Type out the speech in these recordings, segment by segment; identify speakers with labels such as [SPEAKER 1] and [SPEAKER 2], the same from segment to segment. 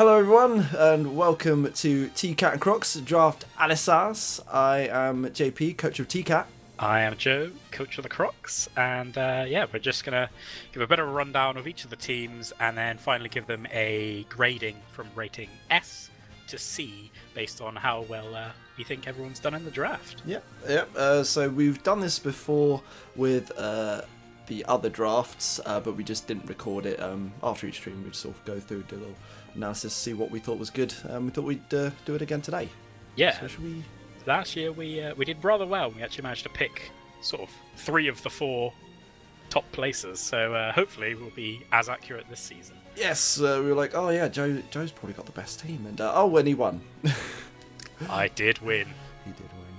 [SPEAKER 1] Hello everyone, and welcome to T-Cat and Crocs Draft Alissas. I am JP, coach of T-Cat.
[SPEAKER 2] I am Joe, coach of the Crocs, and we're just going to give a bit of a rundown of each of the teams and then finally give them a grading from rating S to C based on how well we think everyone's done in the draft.
[SPEAKER 1] So we've done this before with the other drafts, but we just didn't record it. After each stream, we'd sort of go through, do a little analysis, see what we thought was good, and we thought we'd do it again today.
[SPEAKER 2] Yeah.
[SPEAKER 1] So should we...
[SPEAKER 2] Last year we did rather well. We actually managed to pick sort of 3 of the 4 top places, so hopefully we'll be as accurate this season.
[SPEAKER 1] Yes, we were like, oh yeah, Joe's probably got the best team, and and he won.
[SPEAKER 2] I did win.
[SPEAKER 1] He did win.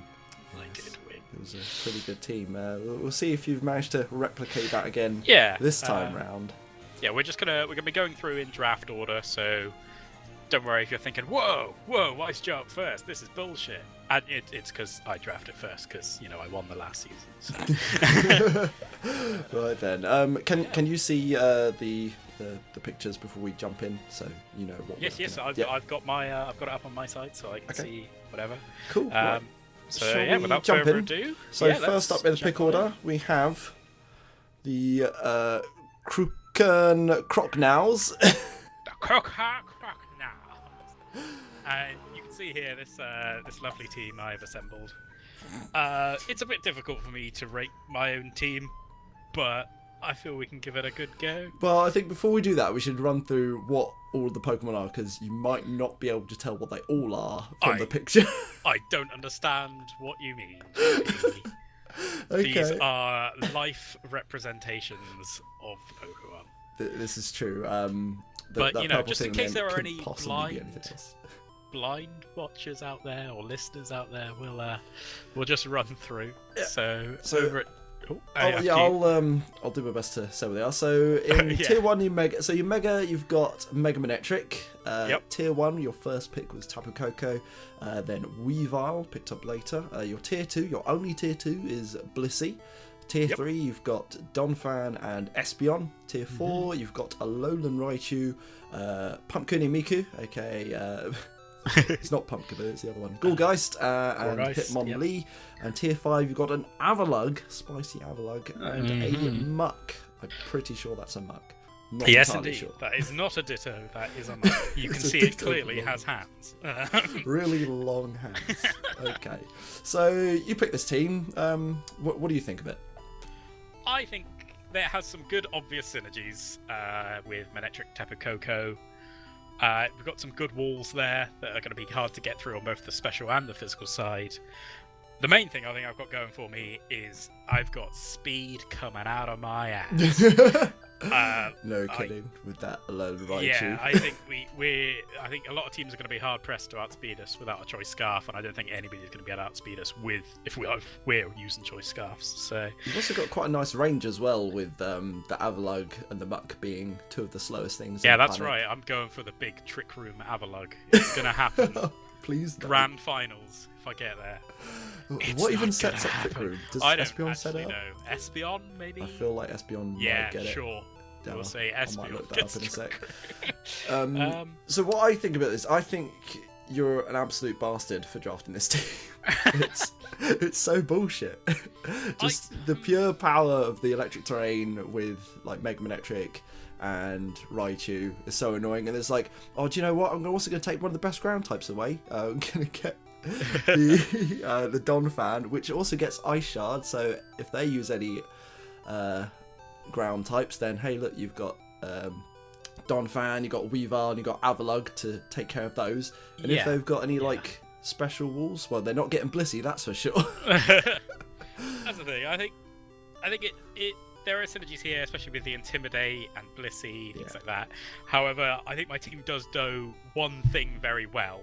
[SPEAKER 2] I did win.
[SPEAKER 1] It was a pretty good team. We'll see if you've managed to replicate that again. This time round.
[SPEAKER 2] Yeah, we're gonna be going through in draft order, so don't worry if you're thinking, whoa, why is Joe up first? This is bullshit. And it's because I drafted first, because I won the last season. So.
[SPEAKER 1] Right then, can you see the pictures before we jump in, so you know what?
[SPEAKER 2] Yes, I've got it up on my side, so I can see whatever.
[SPEAKER 1] Cool. Right.
[SPEAKER 2] So without further ado.
[SPEAKER 1] So first up in the pick order, we have the Crewkerne Croconaws.
[SPEAKER 2] The Crewkerne Croconaws. You can see here this lovely team I've assembled. It's a bit difficult for me to rate my own team, but I feel we can give it a good go.
[SPEAKER 1] Well, I think before we do that, we should run through what all of the Pokemon are, because you might not be able to tell what they all are from the picture.
[SPEAKER 2] I don't understand what you mean.
[SPEAKER 1] Okay.
[SPEAKER 2] These are life representations of the Pokemon.
[SPEAKER 1] This is true.
[SPEAKER 2] But just in case there are any blind watchers out there or listeners out there, we'll just run through.
[SPEAKER 1] Yeah.
[SPEAKER 2] So over at
[SPEAKER 1] I'll do my best to say what they are. So in Tier 1, you've got Mega Manectric. Tier 1, your first pick was Tapu Koko. Then Weavile, picked up later. Your Tier 2, your only Tier 2 is Blissey. Tier 3, you've got Donphan and Espeon. Tier 4, you've got Alolan Raichu, Pumpkini Miku, aka... it's not Pumpkin, but it's the other one. Gourgeist and Hitmonlee. And Tier 5, you've got an Avalug, spicy Avalug, and a Muck. I'm pretty sure that's a Muck.
[SPEAKER 2] Yes, indeed. Sure. That is not a Ditto. That is a Muck. You can see it clearly has hands.
[SPEAKER 1] Really long hands. Okay. So you picked this team. What do you think of it?
[SPEAKER 2] I think it has some good obvious synergies with Manectric, Tapu Koko. We've got some good walls there that are going to be hard to get through on both the special and the physical side. The main thing I think I've got going for me is I've got speed coming out of my ass.
[SPEAKER 1] No kidding with that Alolan Raichu.
[SPEAKER 2] Yeah, I think I think a lot of teams are going to be hard pressed to outspeed us without a choice scarf, and I don't think anybody's going to be able to outspeed us if we're using choice scarves. So
[SPEAKER 1] you've also got quite a nice range as well, with the Avalug and the Muck being 2 of the slowest things.
[SPEAKER 2] Yeah, that's right. I'm going for the big Trick Room Avalug. It's going to happen.
[SPEAKER 1] Please.
[SPEAKER 2] Grand finals if I get there.
[SPEAKER 1] What even sets up Trick Room? Does Espeon set it up?
[SPEAKER 2] No. Espeon, maybe?
[SPEAKER 1] I feel like Espeon might get it.
[SPEAKER 2] Yeah, sure. We'll say Espeon.
[SPEAKER 1] I might look that up in a sec. So what I think about this, I think you're an absolute bastard for drafting this team. It's so bullshit. Just the pure power of the electric terrain with like Mega Manectric and Raichu is so annoying. And it's like, oh, do you know what? I'm also going to take one of the best ground types away. I'm going to get the Donphan, which also gets Ice Shard. So if they use any ground types, then hey, look, you've got Donphan, you've got Weavile, and you've got Avalug to take care of those. And if they've got any like special walls, well, they're not getting Blissey, that's for sure.
[SPEAKER 2] That's the thing. I think it there are synergies here, especially with the Intimidate and Blissey, things like that. However, I think my team does do one thing very well,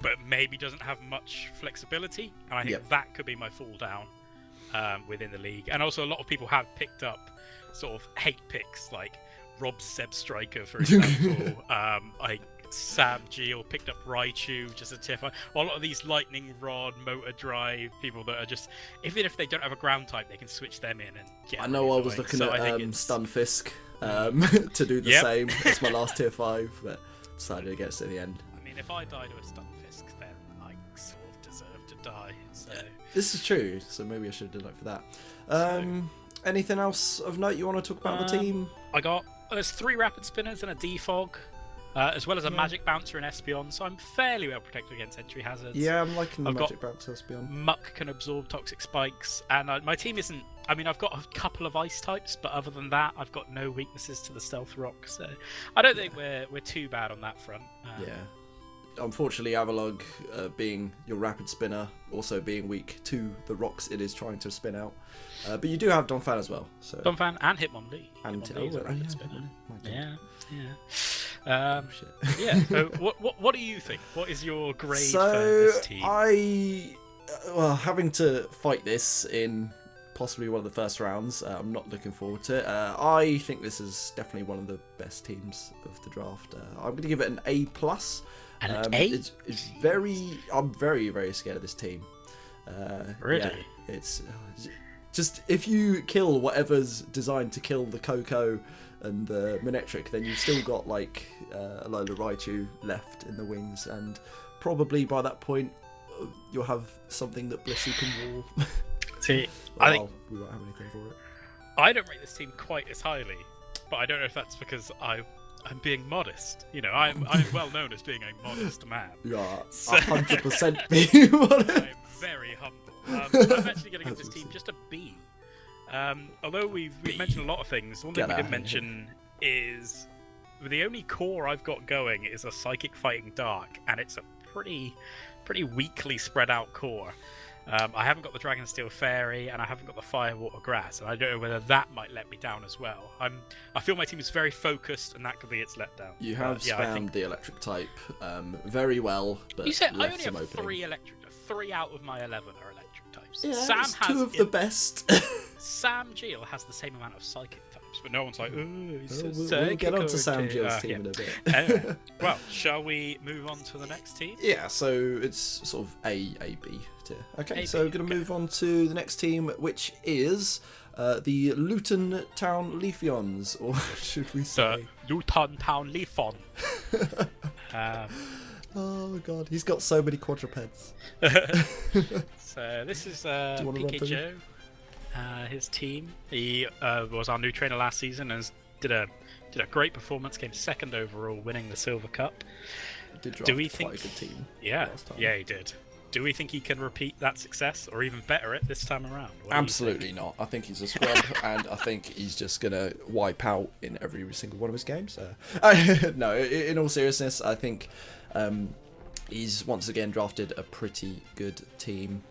[SPEAKER 2] but maybe doesn't have much flexibility, and I think that could be my fall down within the league. And also, a lot of people have picked up sort of hate picks, like Rob Seb Striker, for example. Like Sam Geel picked up Raichu, just a tiff. A lot of these Lightning Rod, Motor Drive people that are just, even if they don't have a ground type, they can switch them in and get.
[SPEAKER 1] I know I was looking at Stunfisk to do the same. It's my last tier 5, but decided against it in the end.
[SPEAKER 2] I mean, if I die to a Stunfisk, then I sort of deserve to die. So
[SPEAKER 1] this is true, so maybe I should have done it for that. Anything else of note you want to talk about the team?
[SPEAKER 2] There's 3 Rapid Spinners and a Defog, as well as a Magic Bouncer and Espeon, so I'm fairly well protected against entry hazards.
[SPEAKER 1] Yeah, I'm liking the Magic Bouncer Espeon.
[SPEAKER 2] Muck can absorb toxic spikes, and my team isn't... I mean, I've got a couple of ice types, but other than that, I've got no weaknesses to the Stealth Rock, so I don't think we're too bad on that front.
[SPEAKER 1] Unfortunately, Avalog, being your Rapid Spinner, also being weak to the rocks it is trying to spin out. But you do have Donphan as well. So.
[SPEAKER 2] Donphan and Hitmonlee.
[SPEAKER 1] Hitmonlee is a Rapid Spinner.
[SPEAKER 2] Yeah. So, what do you think? What is your grade for this team?
[SPEAKER 1] Having to fight this in possibly one of the first rounds, I'm not looking forward to it. I think this is definitely one of the best teams of the draft. I'm going to give it an A+.
[SPEAKER 2] An A?
[SPEAKER 1] It's very... I'm very, very scared of this team.
[SPEAKER 2] Really?
[SPEAKER 1] Yeah, it's just, if you kill whatever's designed to kill the Coco and the Manectric, then you've still got like a Alola Raichu left in the wings, and probably by that point you'll have something that Blissey can wall.
[SPEAKER 2] See,
[SPEAKER 1] well,
[SPEAKER 2] I think
[SPEAKER 1] we won't have anything for it.
[SPEAKER 2] I don't rate this team quite as highly, but I don't know if that's because I'm being modest. You know, I'm well known as being a modest man.
[SPEAKER 1] You are 100% being modest.
[SPEAKER 2] I'm very humble. I'm actually going to give this team just a B. Although we've mentioned a lot of things, one thing we didn't mention is the only core I've got going is a Psychic Fighting Dark, and it's a pretty weakly spread out core. I haven't got the Dragon Steel Fairy, and I haven't got the Fire Water Grass, and I don't know whether that might let me down as well. I feel my team is very focused, and that could be its letdown.
[SPEAKER 1] You have spammed the electric type very well, but
[SPEAKER 2] you said I
[SPEAKER 1] left
[SPEAKER 2] only
[SPEAKER 1] some
[SPEAKER 2] have
[SPEAKER 1] opening.
[SPEAKER 2] 3 out of my 11 are electric types.
[SPEAKER 1] Yeah,
[SPEAKER 2] Sam
[SPEAKER 1] it's
[SPEAKER 2] has
[SPEAKER 1] 2 of the best.
[SPEAKER 2] Sam Geel has the same amount of psychic types, but no one's like, oh, he's so
[SPEAKER 1] we'll
[SPEAKER 2] psychic.
[SPEAKER 1] get on to Sam Geel's team in a bit.
[SPEAKER 2] Anyway, well, shall we move on to the next team?
[SPEAKER 1] Yeah, so it's sort of A, B tier. Okay, so we're going to move on to the next team, which is the Luton Town Leafeons, or should we say?
[SPEAKER 2] The Luton Town Leafeon.
[SPEAKER 1] Oh god, he's got so many quadrupeds.
[SPEAKER 2] So this is PK Joe, his team. He was our new trainer last season and did a great performance. Came 2nd overall, winning the Silver Cup.
[SPEAKER 1] Do we think quite a good team?
[SPEAKER 2] Yeah, he did. Do we think he can repeat that success, or even better it this time around?
[SPEAKER 1] Absolutely not. I think he's a scrub, and I think he's just gonna wipe out in every single one of his games. No, in all seriousness, I think he's once again drafted a pretty good team.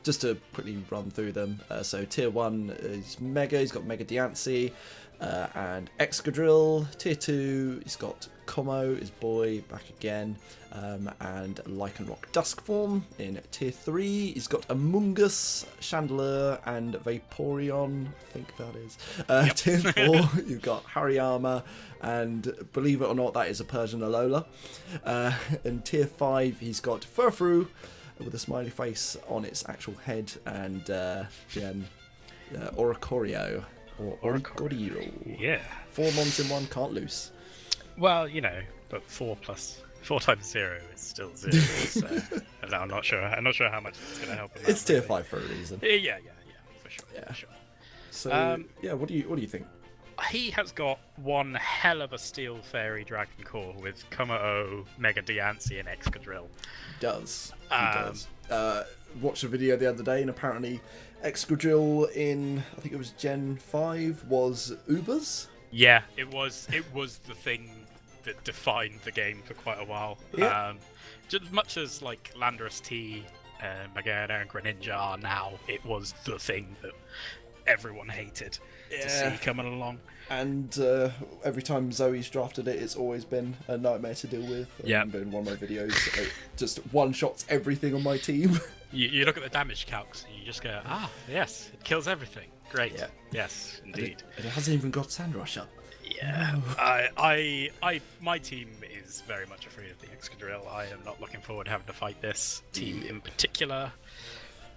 [SPEAKER 1] Just to quickly run through them. So tier 1 is Mega. He's got Mega Diancie and Excadrill. Tier 2, he's got Como, his boy, back again, and Lycanroc Duskform. In tier 3, he's got Amoonguss, Chandelure, and Vaporeon, I think that is. Tier 4, you've got Hariyama, and believe it or not, that is a Persian Alola. In tier 5, he's got Furfrou, with a smiley face on its actual head, and Oricorio, or Oricorio.
[SPEAKER 2] Yeah.
[SPEAKER 1] 4 months in 1, can't lose.
[SPEAKER 2] Well, you know, but 4 times 0 is still 0. So I'm not sure how much it's going to help.
[SPEAKER 1] It's tier 5 for a reason.
[SPEAKER 2] Yeah, for sure.
[SPEAKER 1] Yeah.
[SPEAKER 2] For sure.
[SPEAKER 1] So what do you think?
[SPEAKER 2] He has got one hell of a Steel Fairy Dragon core with Como, Mega Diancie, and Excadrill.
[SPEAKER 1] He does. Watched a video the other day, and apparently Excadrill in, I think it was Gen 5, was Ubers.
[SPEAKER 2] Yeah, it was the thing that defined the game for quite a while.
[SPEAKER 1] Yeah.
[SPEAKER 2] Just much as like Landorus T, Magearna, and Greninja are now, it was the thing that everyone hated to see coming along. And
[SPEAKER 1] every time Zoe's drafted it, it's always been a nightmare to deal with. I remember in one of my videos, it just one-shots everything on my team.
[SPEAKER 2] You look at the damage calcs and you just go, yes, it kills everything. Great. Yeah. Yes, indeed.
[SPEAKER 1] And it hasn't even got Sandrush up.
[SPEAKER 2] Yeah. My team is very much afraid of the Excadrill. I am not looking forward to having to fight this team in particular.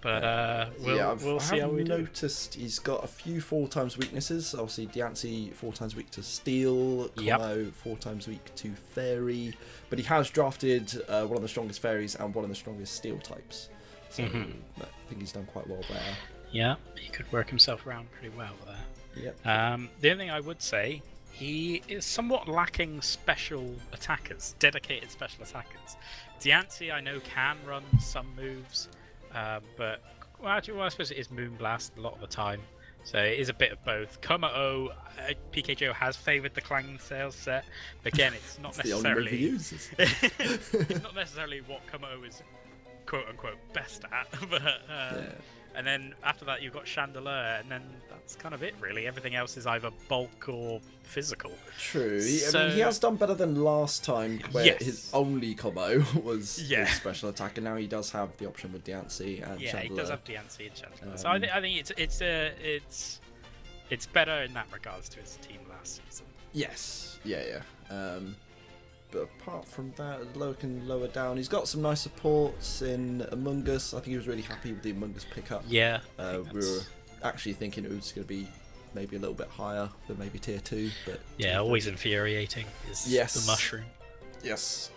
[SPEAKER 2] But we'll see how we do.
[SPEAKER 1] I've noticed he's got a few 4x weaknesses. Obviously, Diancie 4x weak to Steel, Como 4x weak to Fairy. But he has drafted one of the strongest Fairies and one of the strongest Steel types. So I think he's done quite well there.
[SPEAKER 2] Yeah, he could work himself around pretty well there.
[SPEAKER 1] Yep.
[SPEAKER 2] The only thing I would say, he is somewhat lacking special attackers, dedicated special attackers. Diancie, I know, can run some moves. But I suppose it is Moonblast a lot of the time, so it is a bit of both. Como PKJO has favoured the Clang Sales set, but again, it's not necessarily
[SPEAKER 1] the only move he uses.
[SPEAKER 2] It's not necessarily what Como is quote unquote best at. But and then after that, you've got Chandelier, and then that's kind of it really. Everything else is either bulk or physical.
[SPEAKER 1] True. I mean, he has done better than last time, where his only combo was his special attack, and now he does have the option with Diancie and Chandelier.
[SPEAKER 2] He does have Diancie and Chandelier. So I think it's better in that regards to his team last season.
[SPEAKER 1] Yes. Yeah. But apart from that, lower down, he's got some nice supports in Among Us. I think he was really happy with the Among Us pickup.
[SPEAKER 2] Yeah.
[SPEAKER 1] We were actually thinking it was going to be maybe a little bit higher than maybe tier 2. But
[SPEAKER 2] always infuriating is the mushroom.
[SPEAKER 1] Yes.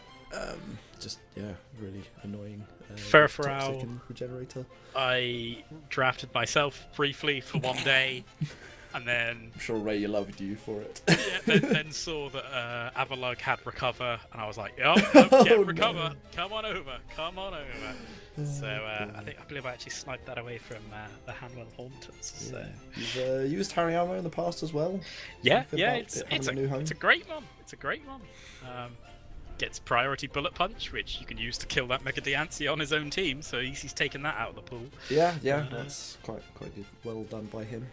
[SPEAKER 1] Really annoying.
[SPEAKER 2] Furfurao
[SPEAKER 1] Regenerator.
[SPEAKER 2] I drafted myself briefly for one day. And then
[SPEAKER 1] I'm sure Ray loved you for it.
[SPEAKER 2] then saw that Avalug had Recover, and I was like, Recover, come on over. So I believe I actually sniped that away from the Hanswell Haunters. So.
[SPEAKER 1] You've used Harry Armour in the past as well.
[SPEAKER 2] It's a great one. Gets priority bullet punch, which you can use to kill that Mega Diancie on his own team. So he's taken that out of the pool.
[SPEAKER 1] That's quite good. Well done by him.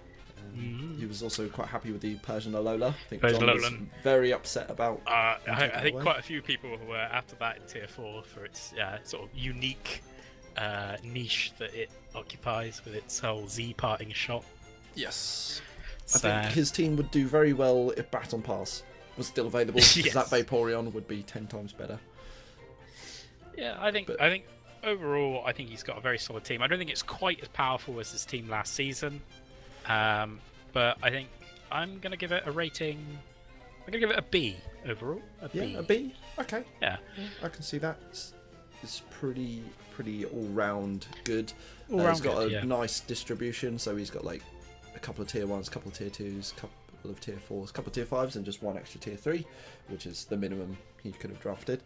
[SPEAKER 1] He was also quite happy with the Persian Alola. I think John was very upset about.
[SPEAKER 2] I think quite a few people were after that in tier 4 for its sort of unique niche that it occupies with its whole Z parting shot.
[SPEAKER 1] Yes, I think his team would do very well if Baton Pass was still available. Because that Vaporeon would be 10 times better.
[SPEAKER 2] Yeah, I think overall, I think he's got a very solid team. I don't think it's quite as powerful as his team last season. But I think I'm going to give it a rating. I'm going to give it a B overall. A
[SPEAKER 1] B? Okay.
[SPEAKER 2] Yeah.
[SPEAKER 1] I can see that. It's pretty all-round good.
[SPEAKER 2] He's
[SPEAKER 1] got a nice distribution, so he's got like a couple of tier 1s, a couple of tier 2s, a couple of tier 4s, a couple of tier 5s, and just one extra tier 3, which is the minimum he could have drafted.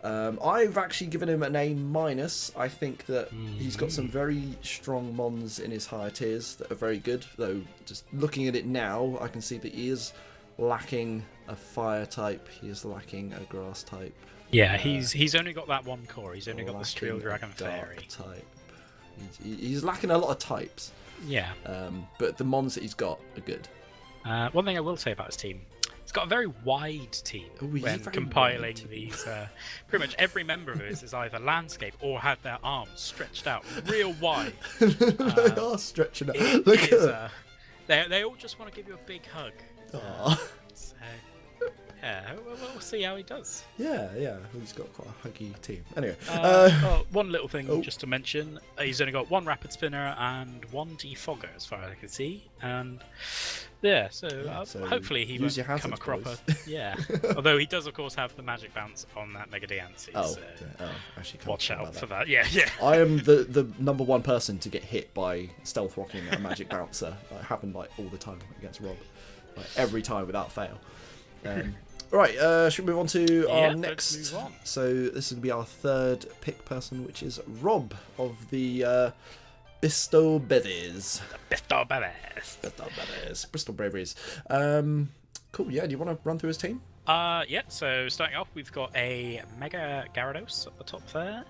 [SPEAKER 1] I've actually given him an A-. I think that he's got some very strong mons in his higher tiers that are very good, though just looking at it now, I can see that he is lacking a fire type, he is lacking a grass type.
[SPEAKER 2] Yeah, he's only got that one core, he's only got the Steel Dragon Fairy
[SPEAKER 1] type. He's lacking a lot of types.
[SPEAKER 2] Yeah.
[SPEAKER 1] But the mons that he's got are good.
[SPEAKER 2] One thing I will say about his team, he's got a very wide team when compiling these. Pretty much every member of his is either landscape or had their arms stretched out real wide.
[SPEAKER 1] They are stretching out. Look at them.
[SPEAKER 2] They all just want to give you a big hug. So, we'll see how he does.
[SPEAKER 1] Yeah, he's got quite a huggy team. Anyway,
[SPEAKER 2] one little thing just to mention: he's only got one Rapid Spinner and one Defogger, as far as I can see, and so hopefully he won't come a cropper. Yeah, although he does, of course, have the Magic Bounce on that Mega Diancie.
[SPEAKER 1] Actually,
[SPEAKER 2] watch out for that. Yeah.
[SPEAKER 1] I am the number one person to get hit by stealth rocking a Magic Bouncer. It happened like all the time against Rob, like every time without fail. Right, should we move on to our next?
[SPEAKER 2] Let's move on.
[SPEAKER 1] So this is going to be our third pick person, which is Rob of the Bristol Braviaries.
[SPEAKER 2] Bristol Braviaries.
[SPEAKER 1] Bristol Braviaries. Cool. Yeah. Do you want to run through his team?
[SPEAKER 2] So starting off, we've got a Mega Gyarados at the top there,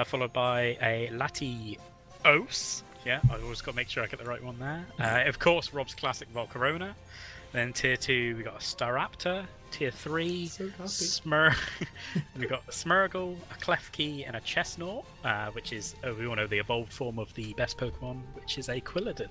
[SPEAKER 2] followed by a Latios. Yeah, I've always got to make sure I get the right one there. Of course, Rob's classic Volcarona. Then tier 2, we got a Staraptor. Tier 3, we got a Smeargle, a Klefki, and a Chestnut, which is, we all know, the evolved form of the best Pokemon, which is a Quilladin.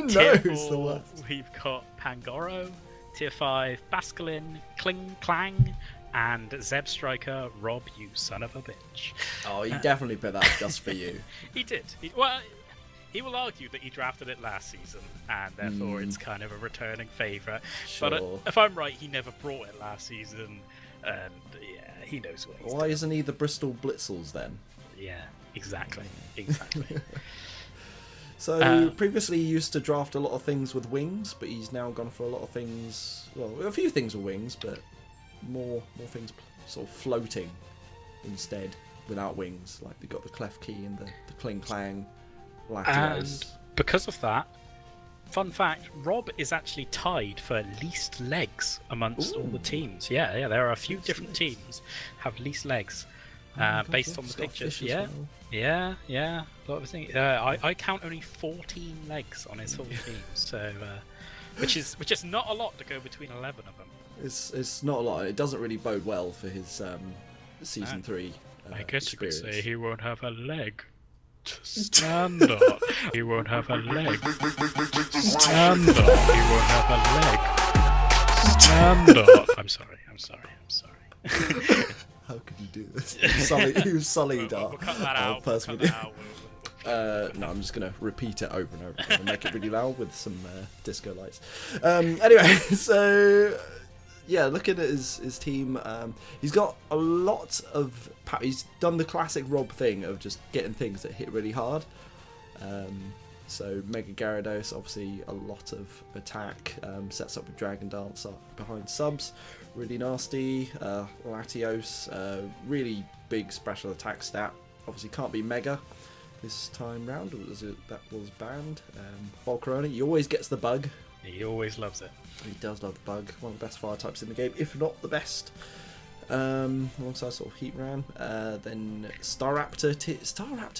[SPEAKER 2] Tier 4, we've got Pangoro. Tier 5, Basculin, Kling Clang, And Zeb Striker, Rob, you son of a bitch.
[SPEAKER 1] Oh, he definitely put that just for you.
[SPEAKER 2] He did. He will argue that he drafted it last season, and therefore it's kind of a returning favourite.
[SPEAKER 1] Sure.
[SPEAKER 2] But if I'm right, he never brought it last season, and yeah, he knows what he's
[SPEAKER 1] Why
[SPEAKER 2] doing.
[SPEAKER 1] isn't he the Bristol Blitzels then?
[SPEAKER 2] Yeah, exactly.
[SPEAKER 1] So previously he used to draft a lot of things with wings, but he's now gone for a lot of things. Well, a few things with wings, but more things sort of floating instead without wings. Like they've got the Clef Key and the Kling Clang Latios.
[SPEAKER 2] And because of that, fun fact: Rob is actually tied for least legs amongst all the teams. Yeah, there are a few different teams have least legs. Based on the pictures, yeah, a lot of things. I count only 14 legs on his whole team, so which is not a lot to go between 11 of them.
[SPEAKER 1] It's not a lot. It doesn't really bode well for his season 3.
[SPEAKER 2] I guess
[SPEAKER 1] experience.
[SPEAKER 2] you could say he won't have a leg to stand on. He won't have a leg to stand on. He won't have a leg to stand on. I'm sorry.
[SPEAKER 1] How could you do this? He was sullied
[SPEAKER 2] We'll cut that out.
[SPEAKER 1] No, I'm just going to repeat it over and over again and make it really loud with some disco lights. Anyway, so yeah, looking at his team, he's got a lot of... He's done the classic Rob thing of just getting things that hit really hard. So Mega Gyarados, obviously a lot of attack, sets up with Dragon Dance behind subs. Really nasty. Latios, really big special attack stat. Obviously can't be Mega this time round. That was banned. Volcarona, he always gets the bug.
[SPEAKER 2] He always loves it.
[SPEAKER 1] He does love the bug. One of the best fire types in the game, if not the best. Alongside sort of Heatran. Then Staraptor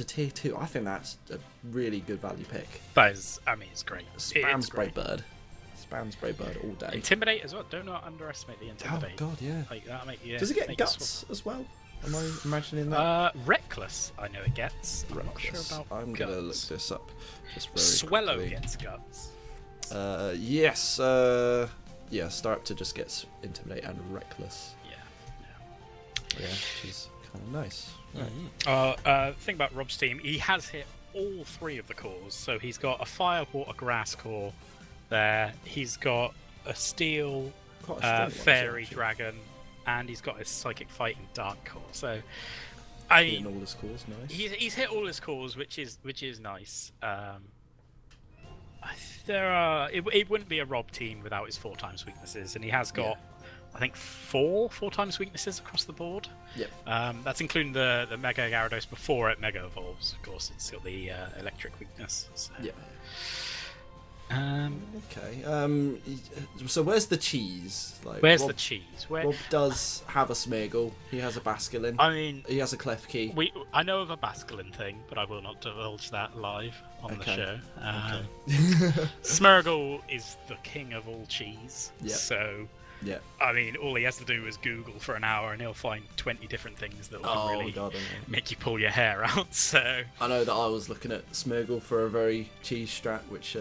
[SPEAKER 1] Tier 2. I think that's a really good value pick.
[SPEAKER 2] That is, it's great.
[SPEAKER 1] Spam Spray Bird. Spam Spray Bird all day.
[SPEAKER 2] Intimidate as well. Do not underestimate the Intimidate.
[SPEAKER 1] Oh god, yeah.
[SPEAKER 2] Like, that'll make you,
[SPEAKER 1] does it get Guts as well? Am I imagining that?
[SPEAKER 2] Reckless, I know it gets. I'm not sure about
[SPEAKER 1] I'm
[SPEAKER 2] Guts.
[SPEAKER 1] gonna look this up just very
[SPEAKER 2] Swellow
[SPEAKER 1] quickly.
[SPEAKER 2] gets Guts.
[SPEAKER 1] Yes. Yeah, Staraptor just gets Intimidate and Reckless. Yeah, which is kind of nice.
[SPEAKER 2] Right. Thing about Rob's team, he has hit all 3 of the cores. So he's got a Fire, Water, Grass core there. He's got a Steel, Fairy, Dragon, and he's got his Psychic Fighting Dark core. So, I mean,
[SPEAKER 1] all his cores, nice.
[SPEAKER 2] He's hit all his cores, which is nice. It wouldn't be a Rob team without his 4 times weaknesses, and he has got. I think 4 times weaknesses across the board.
[SPEAKER 1] Yep.
[SPEAKER 2] That's including the Mega Gyarados before it Mega Evolves. Of course, it's got the electric weakness. So.
[SPEAKER 1] Yeah. Okay. So where's the cheese? Like,
[SPEAKER 2] where's the cheese?
[SPEAKER 1] Rob does have a Smeargle. He has a Basculin.
[SPEAKER 2] I mean,
[SPEAKER 1] he has a Clef Key.
[SPEAKER 2] I know of a Basculin thing, but I will not divulge that live on the show. Smeargle is the king of all cheese.
[SPEAKER 1] Yep.
[SPEAKER 2] So.
[SPEAKER 1] Yeah.
[SPEAKER 2] I mean, all he has to do is Google for an hour and he'll find 20 different things that will really make you pull your hair out. So
[SPEAKER 1] I know that I was looking at Smeargle for a very cheese strat, which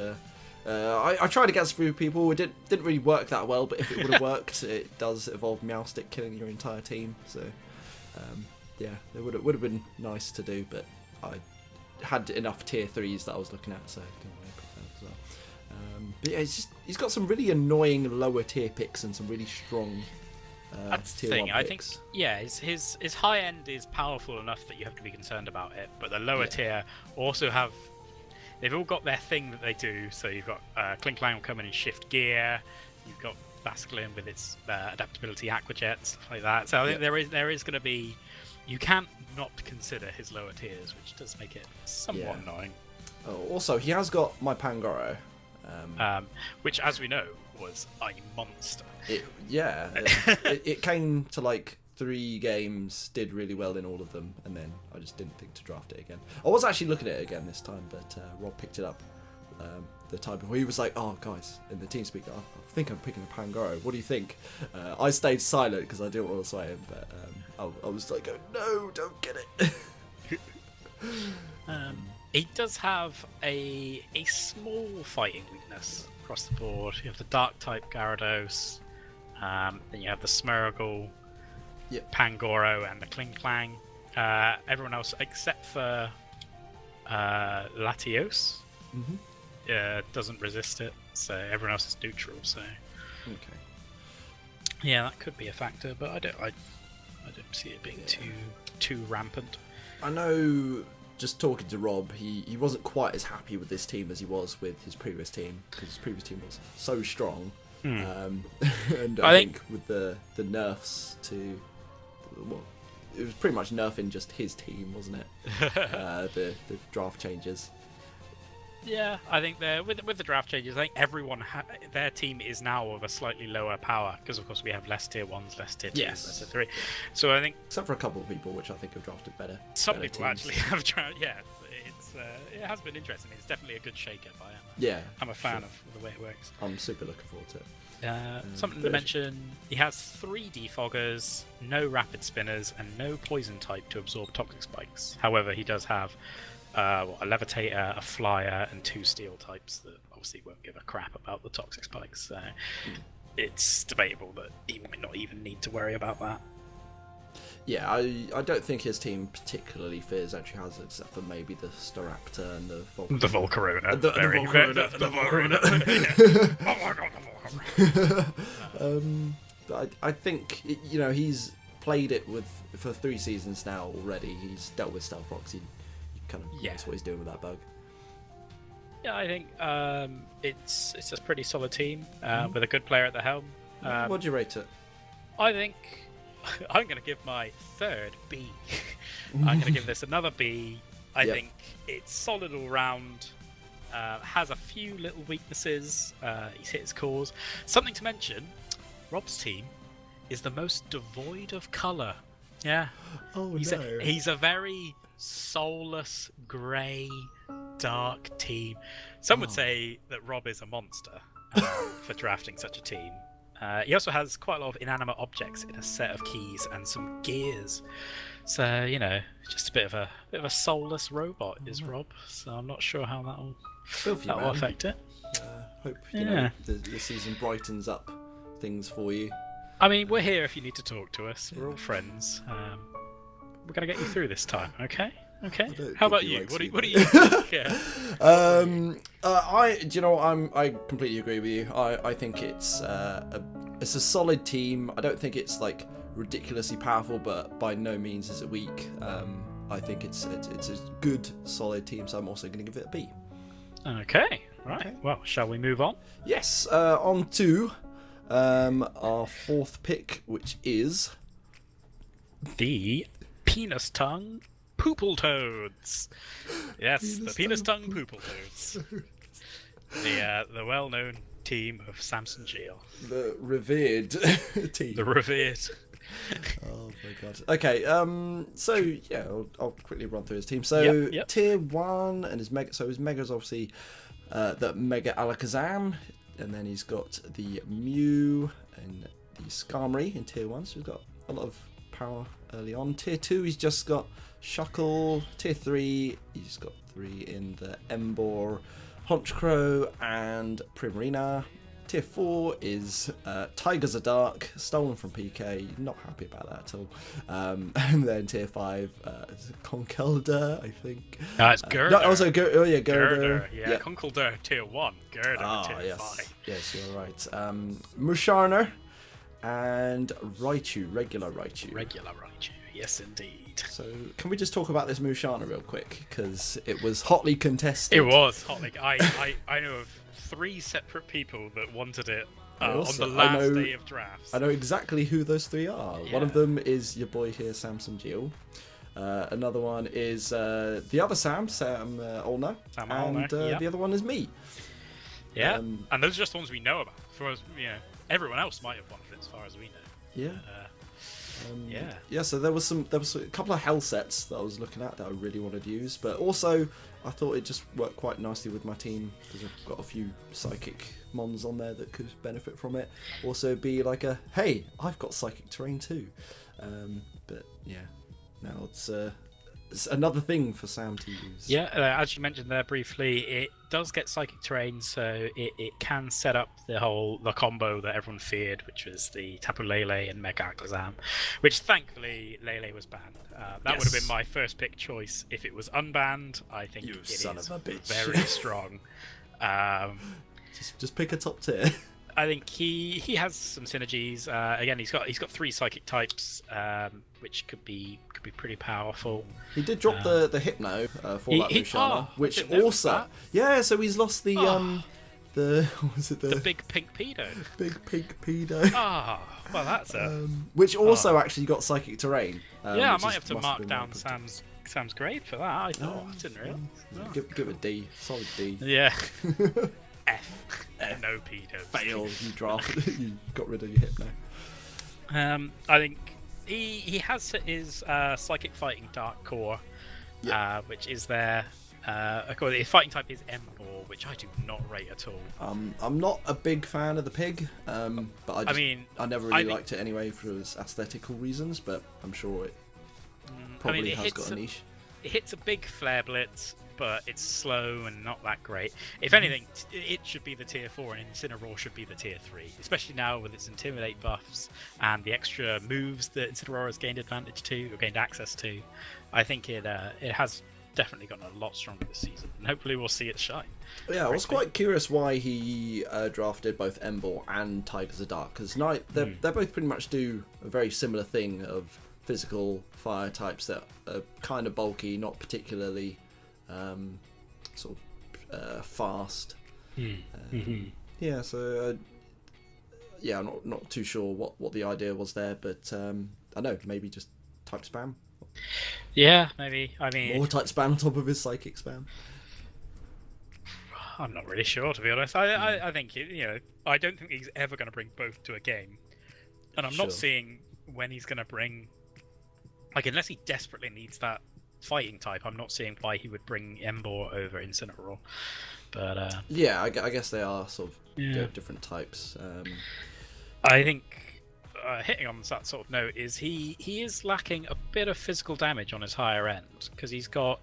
[SPEAKER 1] I tried against a few people. It didn't really work that well, but if it would have worked, it does evolve Meowstic, killing your entire team. So yeah, it would have been nice to do, but I had enough tier 3s that I was looking at, so I didn't want to pick that as well. But yeah, he's got some really annoying lower tier picks and some really strong
[SPEAKER 2] that's the
[SPEAKER 1] tier
[SPEAKER 2] thing.
[SPEAKER 1] 1
[SPEAKER 2] I
[SPEAKER 1] picks.
[SPEAKER 2] think his high end is powerful enough that you have to be concerned about it, but the lower tier also have. They've all got their thing that they do. So you've got Kling Clang will come in and shift gear. You've got Basculin with its adaptability, Aqua Jet, stuff like that. So I think there is going to be. You can't not consider his lower tiers, which does make it somewhat annoying.
[SPEAKER 1] Oh, also, he has got my Pangoro.
[SPEAKER 2] Which, as we know, was a monster.
[SPEAKER 1] It came to like 3 games, did really well in all of them, and then I just didn't think to draft it again. I was actually looking at it again this time, but Rob picked it up the time before. He was like, "Oh, guys," in the TeamSpeak, I think I'm picking a Pangoro. What do you think? I stayed silent because I didn't want to sway him, but I was like, "No, don't get it."
[SPEAKER 2] He does have a small fighting weakness across the board. You have the Dark type Gyarados, then you have the Smeargle, Pangoro and the Kling Clang. Everyone else except for Latios doesn't resist it, so everyone else is neutral. So yeah, that could be a factor, but I don't see it being too rampant. I
[SPEAKER 1] know, just talking to Rob, he wasn't quite as happy with this team as he was with his previous team, because his previous team was so strong. And I think with the nerfs to, well, it was pretty much nerfing just his team, wasn't it? The draft changes.
[SPEAKER 2] Yeah, I think with the draft changes, I think everyone their team is now of a slightly lower power, because of course we have less tier 1s, less tier 2s, less tier 3. So I think,
[SPEAKER 1] except for a couple of people which I think have drafted better.
[SPEAKER 2] Some people teams. Actually have drafted. Yeah, it has been interesting. It's definitely a good shake-up. I'm a fan of the way it works.
[SPEAKER 1] I'm super looking forward to it.
[SPEAKER 2] Something to mention, he has 3 defoggers, no rapid spinners, and no poison type to absorb toxic spikes. However, he does have a levitator, a flyer, and 2 steel types that obviously won't give a crap about the toxic spikes. So it's debatable that he might not even need to worry about that.
[SPEAKER 1] Yeah, I don't think his team particularly fears entry hazards, except for maybe the Staraptor and the Volcarona.
[SPEAKER 2] The Volcarona.
[SPEAKER 1] The Volcarona.
[SPEAKER 2] Oh my god, the
[SPEAKER 1] Volcarona. But I think, he's played it for 3 seasons now already. He's dealt with Stealth Rocks. He kind of knows what he's doing with that bug.
[SPEAKER 2] Yeah, I think it's a pretty solid team with a good player at the helm.
[SPEAKER 1] What do you rate it?
[SPEAKER 2] I think I'm going to give my 3rd B. I'm going to give this another B. I think it's solid all round. Has a few little weaknesses. He's hit his cores. Something to mention, Rob's team is the most devoid of colour. Yeah.
[SPEAKER 1] Oh,
[SPEAKER 2] he's a very soulless, grey, dark team. Some would say that Rob is a monster for drafting such a team. He also has quite a lot of inanimate objects in a set of keys and some gears. So, just a bit of a soulless robot is Rob. So I'm not sure how that'll affect it.
[SPEAKER 1] Hope the season brightens up things for you.
[SPEAKER 2] I mean, we're here if you need to talk to us. We're all friends. We're going to get you through this time, okay? Okay. How about you? What do you think?
[SPEAKER 1] I completely agree with you. I think it's a solid team. I don't think it's like ridiculously powerful, but by no means is it weak. I think it's a good, solid team. So I'm also going to give it a B.
[SPEAKER 2] Okay. Right. Okay. Well, shall we move on?
[SPEAKER 1] Yes. On to our 4th pick, which is
[SPEAKER 2] the Penis Tongue Palpitoads. Yes, the Penis Tongue Palpitoads. The well-known team of Samson Geel.
[SPEAKER 1] The revered team.
[SPEAKER 2] The revered.
[SPEAKER 1] Oh my god. Okay, so yeah, I'll quickly run through his team. So tier 1 and his mega. So his mega's obviously the Mega Alakazam, and then he's got the Mew and the Skarmory in tier 1. So he's got a lot of power early on. Tier 2, he's just got Shuckle. Tier 3, he's got 3 in the Emboar, Honchkrow, and Primarina. Tier 4 is Tigers of Dark, stolen from PK. Not happy about that at all. And then Tier 5 is Conkeldurr, I think.
[SPEAKER 2] It's Gurdurr.
[SPEAKER 1] Also Gurdurr.
[SPEAKER 2] Yeah, Conkeldurr Tier 1, Gurdurr Tier 5.
[SPEAKER 1] Yes, you're right. Musharner and Raichu, regular Raichu.
[SPEAKER 2] Yes, indeed.
[SPEAKER 1] So, can we just talk about this Musharner real quick? Because it was hotly contested.
[SPEAKER 2] It was hotly. I know of 3 separate people that wanted it on the last day of drafts.
[SPEAKER 1] I know exactly who those 3 are. Yeah. One of them is your boy here, Samson Geel. Another one is the other Sam Olner. And the other one is me.
[SPEAKER 2] Yeah, and those are just the ones we know about. For us, everyone else might have wanted it as far as we know.
[SPEAKER 1] Yeah. So there was a couple of hell sets that I was looking at that I really wanted to use, but also I thought it just worked quite nicely with my team because I've got a few psychic mons on there that could benefit from it. Also, be like hey, I've got psychic terrain too. But yeah, now it's it's another thing for Sam to use.
[SPEAKER 2] Yeah, as you mentioned there briefly, it does get psychic terrain, so it can set up the combo that everyone feared, which was the Tapu Lele and Mega Alakazam, which thankfully Lele was banned. That would have been my first pick choice if it was unbanned. I think it is very strong.
[SPEAKER 1] Just pick a top tier.
[SPEAKER 2] I think he has some synergies. Again, he's got 3 psychic types, which could be pretty powerful.
[SPEAKER 1] He did drop the Hypno for that Luciana, which also so he's lost the what was it,
[SPEAKER 2] the big pink pedo.
[SPEAKER 1] Big pink pedo.
[SPEAKER 2] Well that's
[SPEAKER 1] which also actually got psychic terrain.
[SPEAKER 2] I might have to mark down Sam's grade for that. I thought I didn't realise.
[SPEAKER 1] Give it a D, solid D.
[SPEAKER 2] Yeah. F. No pedos.
[SPEAKER 1] Fail. You drafted. You got rid of your Hypno.
[SPEAKER 2] I think he has his psychic fighting dark core, which is there. His fighting type is Embor, which I do not rate at all.
[SPEAKER 1] I'm not a big fan of the pig, but I never really liked it anyway for its aesthetical reasons. But I'm sure it probably has got a niche.
[SPEAKER 2] It hits a big flare blitz, but it's slow and not that great. If anything, it should be the tier 4 and Incineroar should be the tier 3, especially now with its Intimidate buffs and the extra moves that Incineroar has gained advantage to, or gained access to. I think it has definitely gotten a lot stronger this season, and hopefully we'll see it shine.
[SPEAKER 1] Yeah, I was quite curious why he drafted both Embor and Tigers of Dark, because they both pretty much do a very similar thing of physical fire types that are kind of bulky, not particularly fast. Yeah, so I'm not too sure what the idea was there, but I know maybe just type spam.
[SPEAKER 2] Yeah, maybe. I mean,
[SPEAKER 1] more type spam on top of his psychic spam.
[SPEAKER 2] I'm not really sure, to be honest. I think I don't think he's ever going to bring both to a game, and I'm not seeing when he's going to bring. Like, unless he desperately needs that fighting type, I'm not seeing why he would bring Embor over Incineroar. But
[SPEAKER 1] I guess they are sort of different types.
[SPEAKER 2] I think hitting on that sort of note is he is lacking a bit of physical damage on his higher end, because he's got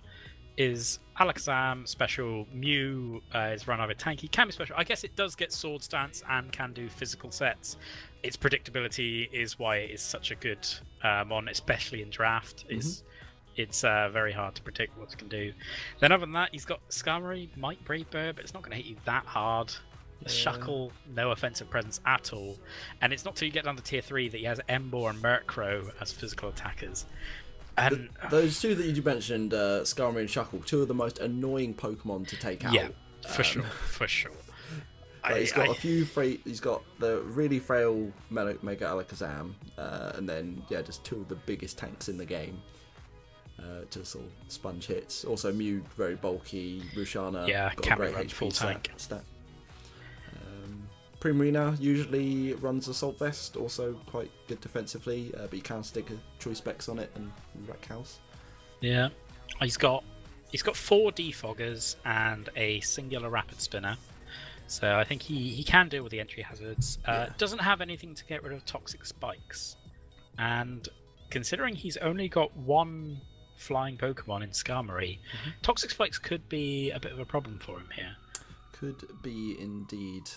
[SPEAKER 2] his Alakazam special, Mew is run over tanky, can be special. I guess it does get Sword Stance and can do physical sets. Its predictability is why it is such a good mon, especially in draft. It's very hard to predict what it can do. Then other than that, he's got Skarmory, might Brave Bird, but it's not going to hit you that hard. Shuckle, no offensive presence at all. And it's not till you get down to tier 3 that he has Embor and Murkrow as physical attackers. And
[SPEAKER 1] those two that you mentioned, Skarmory and Shuckle, two of the most annoying Pokemon to take out.
[SPEAKER 2] Yeah, for sure.
[SPEAKER 1] He's got he's got the really frail Mega Alakazam, and then just two of the biggest tanks in the game to sort of sponge hits. Also Mew, very bulky. Luciana, got a great HP
[SPEAKER 2] full tank
[SPEAKER 1] stat. Primarina usually runs Assault Vest, also quite good defensively, but you can stick a Choice Specs on it and wreck house.
[SPEAKER 2] Yeah, he's got 4 Defoggers and a singular Rapid Spinner. So I think he can deal with the entry hazards. Doesn't have anything to get rid of Toxic Spikes. And considering he's only got 1 flying Pokemon in Skarmory, Toxic Spikes could be a bit of a problem for him here.
[SPEAKER 1] Could be indeed.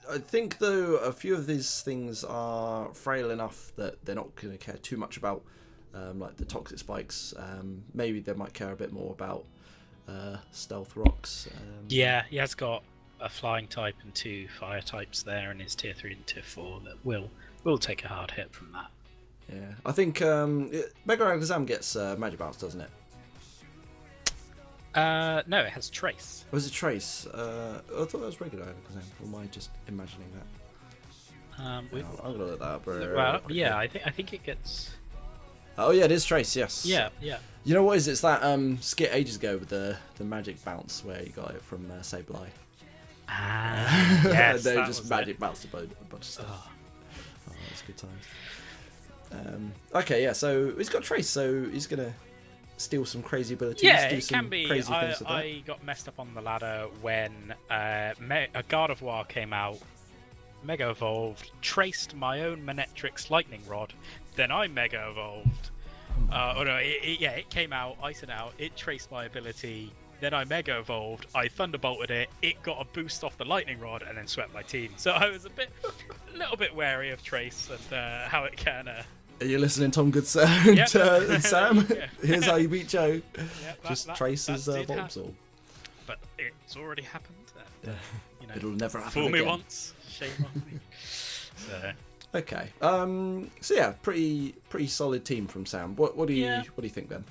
[SPEAKER 1] I think, though, a few of these things are frail enough that they're not going to care too much about, like the Toxic Spikes. Maybe they might care a bit more about Stealth Rocks.
[SPEAKER 2] He has got a flying type and 2 fire types there in his tier 3 and tier 4 that will take a hard hit from that.
[SPEAKER 1] Yeah, I think Mega Alakazam gets Magic Bounce, doesn't it?
[SPEAKER 2] No, it has Trace.
[SPEAKER 1] Was it Trace? I thought that was regular Alakazam. Or am I just imagining that? I'm gonna look that up.
[SPEAKER 2] Well, yeah, I think it gets.
[SPEAKER 1] Oh yeah, it is Trace. Yes.
[SPEAKER 2] Yeah.
[SPEAKER 1] You know what is it? It's that skit ages ago with the Magic Bounce where you got it from Sableye.
[SPEAKER 2] Yes.
[SPEAKER 1] They just Magic Bounced a bunch of stuff. Oh, that's good times. Okay, yeah. So he's got Trace. So he's gonna steal some crazy abilities.
[SPEAKER 2] Yeah,
[SPEAKER 1] do
[SPEAKER 2] it
[SPEAKER 1] some
[SPEAKER 2] can be.
[SPEAKER 1] Crazy things with
[SPEAKER 2] I got messed up on the ladder when a Gardevoir came out, Mega Evolved, traced my own Manectrix Lightning Rod, then I Mega Evolved, It came out, I sent out, it traced my ability, then I Mega Evolved, I Thunderbolted it got a boost off the Lightning Rod, and then swept my team. So I was a little bit wary of Trace and how it can...
[SPEAKER 1] Are you listening, Tom Goodson?
[SPEAKER 2] Yep.
[SPEAKER 1] Sam?
[SPEAKER 2] Yeah.
[SPEAKER 1] Here's how you beat Joe.
[SPEAKER 2] Yep,
[SPEAKER 1] Just Trace's Bulbasaur.
[SPEAKER 2] But it's already happened.
[SPEAKER 1] It'll never happen
[SPEAKER 2] Fool me
[SPEAKER 1] again.
[SPEAKER 2] once, shame on me. So...
[SPEAKER 1] Okay. So yeah, pretty solid team from Sam. What do you think then?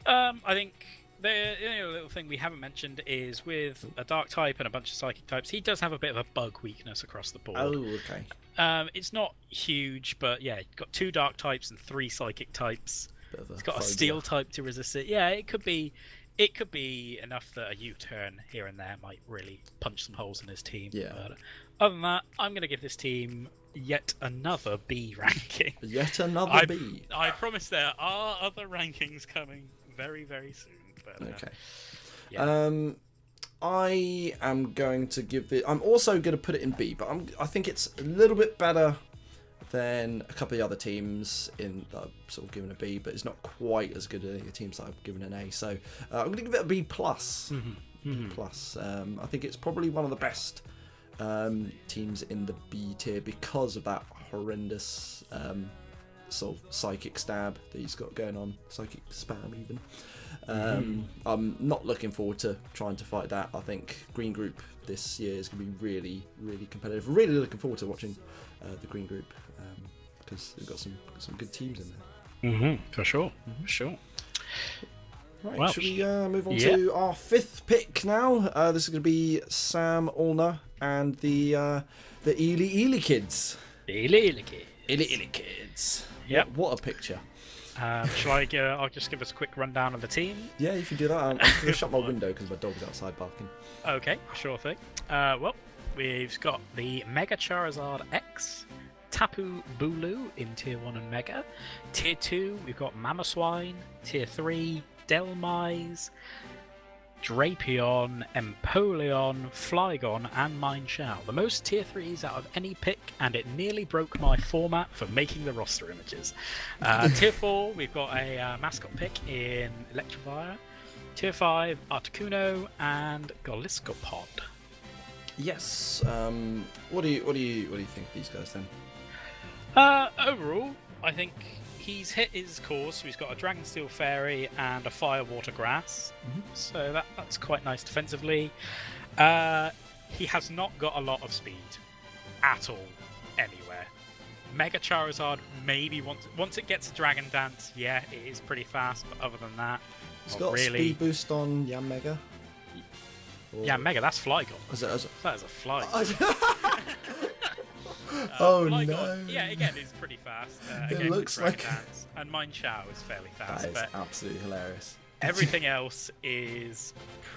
[SPEAKER 2] I think the only little thing we haven't mentioned is with a dark type and a bunch of psychic types, he does have a bit of a bug weakness across the board.
[SPEAKER 1] Oh, okay.
[SPEAKER 2] It's not huge, but yeah, you've got 2 dark types and 3 psychic types. He's got a steel type to resist it. Yeah, it could be enough that a U-turn here and there might really punch some holes in his team.
[SPEAKER 1] Yeah.
[SPEAKER 2] But other than that, I'm going to give this team yet another B ranking.
[SPEAKER 1] Yet another B.
[SPEAKER 2] I promise there are other rankings coming very, very soon. But,
[SPEAKER 1] okay.
[SPEAKER 2] Yeah.
[SPEAKER 1] I am going to give it... I'm also going to put it in B, but I think it's a little bit better than a couple of the other teams in sort of given a B, but it's not quite as good as the teams that I've given an A. So I'm going to give it a B+. B+. I think it's probably one of the best teams in the B tier because of that horrendous sort of psychic stab that he's got going on, psychic spam even. I'm not looking forward to trying to fight that. I think Green Group this year is going to be really, really competitive. Really looking forward to watching the Green Group because they've got some good teams in there.
[SPEAKER 2] For sure. Sure.
[SPEAKER 1] Right,
[SPEAKER 2] Well,
[SPEAKER 1] should we move on to our 5th pick now? This is going to be Sam Allner and the Eeling Elekids.
[SPEAKER 2] Eeling Elekids.
[SPEAKER 1] Eeling Elekids.
[SPEAKER 2] Yep.
[SPEAKER 1] What a picture.
[SPEAKER 2] Shall I I'll just give us a quick rundown of the team.
[SPEAKER 1] Yeah, you can do that. I'm going to shut my window because my dog's outside barking.
[SPEAKER 2] Okay, sure thing. Well, we've got the Mega Charizard X, Tapu Bulu in Tier 1 and Mega. Tier 2, we've got Mamoswine. Tier 3, Delmise, Drapion, Empoleon, Flygon, and Mineshow. The most Tier 3s out of any pick, and it nearly broke my format for making the roster images. Tier 4, we've got a mascot pick in Electivire. Tier 5, Articuno, and Goliscopod.
[SPEAKER 1] Yes. What do you think of these guys then?
[SPEAKER 2] Overall, I think he's hit his course. So he's got a Dragon Steel Fairy and a Fire Water Grass. So that's quite nice defensively. He has not got a lot of speed at all anywhere. Mega Charizard maybe once it gets a Dragon Dance, yeah, it is pretty fast. But other than that,
[SPEAKER 1] it's got a speed boost on Yanmega.
[SPEAKER 2] Yanmega, that's Flygon. That is a Flygon. Flygon,
[SPEAKER 1] no!
[SPEAKER 2] Yeah, again, it's pretty fast.
[SPEAKER 1] It looks like
[SPEAKER 2] Dance, and Mineshow is fairly fast.
[SPEAKER 1] That is
[SPEAKER 2] but
[SPEAKER 1] absolutely hilarious.
[SPEAKER 2] Everything else is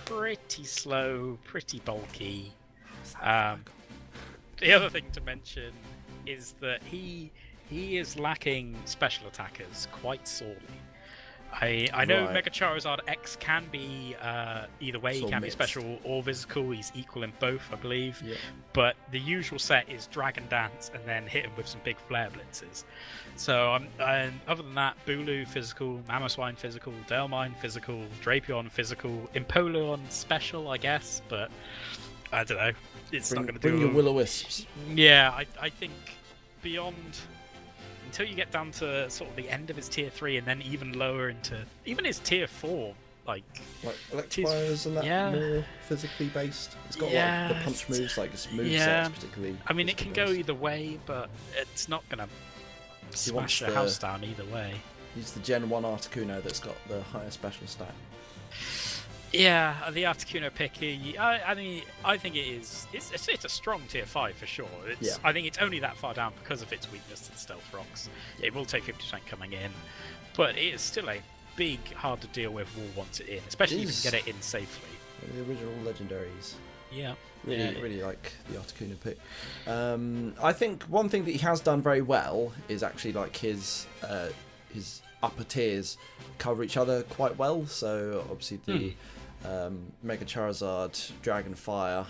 [SPEAKER 2] pretty slow, pretty bulky. The other thing to mention is that he is lacking special attackers quite sorely. I know
[SPEAKER 1] Right.
[SPEAKER 2] Mega Charizard X can be either way. He can be special or physical. He's equal in both, I believe.
[SPEAKER 1] Yeah.
[SPEAKER 2] But the usual set is Dragon Dance and then hit him with some big flare blitzes. So and other than that, Bulu physical, Mamoswine physical, Delmine physical, Drapion physical, Empoleon special, I guess. But I don't know. It's not going to do.
[SPEAKER 1] Bring your Will-O-Wisps.
[SPEAKER 2] Yeah, I think beyond. Until you get down to sort of the end of his tier 3 and then even lower into even his tier 4, like
[SPEAKER 1] Electivires and that more physically based. It's got like the punch moves, like its moveset is particularly.
[SPEAKER 2] I mean, it can go either way, but it's not gonna smash the house down either way.
[SPEAKER 1] He's the Gen 1 Articuno that's got the higher special stat.
[SPEAKER 2] Yeah, the Articuno pick. I mean, I think it's a strong tier 5 for sure. I think it's only that far down because of its weakness to the Stealth Rocks. It will take 50% coming in, but it is still a big, hard to deal with wall once it's in, especially if you can get it in safely.
[SPEAKER 1] The original legendaries.
[SPEAKER 2] Yeah.
[SPEAKER 1] Really like the Articuno pick. I think one thing that he has done very well is actually like his upper tiers cover each other quite well. So obviously the Mega Charizard, Dragon Fire,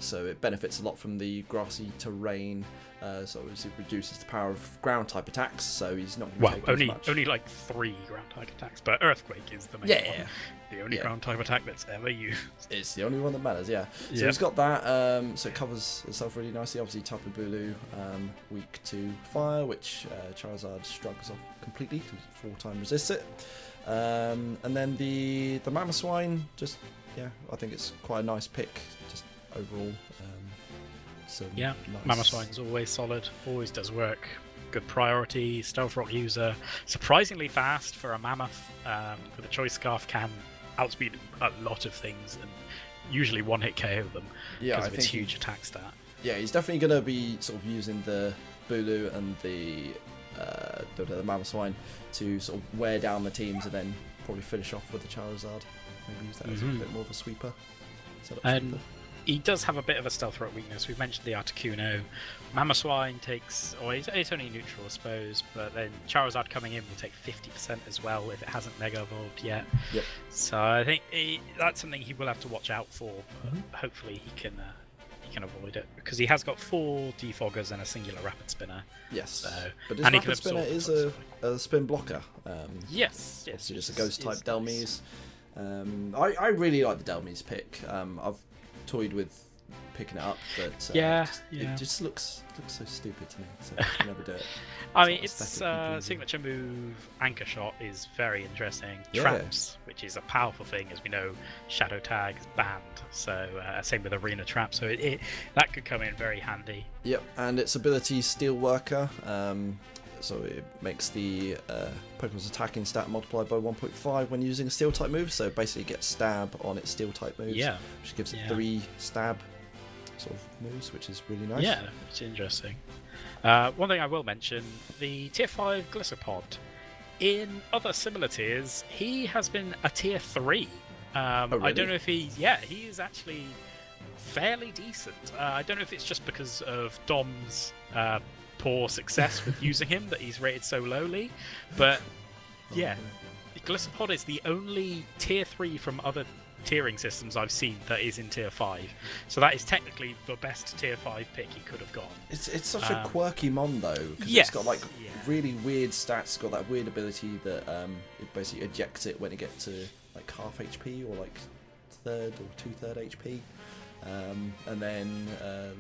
[SPEAKER 1] so it benefits a lot from the grassy terrain. so obviously reduces the power of ground type attacks. So he's not
[SPEAKER 2] well,
[SPEAKER 1] taking as much.
[SPEAKER 2] only like 3 ground type attacks, but Earthquake is the main one. The only ground type attack that's ever used.
[SPEAKER 1] It's the only one that matters. Yeah. So he's got that. So it covers itself really nicely. Obviously, Tapu Bulu, weak to fire, which Charizard struggles off completely because 4-time resists it. And then the Mamoswine, just I think it's quite a nice pick, just overall.
[SPEAKER 2] Nice. Mamoswine's always solid, always does work. Good priority, Stealth Rock user, surprisingly fast for a Mammoth. With a Choice Scarf can outspeed a lot of things and usually one-hit KO them because of its huge attack stat.
[SPEAKER 1] Yeah, he's definitely going to be sort of using the Bulu and the Mamoswine to sort of wear down the teams and then probably finish off with the Charizard. Maybe use that as a bit more of a sweeper.
[SPEAKER 2] He does have a bit of a Stealth Rock weakness. We've mentioned the Articuno. Mamoswine takes, it's only neutral, I suppose, but then Charizard coming in will take 50% as well if it hasn't Mega Evolved yet.
[SPEAKER 1] Yep.
[SPEAKER 2] So I think that's something he will have to watch out for. But hopefully he can avoid it because he has got 4 Defoggers and a singular Rapid Spinner.
[SPEAKER 1] Yes.
[SPEAKER 2] So,
[SPEAKER 1] but his Rapid Spinner is a spin blocker.
[SPEAKER 2] Yes.
[SPEAKER 1] Just a Ghost type Delmise. I really like the Delmise pick. I've toyed with picking it up, but it just looks so stupid to me, so I never do it.
[SPEAKER 2] I mean, its signature move, Anchor Shot, is very interesting. Traps, which is a powerful thing, as we know, Shadow Tag is banned, so same with Arena Trap, so that could come in very handy. Yep,
[SPEAKER 1] and its ability Steel Worker, so it makes the Pokemon's attacking stat multiplied by 1.5 when using a Steel type move, so basically it gets stab on its Steel type moves, which gives it 3 stab sort of moves, which is really nice.
[SPEAKER 2] Yeah, it's interesting. One thing I will mention, the Tier 5 Gliscopod. In other similar tiers, he has been a Tier 3.
[SPEAKER 1] Really?
[SPEAKER 2] I don't know if he is actually fairly decent. I don't know if it's just because of Dom's poor success with using him that he's rated so lowly, but Gliscopod is the only Tier 3 from other tiering systems I've seen that is in Tier 5, so that is technically the best Tier 5 pick he could have gone.
[SPEAKER 1] It's such a quirky mon though, because it's got like really weird stats. It's got that weird ability that it basically ejects it when it gets to like half HP or like 1/3 or 2/3 HP. And then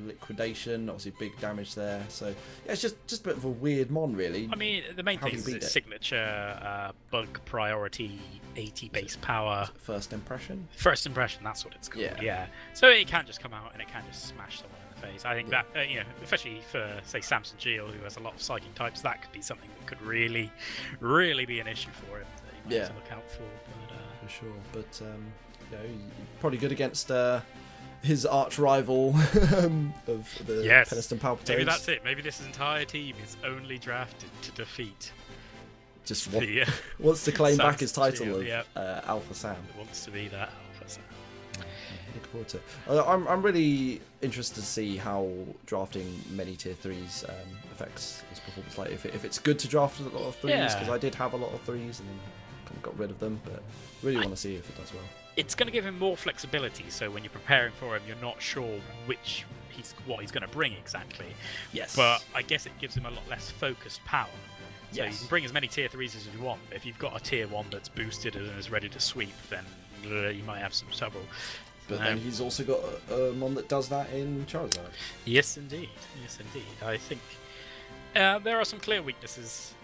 [SPEAKER 1] liquidation, obviously big damage there. So it's just a bit of a weird mon, really.
[SPEAKER 2] I mean, the main thing is its signature bug priority 80 base power.
[SPEAKER 1] First impression.
[SPEAKER 2] That's what it's called. Yeah. So it can just come out and it can just smash someone in the face. I think that especially for say Samson Geo, who has a lot of psychic types, that could be something that could really be an issue for him that he might have to look out for. But,
[SPEAKER 1] for sure. But probably good against his arch rival of the Penistone Palpitoads.
[SPEAKER 2] Maybe that's it. Maybe this entire team is only drafted to defeat.
[SPEAKER 1] Just wants to claim back his title of Alpha Sam.
[SPEAKER 2] It wants to be that Alpha Sam.
[SPEAKER 1] Looking forward to it. I'm really interested to see how drafting many Tier 3s affects his performance. Like if it's good to draft a lot of 3s, because I did have a lot of 3s and then kind of got rid of them, but really want to see if it does well.
[SPEAKER 2] It's going to give him more flexibility, so when you're preparing for him, you're not sure what he's going to bring exactly.
[SPEAKER 1] Yes.
[SPEAKER 2] But I guess it gives him a lot less focused power. So you can bring as many Tier 3s as you want, but if you've got a Tier 1 that's boosted and is ready to sweep, then you might have some trouble.
[SPEAKER 1] But then he's also got a mon that does that in Charizard.
[SPEAKER 2] Yes, indeed. I think there are some clear weaknesses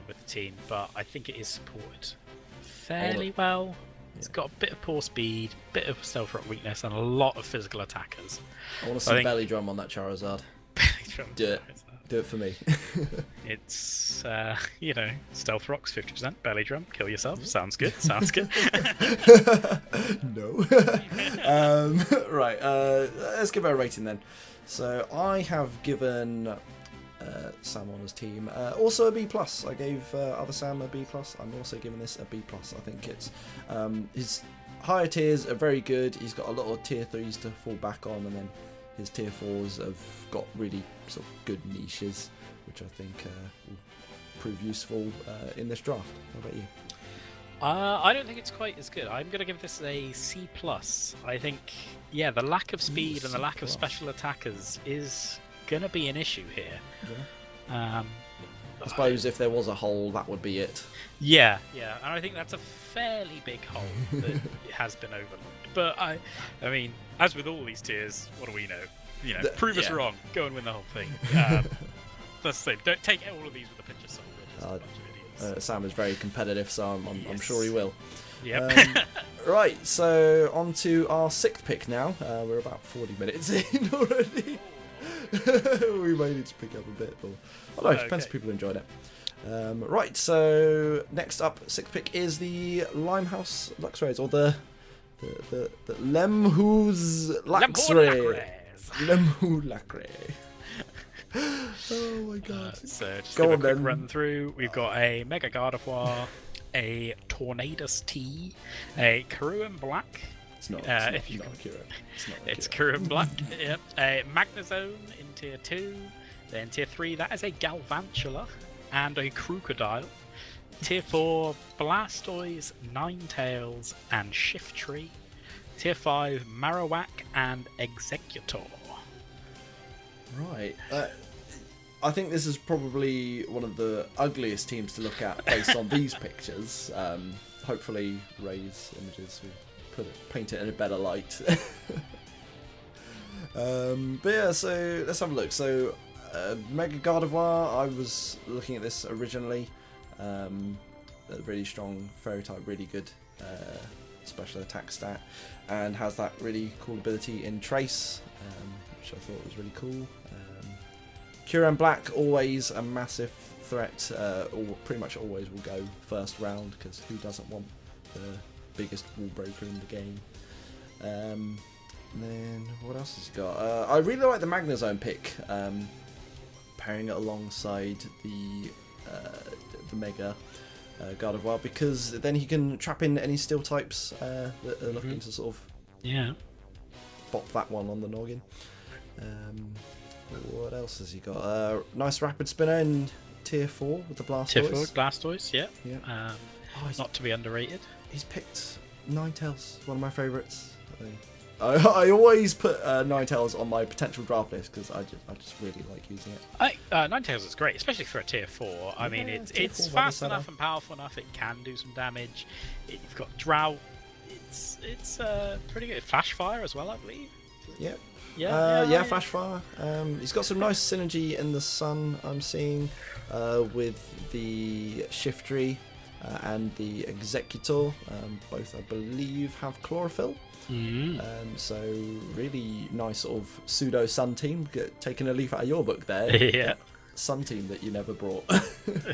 [SPEAKER 2] with the team, but I think it is supported fairly well. It's got a bit of poor speed, bit of Stealth Rock weakness, and a lot of physical attackers.
[SPEAKER 1] I want to see Belly Drum on that Charizard.
[SPEAKER 2] Belly Drum.
[SPEAKER 1] Do it for me.
[SPEAKER 2] It's, Stealth Rock's 50%, Belly Drum, kill yourself. Sounds good.
[SPEAKER 1] No. Right, let's give it a rating then. So I have given Sam on his team also a B+. I gave other Sam a B+. I'm also giving this a B+. I think it's his higher tiers are very good. He's got a lot of Tier 3s to fall back on, and then his Tier 4s have got really sort of good niches, which I think will prove useful in this draft. How about you?
[SPEAKER 2] I don't think it's quite as good. I'm going to give this a C+. I think, the lack of speed and the lack of special attackers is going to be an issue here.
[SPEAKER 1] Yeah. I suppose if there was a hole, that would be it.
[SPEAKER 2] Yeah, and I think that's a fairly big hole that has been overlooked. But I mean, as with all these tiers, what do we know? Prove us wrong. Go and win the whole thing. That's the same. Don't take all of these with a pinch of salt. We're just a bunch of idiots.
[SPEAKER 1] Sam is very competitive, so I'm sure he will.
[SPEAKER 2] Yep.
[SPEAKER 1] Right, so on to our 6th pick now. We're about 40 minutes in already. We may need to pick up a bit. Although it depends if people enjoyed it. Right, so next up, 6th pick is the Limehouse Luxrays, or the Limehouse Luxrays. Limehouse Luxrays. Oh my god.
[SPEAKER 2] So just give a quick run through. We've got a Mega Gardevoir, a Tornadus T, a Crewkerne Black.
[SPEAKER 1] It's not
[SPEAKER 2] It's Crewkerne Black. Yep. A Magnezone in tier 2. Then tier 3, that is a Galvantula and a Crocodile. Tier 4, Blastoise, Ninetales, and Shiftry. Tier 5, Marowak and Executor.
[SPEAKER 1] Right. I think this is probably one of the ugliest teams to look at based on these pictures. Hopefully Ray's images will paint it in a better light. But yeah, so let's have a look. So Mega Gardevoir, I was looking at this originally. A really strong fairy type, really good special attack stat, and has that really cool ability in Trace, which I thought was really cool. Crewkerne Black, always a massive threat, or pretty much always will go first round, because who doesn't want the biggest wall breaker in the game? And then what else has he got? I really like the Magnezone pick, pairing it alongside the Mega Gardevoir, because then he can trap in any steel types that are looking to sort of bop that one on the noggin. What else has he got? Nice rapid spinner in tier 4 with the Blastoise.
[SPEAKER 2] Tier 4 Blastoise, yeah. Not to be underrated.
[SPEAKER 1] He's picked Ninetales, one of my favourites. I always put Ninetales on my potential draft list because I just really like using it.
[SPEAKER 2] Ninetales is great, especially for a tier 4. I mean, it's fast enough and powerful enough. It can do some damage. You've got Drought. It's pretty good. Flash Fire as well, I believe.
[SPEAKER 1] Yep.
[SPEAKER 2] Yeah,
[SPEAKER 1] Flash Fire. He's got some nice synergy in the sun, I'm seeing, with the Shiftry and the Executor. Both, I believe, have Chlorophyll. So really nice sort of pseudo sun team. Taking a leaf out of your book there.
[SPEAKER 2] Yeah.
[SPEAKER 1] Sun team that you never brought.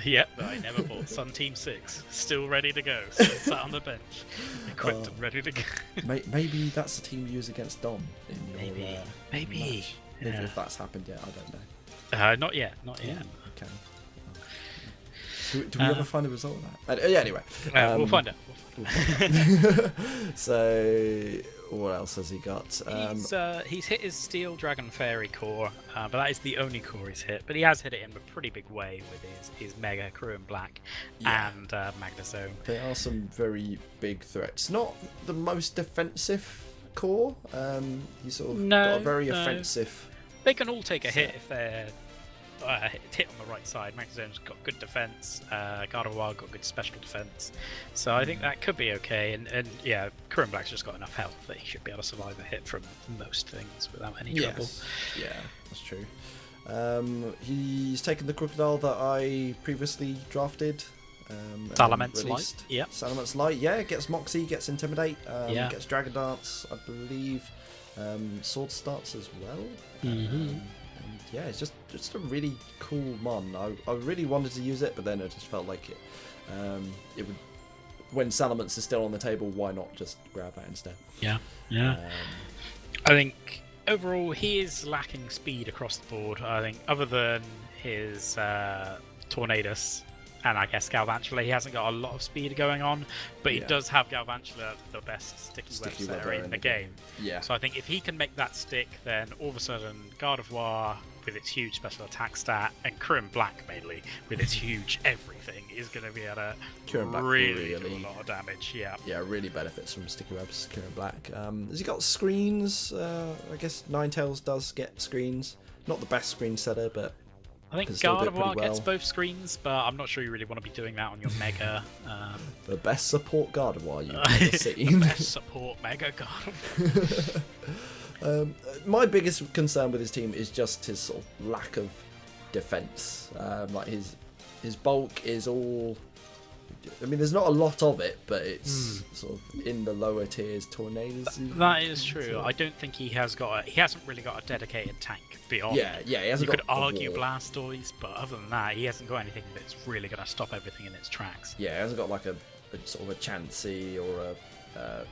[SPEAKER 2] Yep, I never bought. Sun Team 6, still ready to go. Still sat on the bench, equipped and ready to go.
[SPEAKER 1] Maybe that's the team you use against Dom in your
[SPEAKER 2] maybe.
[SPEAKER 1] Yeah. If that's happened yet, I don't know.
[SPEAKER 2] Not yet.
[SPEAKER 1] Okay. Do we ever find the result of that? Yeah, anyway.
[SPEAKER 2] We'll find out.
[SPEAKER 1] So, what else has he got?
[SPEAKER 2] He's hit his Steel Dragon Fairy core, but that is the only core he's hit. But he has hit it in a pretty big way with his Mega Crewkerne Black and Magnezone.
[SPEAKER 1] There are some very big threats. Not the most defensive core. You sort of got a very offensive.
[SPEAKER 2] They can all take a hit if they're hit on the right side. Magnezone's got good defense. Gardevoir got good special defense. So I think that could be okay. And yeah, Crewkerne Black's just got enough health that he should be able to survive a hit from most things without any trouble.
[SPEAKER 1] Yeah, that's true. He's taken the Crocodile that I previously drafted.
[SPEAKER 2] Salamence Light. Yeah.
[SPEAKER 1] Salamence Light. Yeah, gets Moxie, gets Intimidate, gets Dragon Dance, I believe. Sword Starts as well. Yeah, it's just a really cool mon. I really wanted to use it, but then I just felt like it would. When Salamence is still on the table, why not just grab that instead?
[SPEAKER 2] Yeah. I think overall he is lacking speed across the board. I think other than his Tornadus and I guess Galvantula, he hasn't got a lot of speed going on, but he does have Galvantula, the best sticky web setter in the game. Yeah. So I think if he can make that stick, then all of a sudden Gardevoir, with its huge special attack stat, and Crewkerne Black mainly with its huge everything is going to be able to really do a lot of damage. Yeah,
[SPEAKER 1] really benefits from sticky webs. Crewkerne Black. Has he got screens? I guess Ninetales does get screens. Not the best screen setter, but
[SPEAKER 2] I think Gardevoir gets both screens, but I'm not sure you really want to be doing that on your Mega.
[SPEAKER 1] The best support Gardevoir you've ever seen.
[SPEAKER 2] The best support Mega Gardevoir.
[SPEAKER 1] My biggest concern with his team is just his sort of lack of defense. Like his bulk is all. I mean, there's not a lot of it, but it's sort of in the lower tiers. Tornadoes.
[SPEAKER 2] That is true. I don't think he hasn't really got a dedicated tank beyond.
[SPEAKER 1] Yeah. He hasn't.
[SPEAKER 2] You could argue Blastoise, but other than that, he hasn't got anything that's really going to stop everything in its tracks.
[SPEAKER 1] Yeah, he hasn't got like a sort of a Chansey or a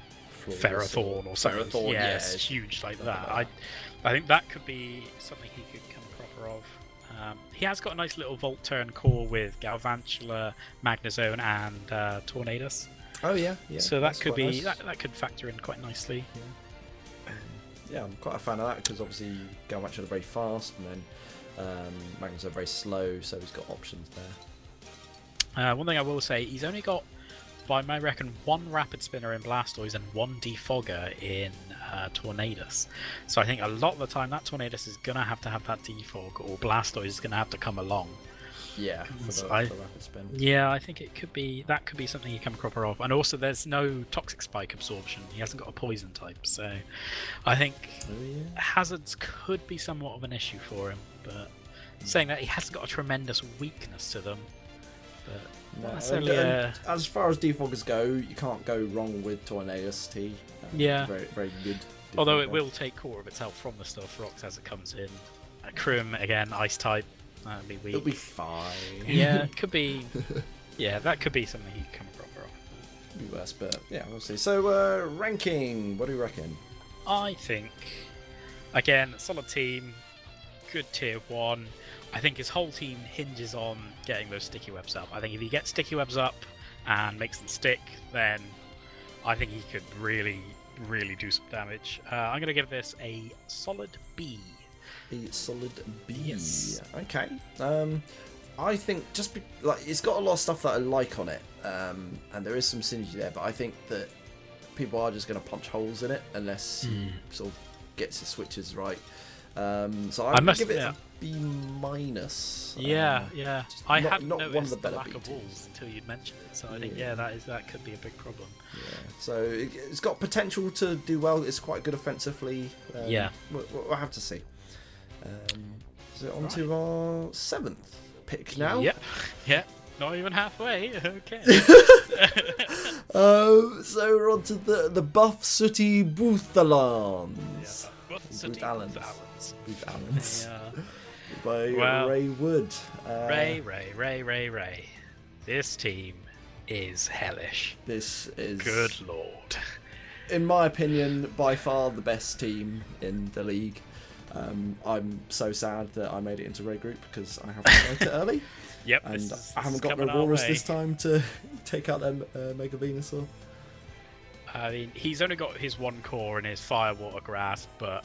[SPEAKER 2] Ferrothorn or something. Yeah, it's huge like that. I think that could be something he could come proper of. He has got a nice little Volturn core with Galvantula, Magnezone, and Tornadus.
[SPEAKER 1] Oh yeah.
[SPEAKER 2] So that could be nice. that could factor in quite nicely.
[SPEAKER 1] Yeah, I'm quite a fan of that because obviously Galvantula are very fast, and then Magnezone are very slow, so he's got options there.
[SPEAKER 2] One thing I will say, he's only got, by my reckon, one Rapid Spinner in Blastoise and one Defogger in Tornadus. So I think a lot of the time that Tornadus is going to have that Defog, or Blastoise is going to have to come along.
[SPEAKER 1] Yeah, for the Rapid Spin.
[SPEAKER 2] Yeah, I think that could be something you come proper of. And also there's no Toxic Spike absorption. He hasn't got a Poison type, so I think Hazards could be somewhat of an issue for him. But saying that, he hasn't got a tremendous weakness to them. But
[SPEAKER 1] as far as defoggers go, you can't go wrong with Tornadus T. Very, very good.
[SPEAKER 2] Although it will take core of itself from the Stealth Rocks as it comes in. Crewkerne, again, Ice type. That'll be weak.
[SPEAKER 1] It'll be fine.
[SPEAKER 2] Yeah, it could be. Yeah, that could be something you can come proper off.
[SPEAKER 1] Could be worse, but yeah, we'll see. So, ranking, what do you reckon?
[SPEAKER 2] I think, again, solid team, good tier 1. I think his whole team hinges on getting those sticky webs up. I think if he gets sticky webs up and makes them stick, then I think he could really, really do some damage. I'm going to give this a solid B.
[SPEAKER 1] A solid B.
[SPEAKER 2] Yes.
[SPEAKER 1] Okay. I think it's got a lot of stuff that I like on it, and there is some synergy there. But I think that people are just going to punch holes in it unless he sort of gets his switches right. So I must give it a B minus.
[SPEAKER 2] Yeah. I hadn't
[SPEAKER 1] not
[SPEAKER 2] noticed
[SPEAKER 1] one of the better
[SPEAKER 2] lack of walls until you'd mentioned it. So I think that could be a big problem.
[SPEAKER 1] Yeah. So it's got potential to do well. It's quite good offensively. We'll have to see. So on to our 7th pick now.
[SPEAKER 2] Yep. Not even halfway. Okay.
[SPEAKER 1] So we're on to the Buff Sooty Bouffalants. Bouffalants. By Ray Wood.
[SPEAKER 2] Ray. This team is hellish.
[SPEAKER 1] This is...
[SPEAKER 2] Good lord.
[SPEAKER 1] In my opinion, by far the best team in the league. I'm so sad that I made it into Ray Group because I haven't started it early.
[SPEAKER 2] Yep.
[SPEAKER 1] And I haven't got Aurorus this time to take out them Mega Venusaur.
[SPEAKER 2] I mean, he's only got his one core in his Fire, Water, Grass, but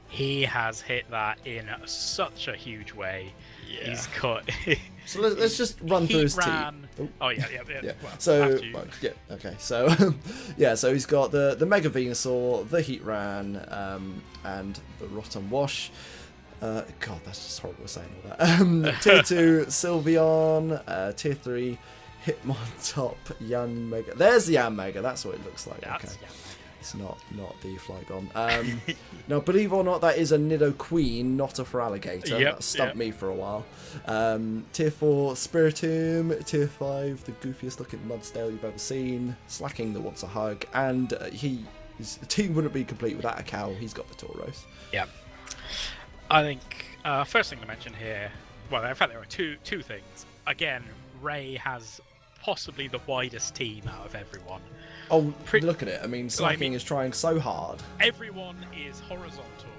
[SPEAKER 2] he has hit that in such a huge way. Yeah. He's got...
[SPEAKER 1] So let's just run through his team.
[SPEAKER 2] Oh, yeah.
[SPEAKER 1] Well, so, okay. So, so he's got the Mega Venusaur, the Heatran, and the Rotten Wash. God, that's just horrible saying all that. Tier 2, Sylveon. Tier 3, Hitmontop, Yanmega. There's the Yanmega. That's what it looks like.
[SPEAKER 2] That's
[SPEAKER 1] okay. It's not the Flygon. Now, believe it or not, that is a Nidoqueen, not a Feraligatr. That stumped me for a while. Tier 4, Spiritomb. Tier 5, the goofiest looking Mudsdale you've ever seen. Slacking that wants a hug. And his team wouldn't be complete without a cow. He's got the Tauros.
[SPEAKER 2] Yeah. I think first thing to mention here, well, in fact, there are two things. Again, Ray has possibly the widest team out of everyone.
[SPEAKER 1] Oh, look at it. I mean, Slacking is trying so hard.
[SPEAKER 2] Everyone is horizontal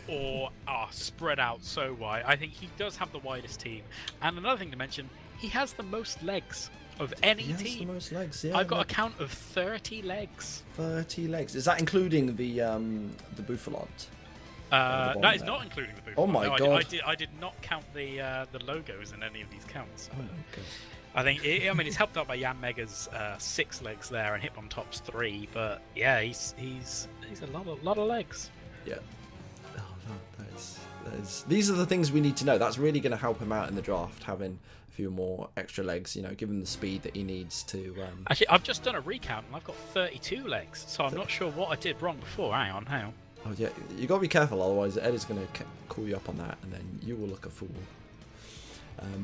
[SPEAKER 2] or are spread out so wide. I think he does have the widest team. And another thing to mention, he has the most legs of any team. He has the most legs, yeah. I've got a count of 30 legs.
[SPEAKER 1] 30 legs. Is that including the Bouffalant?
[SPEAKER 2] That is not including the Bouffalants.
[SPEAKER 1] Oh my god!
[SPEAKER 2] I did not count the logos in any of these counts.
[SPEAKER 1] Oh, okay.
[SPEAKER 2] I think it's helped out by Jan Mega's 6 legs there and Hitmontop's 3, but yeah, he's a lot of legs.
[SPEAKER 1] Yeah. Oh no, these are the things we need to know. That's really going to help him out in the draft, having a few more extra legs. Give him the speed that he needs to.
[SPEAKER 2] Actually, I've just done a recount and I've got 32 legs, so I'm not sure what I did wrong before. Hang on.
[SPEAKER 1] Oh yeah, you got to be careful, otherwise Ed is going to call you up on that, and then you will look a fool.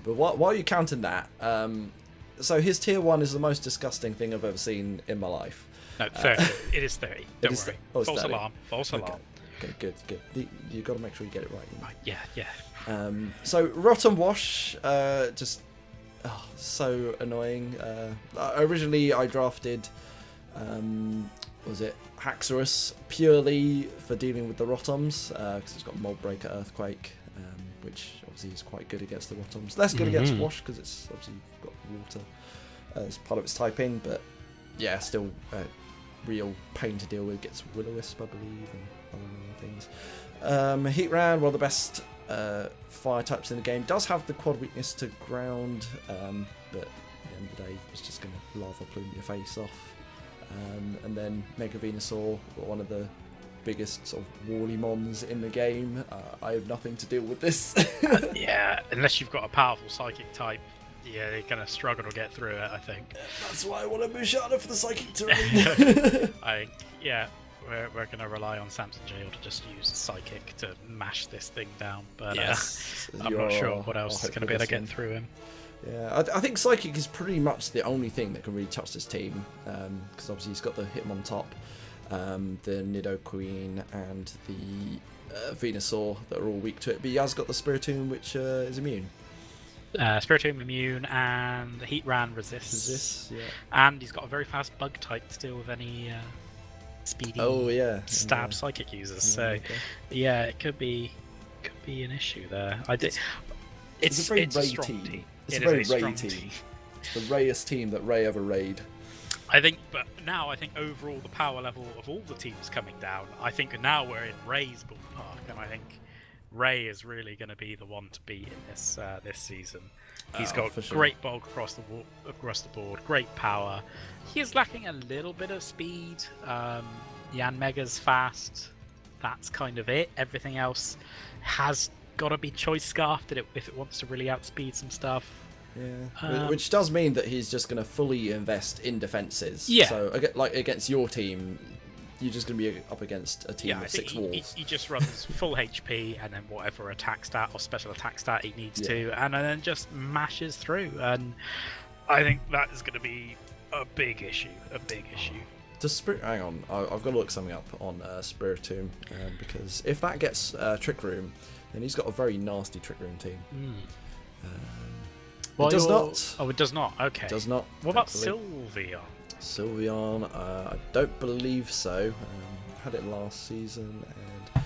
[SPEAKER 1] But while you're counting that, so his tier 1 is the most disgusting thing I've ever seen in my life.
[SPEAKER 2] No, 30. It is 30. Don't worry.
[SPEAKER 1] Oh,
[SPEAKER 2] false
[SPEAKER 1] 30.
[SPEAKER 2] alarm. False alarm.
[SPEAKER 1] Okay, good. You got to make sure you get it right.
[SPEAKER 2] Yeah.
[SPEAKER 1] So Rotten Wash, just so annoying. Originally, I drafted, was it Haxorus purely for dealing with the Rotoms, because it's got Mold Breaker, Earthquake, which obviously is quite good against the Rotoms. Less good against Wash because it's obviously got water as part of its typing, but yeah, still a real pain to deal with. Gets Will-O-Wisp, I believe, and other things. Heatran, one of the best fire types in the game, does have the quad weakness to ground, but at the end of the day, it's just going to lava plume your face off. And then Mega Venusaur, one of the biggest sort of wally mons in the game. I have nothing to deal with this.
[SPEAKER 2] Yeah, unless you've got a powerful psychic type, yeah, they're going to struggle to get through it, I think.
[SPEAKER 1] That's why I want a Bushana for the psychic terrain.
[SPEAKER 2] We're going to rely on Samson Jail to just use a psychic to mash this thing down, but I'm not sure what else is going to be able to get through him.
[SPEAKER 1] Yeah, I think Psychic is pretty much the only thing that can really touch this team, because obviously he's got the Hitmontop, the Nidoqueen, and the Venusaur that are all weak to it, but he has got the Spiritomb, which is immune.
[SPEAKER 2] Spiritomb immune, and the Heatran resists. Yeah. And he's got a very fast bug type to deal with any speedy stab psychic users. So yeah, it could be an issue there. It's a strong team.
[SPEAKER 1] It's a very Ray team. It's the Rayest team that Ray ever raid.
[SPEAKER 2] I think overall the power level of all the teams coming down. I think now we're in Ray's ballpark, and I think Ray is really going to be the one to beat in this season. He's got great bulk across the board, great power. He is lacking a little bit of speed. Jan Mega's fast. That's kind of it. Everything else has got to be choice scarfed if it wants to really outspeed some stuff.
[SPEAKER 1] Yeah, which does mean that he's just going to fully invest in defences.
[SPEAKER 2] Yeah.
[SPEAKER 1] So like against your team, you're just going to be up against a team of 6 walls.
[SPEAKER 2] He just runs full HP and then whatever attack stat or special attack stat he needs to, and then just mashes through. And I think that is going to be a big issue.
[SPEAKER 1] Hang on, I've got to look something up on Spiritomb, because if that gets Trick Room, then he's got a very nasty Trick Room team. It does not.
[SPEAKER 2] Oh, it does not. Okay.
[SPEAKER 1] It does not.
[SPEAKER 2] What about Sylveon?
[SPEAKER 1] Sylveon, I don't believe so. I had it last season, and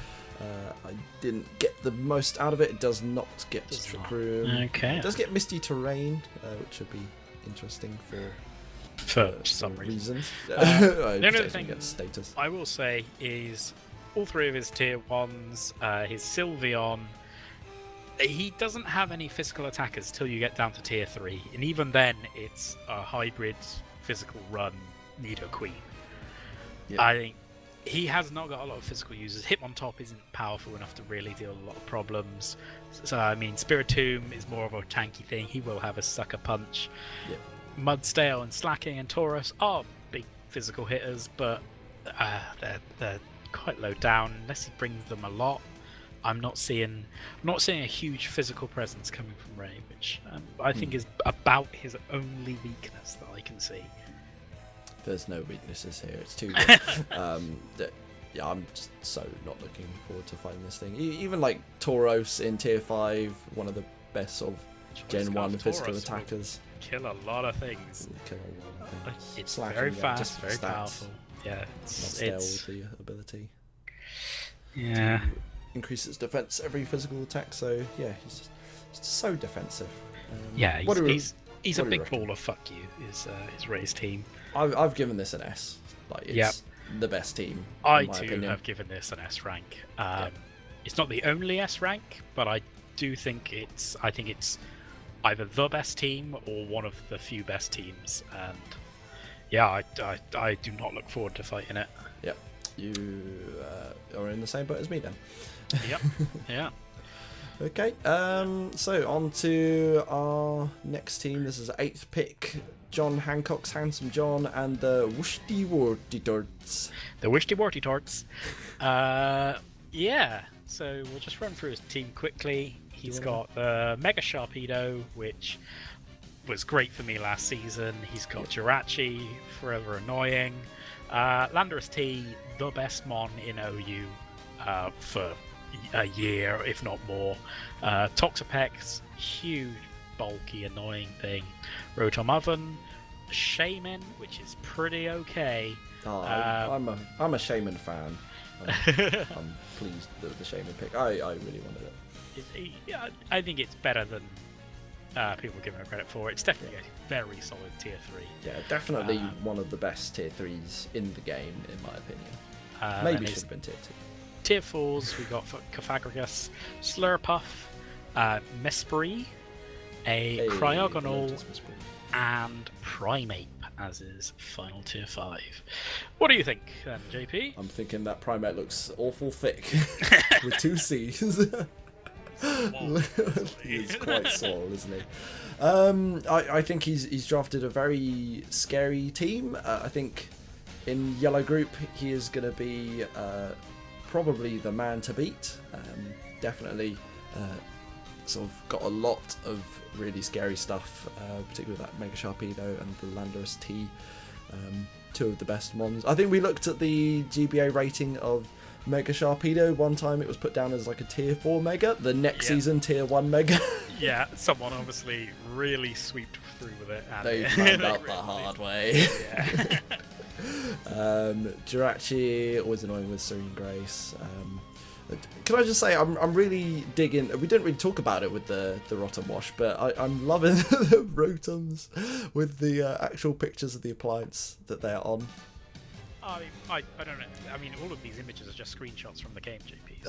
[SPEAKER 1] I didn't get the most out of it. It does not get Trick Room.
[SPEAKER 2] Okay.
[SPEAKER 1] It does get Misty Terrain, which would be interesting
[SPEAKER 2] for some
[SPEAKER 1] reasons.
[SPEAKER 2] The only thing
[SPEAKER 1] status
[SPEAKER 2] I will say is all 3 of his tier 1s, his Sylveon, he doesn't have any physical attackers till you get down to tier 3, and even then it's a hybrid physical run Nidoqueen. I think he has not got a lot of physical users. Hitmontop isn't powerful enough to really deal with a lot of problems. So I mean, Spiritomb is more of a tanky thing. He will have a sucker punch. Mudstale and Slacking and Taurus are big physical hitters, but they're quite low down unless he brings them a lot. I'm not seeing a huge physical presence coming from Ray, which I think is about his only weakness that I can see.
[SPEAKER 1] There's no weaknesses here. It's too good. I'm just so not looking forward to fighting this thing. Even like Tauros in tier 5, one of the best sort of Gen 1 physical attackers.
[SPEAKER 2] Kill a lot of things. It's
[SPEAKER 1] Slacking,
[SPEAKER 2] very fast, very powerful. Yeah, it's
[SPEAKER 1] with the ability.
[SPEAKER 2] Yeah.
[SPEAKER 1] Increase its defense every physical attack, so yeah, he's just so defensive.
[SPEAKER 2] He's a big ball of fuck you. Is Ray's team?
[SPEAKER 1] I've given this an S. Like it's the best team.
[SPEAKER 2] I too have given this an S rank. It's not the only S rank, but I do think it's either the best team or one of the few best teams, and yeah, I do not look forward to fighting it.
[SPEAKER 1] Yep, you are in the same boat as me then.
[SPEAKER 2] Yep, yeah.
[SPEAKER 1] Okay, so on to our next team. This is 8th pick, John Hancock's Handsome John and the Worcester Wartortles.
[SPEAKER 2] The Worcester Wartortles. Yeah, so we'll just run through his team quickly. He's got the Mega Sharpedo, which was great for me last season. He's got Jirachi, forever annoying. Landorus T, the best mon in OU for a year, if not more. Toxapex, huge, bulky, annoying thing. Rotom Oven, Shaman, which is pretty okay.
[SPEAKER 1] I'm a Shaman fan. I'm pleased with the Shaman pick. I really wanted it.
[SPEAKER 2] Yeah, I think it's better than people give it credit for. It's definitely a very solid tier 3.
[SPEAKER 1] Yeah, definitely one of the best tier 3s in the game, in my opinion. Maybe should have been tier 2.
[SPEAKER 2] Tier 4s, we got Cofagrigus, Slurpuff, Mesprit, a Cryogonal, and Primeape as his final tier 5. What do you think then, JP?
[SPEAKER 1] I'm thinking that Primeape looks awful thick with 2 C's. He's quite small, isn't he? I think he's drafted a very scary team. I think in yellow group he is going to be probably the man to beat. Definitely sort of got a lot of really scary stuff, particularly that Mega Sharpedo and the Landorus T, 2 of the best mons. I think we looked at the GBA rating of Mega Sharpedo. One time it was put down as like a tier 4 Mega, the next season tier 1 Mega. Yeah,
[SPEAKER 2] someone obviously really sweeped through with it. And
[SPEAKER 1] they found out the hard way. Yeah. Jirachi, always annoying with Serene Grace. Can I just say, I'm really digging. We didn't really talk about it with the Rotom Wash, but I'm loving the Rotums with the actual pictures of the appliance that they're on.
[SPEAKER 2] I don't know. I mean, all of these images are just screenshots from the game, JP.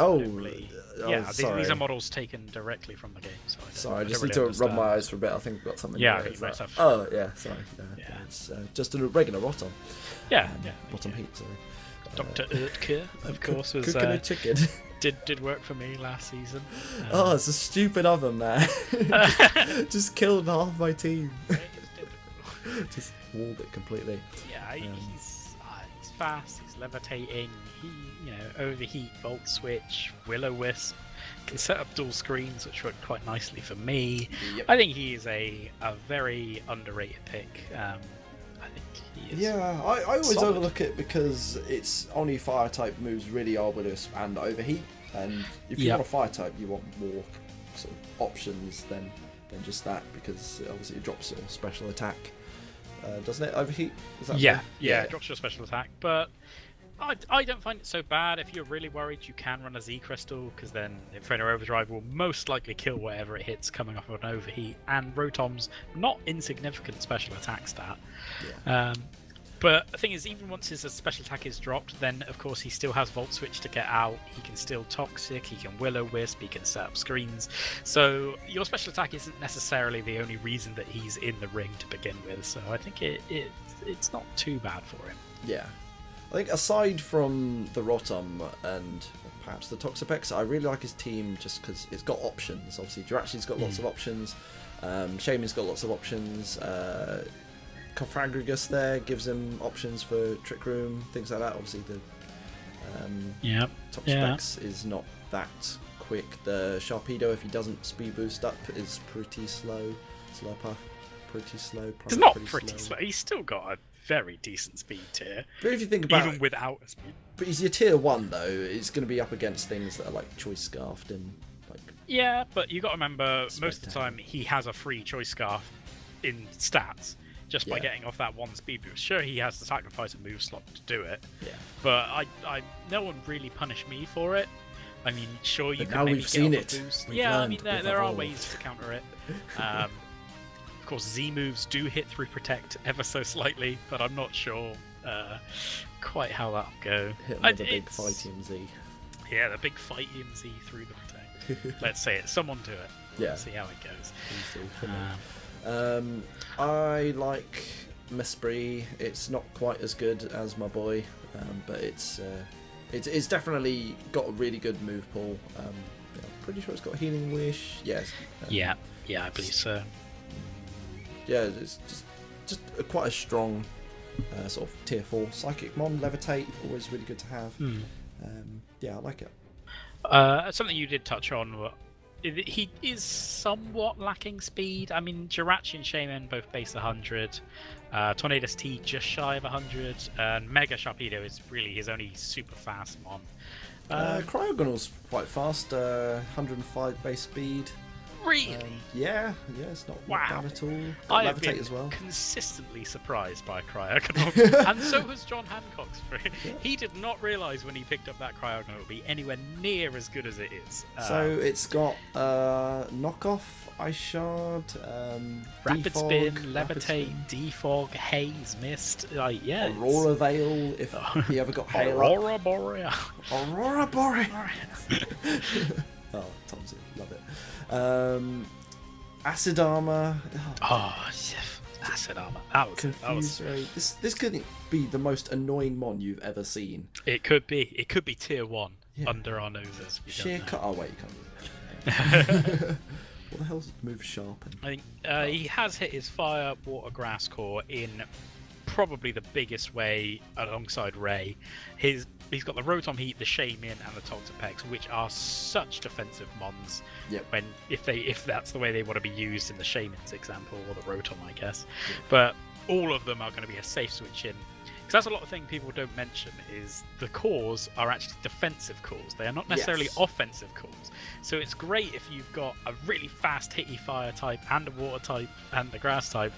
[SPEAKER 1] So
[SPEAKER 2] these are models taken directly from the game. So
[SPEAKER 1] I just need to rub my eyes for a bit. I think I've got something.
[SPEAKER 2] Yeah,
[SPEAKER 1] oh yeah, sorry. It's just a regular Rotom. Bottom heat. Sorry.
[SPEAKER 2] Dr. Urtka, of course, was
[SPEAKER 1] cooking a chicken.
[SPEAKER 2] Did work for me last season.
[SPEAKER 1] It's a stupid oven, man. just killed half my team. Just walled it completely.
[SPEAKER 2] Yeah, he's fast. He's levitating. He, overheat, volt switch, will-o-wisp. Can set up dual screens, which worked quite nicely for me. Yep. I think he is a very underrated pick. I think he is.
[SPEAKER 1] Yeah, I always overlook it because it's only fire type moves really are will-o-wisp and overheat. And if you want a fire type, you want more sort of options than just that, because obviously it drops your special attack. Doesn't it overheat? Is that
[SPEAKER 2] yeah, it drops your special attack, but I don't find it so bad. If you're really worried, you can run a Z Crystal, because then Inferno Overdrive will most likely kill whatever it hits coming off of an overheat, and Rotom's not insignificant special attack stat. Yeah. But the thing is, even once his special attack is dropped, then of course he still has Volt Switch to get out, he can still Toxic, he can Will-O-Wisp, he can set up screens. So your special attack isn't necessarily the only reason that he's in the ring to begin with, so I think it's not too bad for him.
[SPEAKER 1] Yeah. I think aside from the Rotom and perhaps the Toxapex, I really like his team just because it's got options. Obviously, Jirachi's got lots of options, Shaman's got lots of options, Cofagrigus there gives him options for Trick Room, things like that. Obviously, the Toxapex is not that quick. The Sharpedo, if he doesn't speed boost up, is pretty slow. Slurpuff, pretty slow.
[SPEAKER 2] It's not pretty slow. He's still got a very decent speed tier.
[SPEAKER 1] But if you think about
[SPEAKER 2] even without a speed.
[SPEAKER 1] But he's your tier 1 though. It's going to be up against things that are like Choice Scarfed and like.
[SPEAKER 2] Yeah, but you got to remember, most of the time he has a free Choice Scarf in stats. Just by getting off that one speed boost. Sure, he has to sacrifice a move slot to do it. Yeah. But no one really punished me for it. I mean, sure, you can maybe get off a boost. Yeah, I mean, there are ways to counter it. Of course, Z moves do hit through Protect ever so slightly, but I'm not sure quite how that'll go.
[SPEAKER 1] Hit him with a big fighting Z.
[SPEAKER 2] Yeah, the big fight EMC through the protect. Let's say it. Someone do it.
[SPEAKER 1] Yeah.
[SPEAKER 2] Let's see how it goes.
[SPEAKER 1] I like Mesprit. It's not quite as good as my boy, but it's definitely got a really good move pool. I'm pretty sure it's got Healing Wish. Yes.
[SPEAKER 2] Yeah, I believe so.
[SPEAKER 1] Yeah, it's just quite a strong sort of tier 4 Psychic Mon. Levitate, always really good to have. Yeah, I like it.
[SPEAKER 2] Something you did touch on, he is somewhat lacking speed. I mean, Jirachi and Shaman both base 100. Tornadus T just shy of 100. And Mega Sharpedo is really his only super fast Mon.
[SPEAKER 1] Cryogonal's quite fast, 105 base speed.
[SPEAKER 2] Really?
[SPEAKER 1] Yeah, it's not bad at all.
[SPEAKER 2] I have
[SPEAKER 1] Levitate
[SPEAKER 2] been
[SPEAKER 1] as well.
[SPEAKER 2] consistently surprised by Cryogonal, and so has John Hancock's. He did not realise when he picked up that Cryogonal it would be anywhere near as good as it is.
[SPEAKER 1] So it's got knockoff, Ice Shard,
[SPEAKER 2] Rapid
[SPEAKER 1] Defog,
[SPEAKER 2] Spin, Levitate, Defog, Haze, Mist.
[SPEAKER 1] Aurora Veil, if he ever got Hail.
[SPEAKER 2] Aurora Boreal.
[SPEAKER 1] Aurora Boreal. Oh, Tom's it. Love it. Acid Armor.
[SPEAKER 2] Acid Armor. That was...
[SPEAKER 1] This couldn't be the most annoying Mon you've ever seen.
[SPEAKER 2] It could be. It could be tier 1 under our noses.
[SPEAKER 1] Sheer cut. Oh wait, you can't. What the hell's move Sharpen?
[SPEAKER 2] I think he has hit his Fire, Water, Grass core in probably the biggest way alongside Ray. He's got the Rotom Heat, the Shaman, and the Toxapex, which are such defensive mons.
[SPEAKER 1] Yep.
[SPEAKER 2] If that's the way they want to be used in the Shaman's example, or the Rotom, I guess. Yep. But all of them are going to be a safe switch in. Because that's a lot of things people don't mention, is the cores are actually defensive cores. They are not necessarily offensive cores. So it's great if you've got a really fast hitty fire type and a water type and a grass type.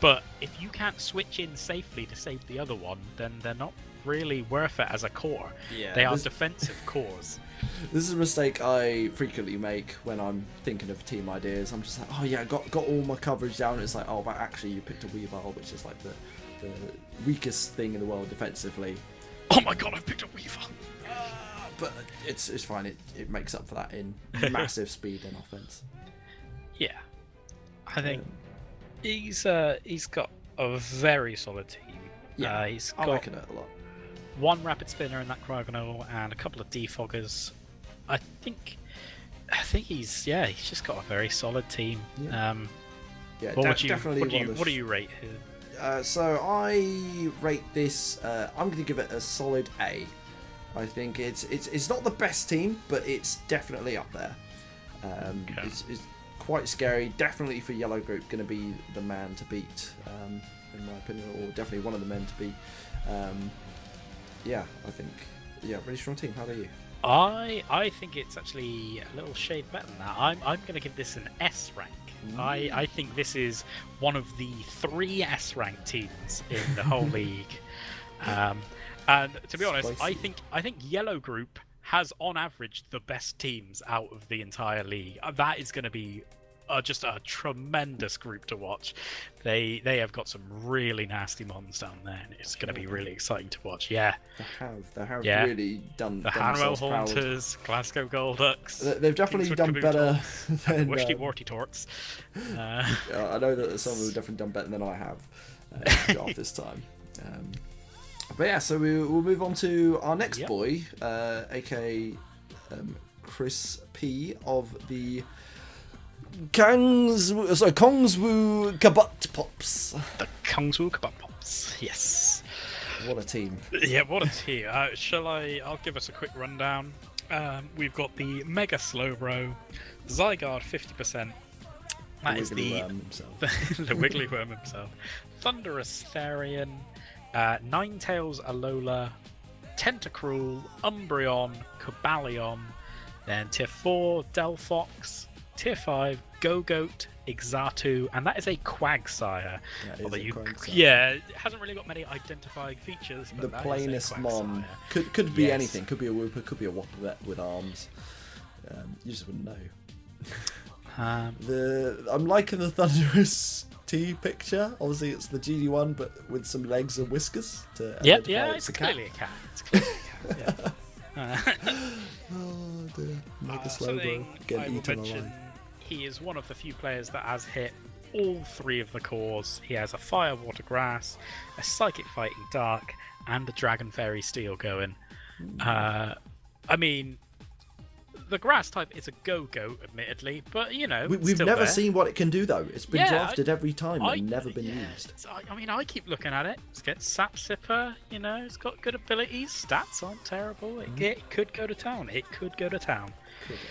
[SPEAKER 2] But if you can't switch in safely to save the other one, then they're not really worth it as a core. They are defensive cores.
[SPEAKER 1] This is a mistake I frequently make when I'm thinking of team ideas. I'm just like, oh yeah, got all my coverage down. It's like, oh, but actually you picked a Weavile, which is like the weakest thing in the world defensively.
[SPEAKER 2] Oh my god, I picked a Weavile.
[SPEAKER 1] But it's fine. It makes up for that in massive speed and offense.
[SPEAKER 2] Yeah, I think he's got a very solid team.
[SPEAKER 1] Yeah, I like it a lot.
[SPEAKER 2] One Rapid Spinner in that Cryogonal and a couple of Defoggers. I think he's just got a very solid team. What do you rate here?
[SPEAKER 1] So I rate this. I'm going to give it a solid A. I think it's not the best team, but it's definitely up there. It's quite scary. Definitely for Yellow Group, going to be the man to beat, in my opinion, or definitely one of the men to beat. I think really strong team. How about you?
[SPEAKER 2] I think it's actually a little shade better than that. I'm going to give this an S rank. I think this is one of the 3 S rank teams in the whole league. And to be honest, I think Yellow Group has on average the best teams out of the entire league. That is going to be just a tremendous group to watch. They have got some really nasty mons down there, and it's going to be really exciting to watch. Yeah,
[SPEAKER 1] they have really done.
[SPEAKER 2] The Hanswell Haunters, Glasgow Golducks.
[SPEAKER 1] They've definitely
[SPEAKER 2] Kingswood
[SPEAKER 1] done better than
[SPEAKER 2] Worcester Wartortles.
[SPEAKER 1] I know that some of them have definitely done better than I have draft this time. But yeah, so we'll move on to our next boy, aka Chris P of the Kingswood Kabutops.
[SPEAKER 2] The Kingswood Kabutops, yes.
[SPEAKER 1] What a team.
[SPEAKER 2] Yeah, what a team. I'll give us a quick rundown. We've got the Mega Slowbro, Zygarde 50%. That is the Wiggly Worm himself. Thunderous Therian, Ninetales Alola, Tentacruel, Umbreon, Cobalion, then Tier 4 Delphox, Tier 5 Gogoat, Exatu, and that is a Quagsire. It hasn't really got many identifying features. But the
[SPEAKER 1] plainest Mon could be anything. Could be a Wooper, could be a Wobbuffet with arms. You just wouldn't know. I'm liking the Thunderous T picture. Obviously, it's the GD one, but with some legs and whiskers. It's clearly a cat. Oh dear. Mega Slowbro getting eaten alive.
[SPEAKER 2] He is one of the few players that has hit all 3 of the cores. He has a Fire, Water, Grass, a Psychic Fighting Dark, and a Dragon Fairy Steel going. I mean, the Grass type is a go-go, admittedly, but you know,
[SPEAKER 1] we've never seen what it can do though. It's been drafted every time and never been used.
[SPEAKER 2] I mean, I keep looking at it. It's got Sap Sipper, you know, it's got good abilities. Stats aren't terrible. It could go to town. It could go to town.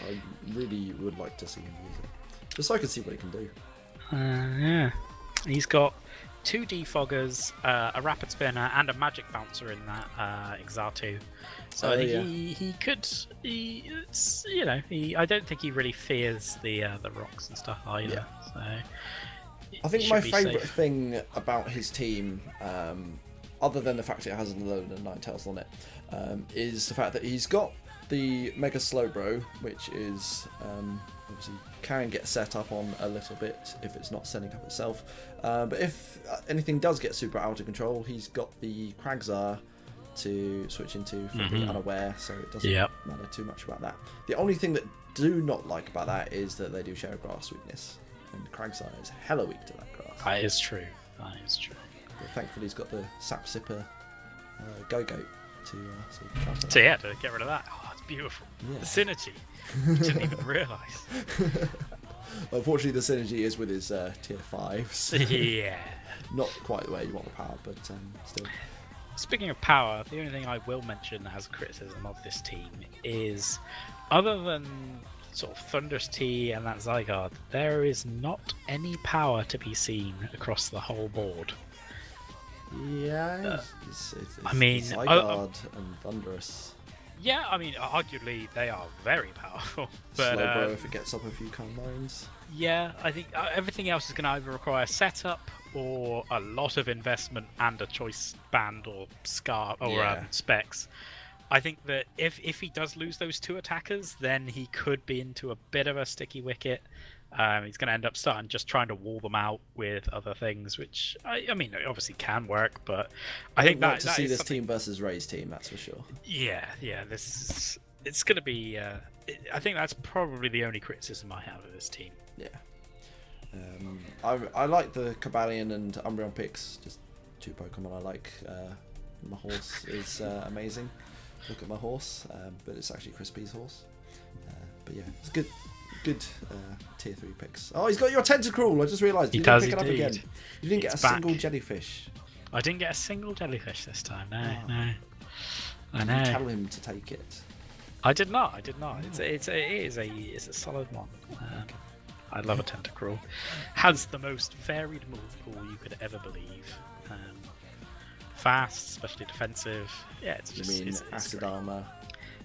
[SPEAKER 1] I really would like to see him use it, just so I can see what he can do.
[SPEAKER 2] Yeah, he's got 2 defoggers, a rapid spinner, and a magic bouncer in that Exatu. So he could, you know, I don't think he really fears the rocks and stuff either. Yeah. So
[SPEAKER 1] I think my favourite thing about his team, other than the fact it has a load of Ninetales on it, is the fact that he's got the Mega Slowbro, which is obviously can get set up on a little bit if it's not setting up itself. But if anything does get super out of control, he's got the Kragzar to switch into for the unaware, so it doesn't matter too much about that. The only thing that do not like about that is that they do share a grass weakness, and Kragzar is hella weak to that grass.
[SPEAKER 2] That is true. That is true.
[SPEAKER 1] But thankfully, he's got the Sap Sipper Go-Goat
[SPEAKER 2] to get rid of that. Oh, that's beautiful. Yeah. The synergy. I didn't even realise.
[SPEAKER 1] Unfortunately, the synergy is with his tier 5s.
[SPEAKER 2] Yeah.
[SPEAKER 1] Not quite the way you want the power, but still.
[SPEAKER 2] Speaking of power, the only thing I will mention as a criticism of this team is, other than sort of Thunderous Tea and that Zygarde, there is not any power to be seen across the whole board.
[SPEAKER 1] Yeah,
[SPEAKER 2] I mean,
[SPEAKER 1] Zygarde and Thunderous.
[SPEAKER 2] Yeah, I mean, arguably they are very powerful. But
[SPEAKER 1] Slowbro if it gets up a few combines.
[SPEAKER 2] Yeah, I think everything else is going to either require setup or a lot of investment and a choice band or scar or specs. I think that if he does lose those 2 attackers, then he could be into a bit of a sticky wicket. He's going to end up starting just trying to wall them out with other things, which I mean, it obviously can work, but I think that
[SPEAKER 1] to see this team versus Ray's team, that's for sure.
[SPEAKER 2] Yeah, it's going to be. I think that's probably the only criticism I have of this team.
[SPEAKER 1] Yeah, I like the Cobalion and Umbreon picks. Just 2 Pokemon I like. My horse is amazing. Look at my horse, but it's actually Crispy's horse. But yeah, it's good. Good tier 3 picks. Oh, he's got your Tentacruel. I just realised you didn't pick it up again. You didn't get a single jellyfish.
[SPEAKER 2] I didn't get a single jellyfish this time. No. I
[SPEAKER 1] know. Tell him to take it.
[SPEAKER 2] I did not. It's a solid one. Okay. I love a Tentacruel. Has the most varied move pool you could ever believe. Fast, especially defensive. Yeah, it's just.
[SPEAKER 1] You mean Acid Armor?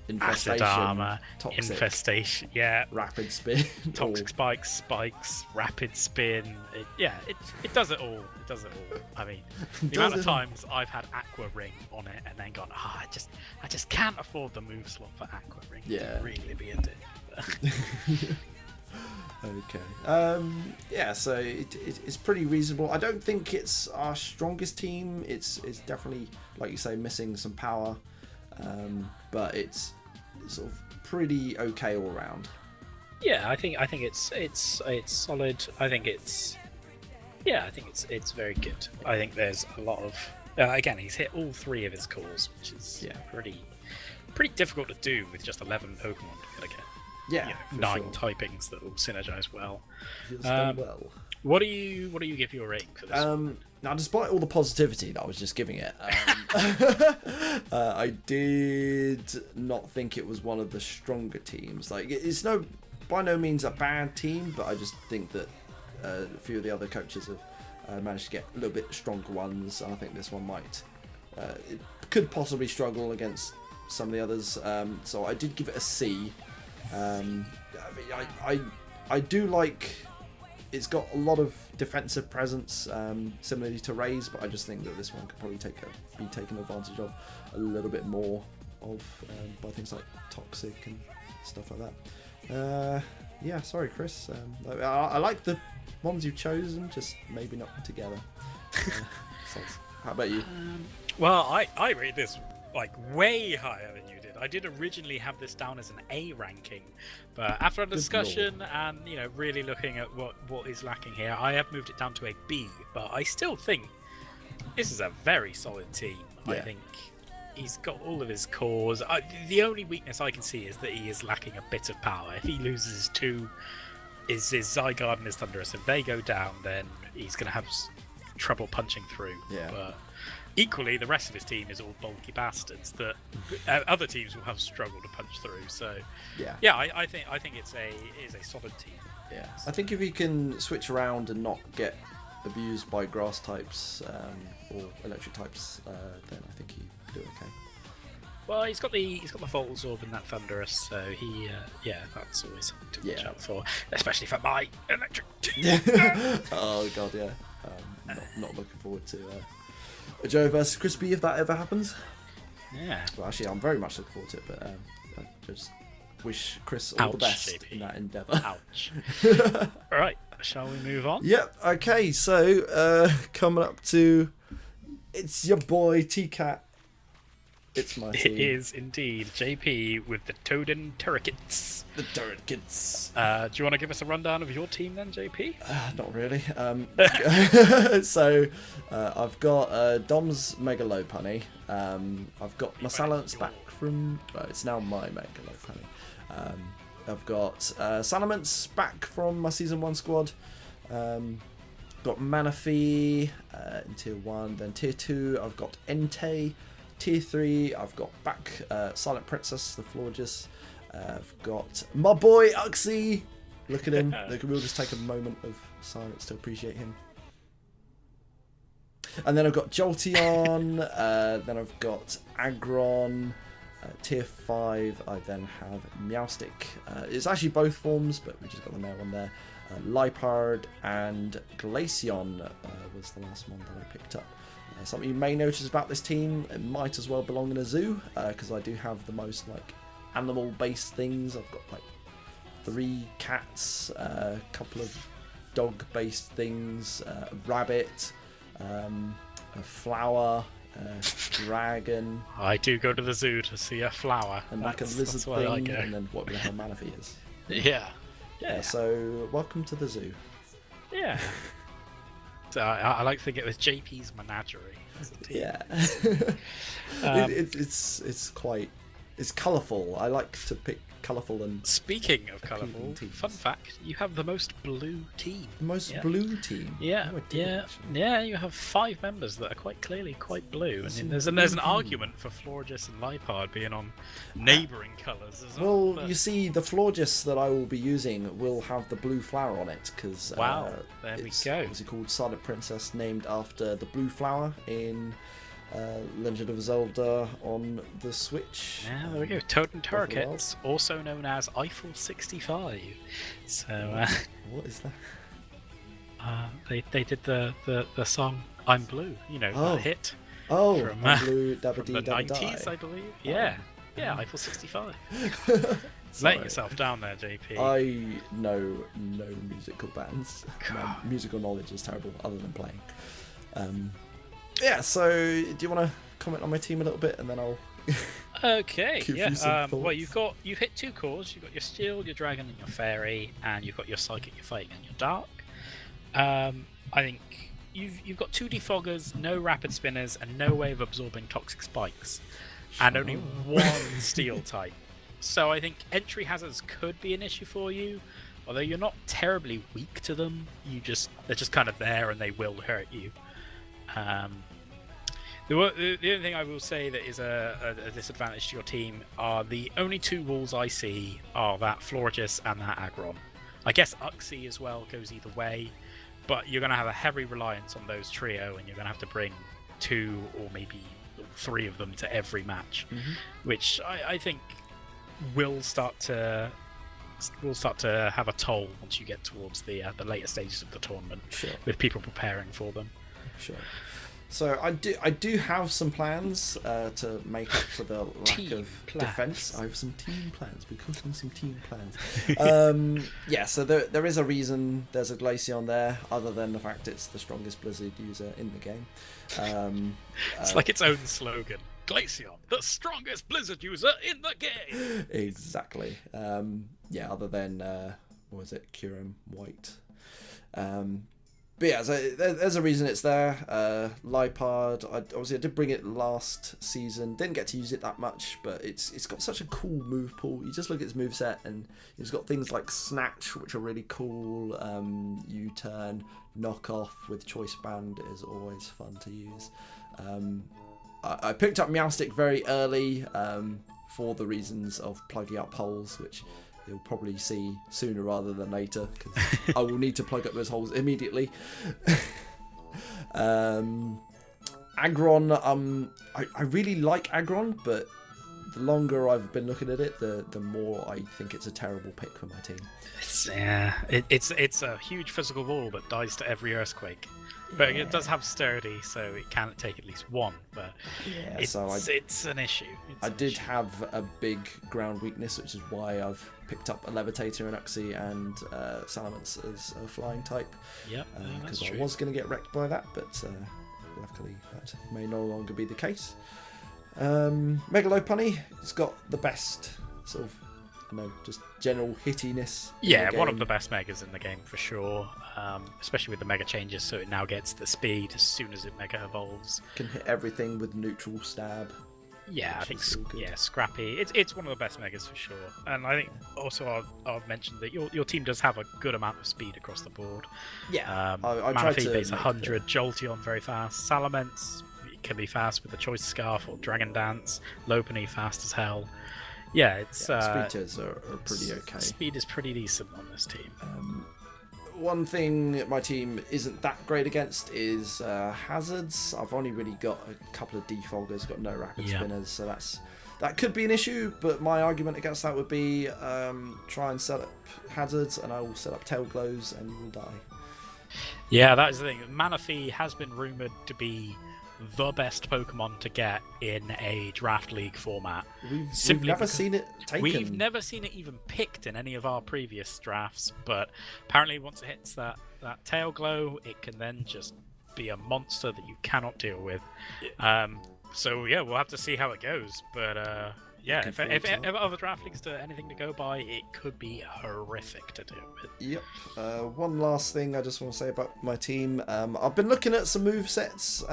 [SPEAKER 2] Infestation, acid armor,
[SPEAKER 1] toxic,
[SPEAKER 2] infestation,
[SPEAKER 1] rapid spin,
[SPEAKER 2] toxic spikes, rapid spin. It does it all. It does it all. I mean, the amount of times I've had Aqua Ring on it and then gone, I just can't afford the move slot for Aqua Ring.
[SPEAKER 1] Yeah,
[SPEAKER 2] to really be a dick.
[SPEAKER 1] Okay. So it's pretty reasonable. I don't think it's our strongest team. It's definitely, like you say, missing some power. But it's sort of pretty okay all around.
[SPEAKER 2] Yeah, I think it's solid. I think it's very good. I think there's a lot of again, he's hit all 3 of his calls, which is pretty difficult to do with just 11 Pokemon to get.
[SPEAKER 1] Yeah,
[SPEAKER 2] 9 typings that will synergize well.
[SPEAKER 1] Well.
[SPEAKER 2] What do you give your rating for this?
[SPEAKER 1] Now, despite all the positivity that I was just giving it, I did not think it was one of the stronger teams. Like, it's by no means a bad team, but I just think that a few of the other coaches have managed to get a little bit stronger ones. I think this one it could possibly struggle against some of the others. So I did give it a C. I mean, I do like. It's got a lot of defensive presence, similarly to Ray's, but I just think that this one could probably be taken advantage of a little bit more by things like Toxic and stuff like that. Sorry, Chris. I like the ones you've chosen, just maybe not together. How about you?
[SPEAKER 2] Well, I rate this like way higher than you did. I did originally have this down as an A ranking, but after a discussion and really looking at what is lacking here, I have moved it down to a B. But I still think this is a very solid team. Yeah. I think he's got all of his cores. The only weakness I can see is that he is lacking a bit of power. If he loses two, his Zygarde and his Thundurus, if they go down, then he's going to have trouble punching through.
[SPEAKER 1] Yeah.
[SPEAKER 2] But equally, the rest of his team is all bulky bastards that other teams will have struggled to punch through. So, I think it's a solid team.
[SPEAKER 1] Yeah, I think if he can switch around and not get abused by grass types or electric types, then I think he'd do okay.
[SPEAKER 2] Well, he's got the Voltorb and that Thundurus, so he that's always something to watch out for, especially for my electric team.
[SPEAKER 1] Oh god, yeah. Not looking forward to a Joe versus Crispy if that ever happens.
[SPEAKER 2] Yeah.
[SPEAKER 1] Well, actually, I'm very much looking forward to it, but I just wish Chris all the best in that endeavour.
[SPEAKER 2] Ouch. All right, shall we move on?
[SPEAKER 1] Yep. Okay. So coming up to, it's your boy T-Cat. It's my team.
[SPEAKER 2] It is indeed JP with the Toddington Torracats.
[SPEAKER 1] The Torracats.
[SPEAKER 2] Do you want to give us a rundown of your team then, JP?
[SPEAKER 1] Not really. So I've got Dom's Megalopunny. I've got my Salamence back from. It's now my Megalopunny. I've got Salamence back from my Season 1 squad. Got Manaphy in Tier 1. Then Tier 2, I've got Entei. Tier 3, I've got back Silent Princess, the Florges. I've got my boy Uxie. Look at him. We'll just take a moment of silence to appreciate him. And then I've got Jolteon. Then I've got Aggron. Tier 5, I then have Meowstic. It's actually both forms, but we just got the male one there. Liepard and Glaceon was the last one that I picked up. Something you may notice about this team, it might as well belong in a zoo, because I do have the most animal-based things. I've got 3 cats, a couple of dog-based things, a rabbit, a flower, a dragon.
[SPEAKER 2] I do go to the zoo to see a flower.
[SPEAKER 1] And a lizard thing, and then what the hell Manaphy is.
[SPEAKER 2] Yeah.
[SPEAKER 1] So, welcome to the zoo.
[SPEAKER 2] Yeah. So I like to think it was JP's menagerie.
[SPEAKER 1] Yeah. It's colourful. I like to pick colourful and.
[SPEAKER 2] Speaking of colourful, fun fact: you have the most blue team.
[SPEAKER 1] The most blue team.
[SPEAKER 2] Yeah, yeah. You have 5 members that are quite clearly quite blue, and there's an argument for Florges and Liepard being on neighbouring colours as well.
[SPEAKER 1] Well, you see, the Florges that I will be using will have the blue flower on it because
[SPEAKER 2] there we go.
[SPEAKER 1] What's it called? Silent Princess, named after the blue flower in Legend of Zelda on the Switch.
[SPEAKER 2] Yeah, there we go. Toddington Torracats, also known as Eiffel 65. So,
[SPEAKER 1] what is that?
[SPEAKER 2] They did the song "I'm Blue," that hit.
[SPEAKER 1] Oh,
[SPEAKER 2] from
[SPEAKER 1] Blue,
[SPEAKER 2] from the 90s, I believe. Yeah, Eiffel 65. Letting yourself down there, JP.
[SPEAKER 1] I know no musical bands. My musical knowledge is terrible, other than playing. So do you want to comment on my team a little bit, and then I'll
[SPEAKER 2] okay.
[SPEAKER 1] give you some thoughts?
[SPEAKER 2] Well, you've hit 2 cores. You've got your Steel, your Dragon, and your Fairy, and you've got your Psychic, your Fighting, and your Dark. I think you've got 2 Defoggers, no Rapid Spinners, and no way of absorbing Toxic Spikes, and only 1 Steel type. So I think entry hazards could be an issue for you, although you're not terribly weak to them. They're just kind of there, and they will hurt you. The only thing I will say that is a disadvantage to your team are the only 2 rules I see are that Florges and that Aggron. I guess Uxie as well goes either way, but you're going to have a heavy reliance on those trio, and you're going to have to bring 2 or maybe 3 of them to every match, which I think will start to have a toll once you get towards the later stages of the tournament, with people preparing for them.
[SPEAKER 1] Sure. So I do have some plans to make up for the lack of defence. I have some team plans. We're cooking some team plans. So there is a reason there's a Glaceon there, other than the fact it's the strongest Blizzard user in the game.
[SPEAKER 2] It's like its own slogan. Glaceon, the strongest blizzard user in the game.
[SPEAKER 1] Exactly. Other than what was it, Kyurem White. But yeah, so there's a reason it's there. Lipard, I did bring it last season. Didn't get to use it that much, but it's got such a cool move pool. You just look at its moveset, and it's got things like Snatch, which are really cool. U-turn, Knock Off with Choice Band is always fun to use. I picked up Meowstic very early for the reasons of plugging up holes, which you'll probably see sooner rather than later, because I will need to plug up those holes immediately. Aggron, I really like Aggron, but the longer I've been looking at it, the more I think it's a terrible pick for my team.
[SPEAKER 2] It's a huge physical wall, but dies to every earthquake. But it does have sturdy, so it can take at least one. But it's an issue.
[SPEAKER 1] I did have a big ground weakness, which is why I've picked up a Levitator, an Uxie, and Salamence as a flying type.
[SPEAKER 2] Yep,
[SPEAKER 1] because I was going to get wrecked by that, but luckily that may no longer be the case. Megalopunny, it's got the best sort of, just general hittiness.
[SPEAKER 2] Yeah, one of the best megas in the game for sure. Especially with the mega changes, so it now gets the speed as soon as it mega evolves.
[SPEAKER 1] Can hit everything with neutral stab.
[SPEAKER 2] Yeah, I think Scrappy. It's one of the best megas for sure. And I think also I'll mention that your team does have a good amount of speed across the board.
[SPEAKER 1] Yeah, I
[SPEAKER 2] Manaphy base 100, Jolteon very fast, Salamence can be fast with the Choice Scarf or Dragon Dance, Lopunny fast as hell. Yeah, it's
[SPEAKER 1] speed tiers are pretty okay.
[SPEAKER 2] Speed is pretty decent on this team.
[SPEAKER 1] One thing my team isn't that great against is hazards. I've only really got a couple of defoggers, got no rapid spinners, so that could be an issue. But my argument against that would be try and set up hazards, and I will set up tail glows, and you will die.
[SPEAKER 2] Yeah, that is the thing. Manaphy has been rumoured to be the best Pokemon to get in a draft league format.
[SPEAKER 1] We've never seen it taken.
[SPEAKER 2] We've never seen it even picked in any of our previous drafts, but apparently once it hits that tail glow, it can then just be a monster that you cannot deal with. So yeah, we'll have to see how it goes. But if other draft leagues are anything to go by, it could be horrific to deal with.
[SPEAKER 1] Yep. One last thing I just want to say about my team. I've been looking at some movesets.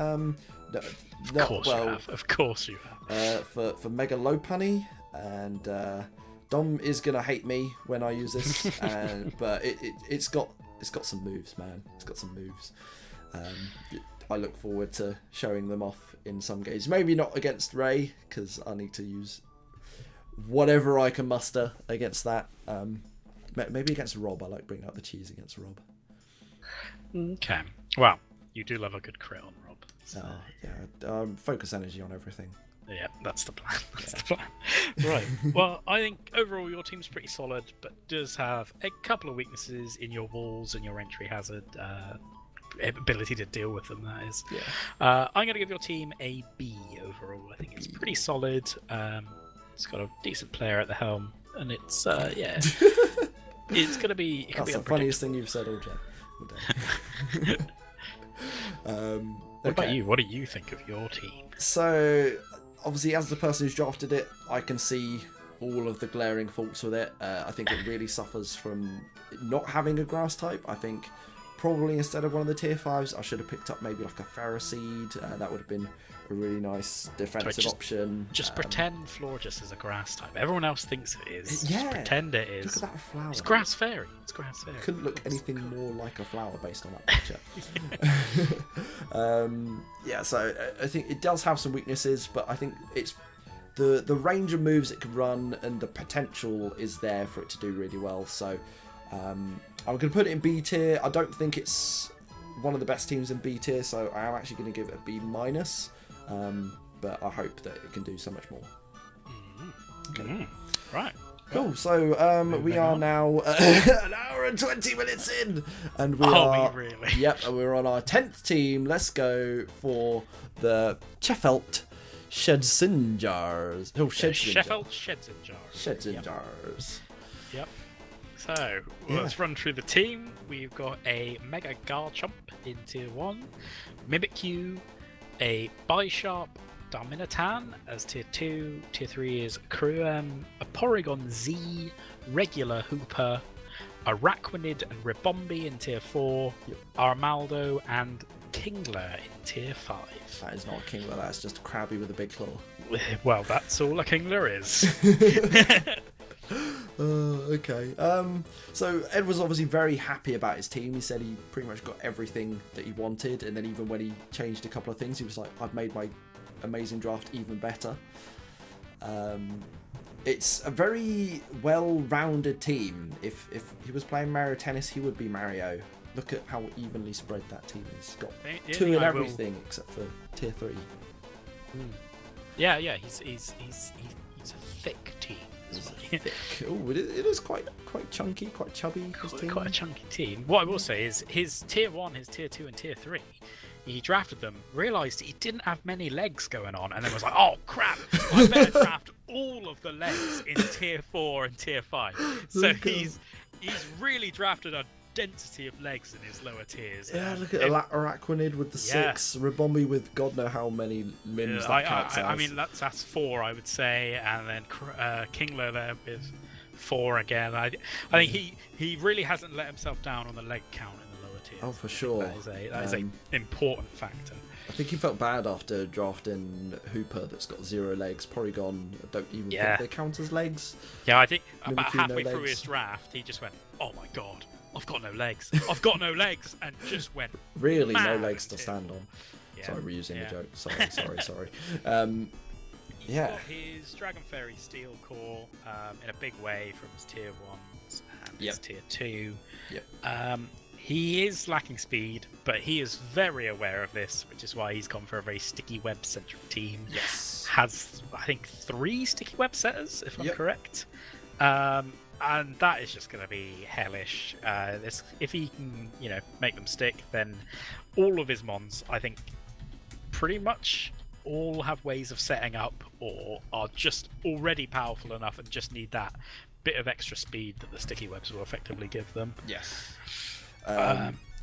[SPEAKER 2] Of course you have.
[SPEAKER 1] For Mega Lopunny, and Dom is gonna hate me when I use this, but it's got some moves, man. It's got some moves. I look forward to showing them off in some games. Maybe not against Ray, because I need to use whatever I can muster against that. Maybe against Rob. I like bringing out the cheese against Rob.
[SPEAKER 2] Okay. Well, you do love a good crit on Rob. So.
[SPEAKER 1] Focus energy on everything.
[SPEAKER 2] Yeah, that's the plan. The plan. Right. Well, I think overall your team's pretty solid, but does have a couple of weaknesses in your walls and your entry hazard. Ability to deal with them, that is.
[SPEAKER 1] Yeah.
[SPEAKER 2] I'm going to give your team a B overall. I think it's pretty solid. It's got a decent player at the helm, and it's it's going to be.
[SPEAKER 1] That's the funniest thing you've said all day.
[SPEAKER 2] What about you? What do you think of your team?
[SPEAKER 1] So, obviously, as the person who's drafted it, I can see all of the glaring faults with it. I think it really suffers from not having a grass type. I think probably instead of one of the tier 5s, I should have picked up maybe like a Ferroseed. That would have been a really nice defensive option.
[SPEAKER 2] Just pretend Florges is a grass type. Everyone else thinks it is.
[SPEAKER 1] Yeah.
[SPEAKER 2] Just pretend it is.
[SPEAKER 1] Look at that flower.
[SPEAKER 2] It's grass fairy.
[SPEAKER 1] Couldn't look anything more like a flower based on that picture. So I think it does have some weaknesses, but I think it's the range of moves it can run and the potential is there for it to do really well. So I'm going to put it in B tier. I don't think it's one of the best teams in B tier, so I am actually going to give it a B-. But I hope that it can do so much more.
[SPEAKER 2] Okay. Right.
[SPEAKER 1] Cool. So we are now an hour and 20 minutes in, and we are.
[SPEAKER 2] We really?
[SPEAKER 1] Yep, and we're on our 10th team. Let's go for the Sheffield Shedinjas.
[SPEAKER 2] Sheffield
[SPEAKER 1] Shedinjas.
[SPEAKER 2] Yep. So let's run through the team. We've got a Mega Garchomp in tier 1, Mimikyu, a Bisharp, Darminitan as tier 2. Tier 3 is a Porygon Z, regular Hooper, Araquanid and Ribombee in tier 4, Armaldo and Kingler in tier 5.
[SPEAKER 1] That is not a Kingler, that's just a Krabby with a big claw.
[SPEAKER 2] Well, that's all a Kingler is.
[SPEAKER 1] Okay. So Ed was obviously very happy about his team. He said he pretty much got everything that he wanted, and then even when he changed a couple of things, he was like, I've made my amazing draft even better. It's a very well-rounded team. If he was playing Mario Tennis, he would be Mario. Look at how evenly spread that team is. Got two in everything except for tier 3.
[SPEAKER 2] Yeah, he's a thick team.
[SPEAKER 1] Thick. Oh, it is quite chunky, quite chubby.
[SPEAKER 2] Quite a chunky team. What I will say is his tier 1, his tier 2, and tier 3. He drafted them, realised he didn't have many legs going on, and then was like, "Oh crap! I better draft all of the legs in tier 4 and tier 5." So he's really drafted a density of legs in his lower tiers.
[SPEAKER 1] Yeah, look at Araquanid with the 6, Ribombee with God know how many limbs that counts as.
[SPEAKER 2] I mean, that's 4, I would say, and then Kingler there with 4 again. I think he really hasn't let himself down on the leg count in the lower tiers.
[SPEAKER 1] Oh, for sure.
[SPEAKER 2] That is a important factor.
[SPEAKER 1] I think he felt bad after drafting Hooper that's got 0 legs. Porygon, I don't even think they count as legs.
[SPEAKER 2] Yeah, I think about halfway through his draft, he just went, "Oh my god, I've got no legs. I've got no legs," and just went
[SPEAKER 1] really no legs to stand on. Sorry, we're using the joke. Sorry.
[SPEAKER 2] He's got his Dragon Fairy Steel Core in a big way from his tier 1s and his tier 2. He is lacking speed, but he is very aware of this, which is why he's gone for a very sticky web centric team.
[SPEAKER 1] Yes.
[SPEAKER 2] Has, I think, 3 sticky web setters, if I'm correct. And that is just going to be hellish. If he can, make them stick, then all of his mons, I think, pretty much all have ways of setting up, or are just already powerful enough and just need that bit of extra speed that the sticky webs will effectively give them.
[SPEAKER 1] Yes.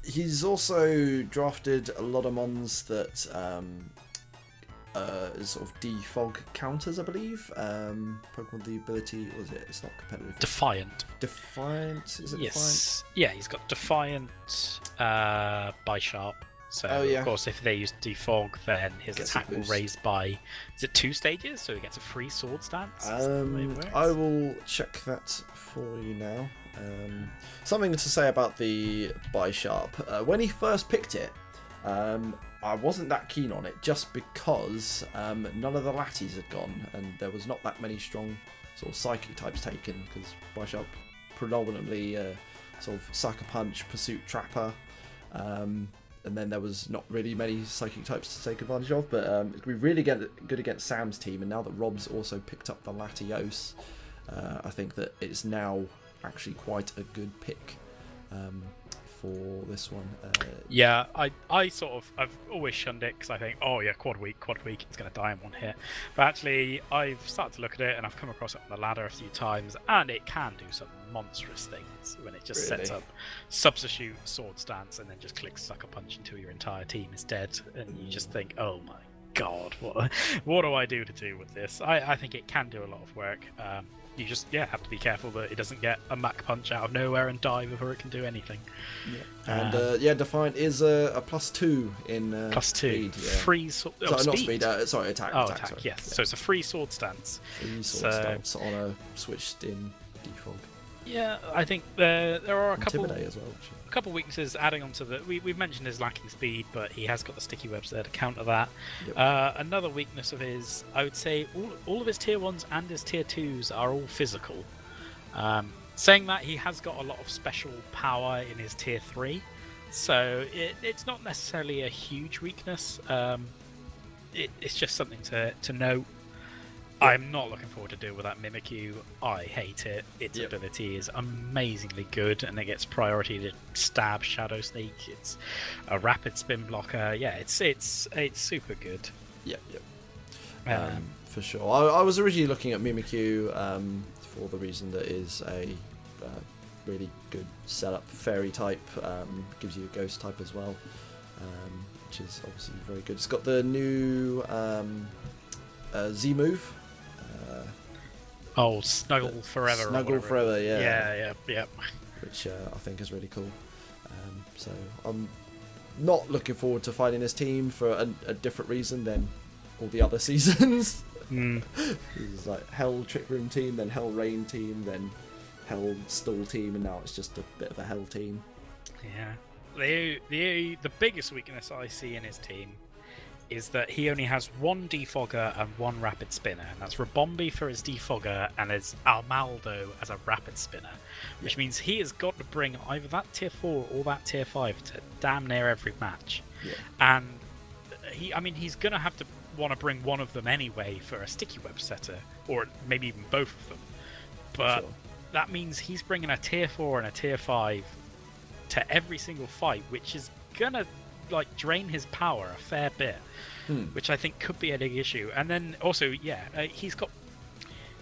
[SPEAKER 1] He's also drafted a lot of mons that sort of defog counters, I believe. Pokemon with the ability, what is it? It's not competitive.
[SPEAKER 2] Defiant.
[SPEAKER 1] Is it
[SPEAKER 2] Defiant? Yeah, he's got Defiant, Bisharp. So, of course, if they use defog, then his attack will raise by, is it 2 stages? So he gets a free sword stance?
[SPEAKER 1] I will check that for you now. Something to say about the Bisharp. When he first picked it, I wasn't that keen on it, just because none of the Latties had gone, and there was not that many strong sort of psychic types taken, because Bisharp predominantly sort of Sucker Punch, Pursuit Trapper, and then there was not really many psychic types to take advantage of, but it's going to be really good against Sam's team, and now that Rob's also picked up the Latios, I think that it's now actually quite a good pick for this one.
[SPEAKER 2] I've always shunned it because I think, quad weak, it's going to die in one hit. But actually, I've started to look at it and I've come across it on the ladder a few times, and it can do some monstrous things when it just sets up substitute sword stance and then just clicks Sucker Punch until your entire team is dead, and you just think, oh my god, what do I do to do with this? I think it can do a lot of work. You just have to be careful that it doesn't get a Mach Punch out of nowhere and die before it can do anything.
[SPEAKER 1] And Defiant is a +2 in
[SPEAKER 2] +2
[SPEAKER 1] speed,
[SPEAKER 2] free sword.
[SPEAKER 1] Sorry, not speed. Attack.
[SPEAKER 2] Attack.
[SPEAKER 1] Sorry.
[SPEAKER 2] Yes. So it's a free sword stance.
[SPEAKER 1] Free sword stance on a switched in defog.
[SPEAKER 2] Yeah, I think there are a couple.
[SPEAKER 1] Intimidate as well.
[SPEAKER 2] A couple weaknesses adding on to the. We've mentioned his lacking speed, but he has got the sticky webs there to counter that. Another weakness of his, I would say, all of his tier 1s and his tier 2s are all physical. Saying that, he has got a lot of special power in his tier 3, so it's not necessarily a huge weakness. It's just something to note. I'm not looking forward to deal with that Mimikyu. I hate it. Its ability is amazingly good, and it gets priority to stab Shadow Sneak. It's a rapid spin blocker. Yeah, it's super good.
[SPEAKER 1] For sure. I was originally looking at Mimikyu for the reason that it is a really good setup. Fairy type, gives you a ghost type as well, which is obviously very good. It's got the new Z-Move.
[SPEAKER 2] Snuggle Forever.
[SPEAKER 1] Snuggle Forever,
[SPEAKER 2] Yeah.
[SPEAKER 1] Which I think is really cool. So I'm not looking forward to finding this team for a different reason than all the other seasons. It's like Hell Trick Room team, then Hell Rain team, then Hell Stall team, and now it's just a bit of a Hell team.
[SPEAKER 2] Yeah. The biggest weakness I see in his team is that he only has one defogger and one rapid spinner, and that's Rabombi for his defogger and his Almaldo as a rapid spinner, which means he has got to bring either that tier 4 or that tier 5 to damn near every match. And he's going to have to want to bring one of them anyway for a sticky web setter, or maybe even both of them. But that means he's bringing a tier 4 and a tier 5 to every single fight, which is going to drain his power a fair bit, which I think could be a big issue. And then also, he's got,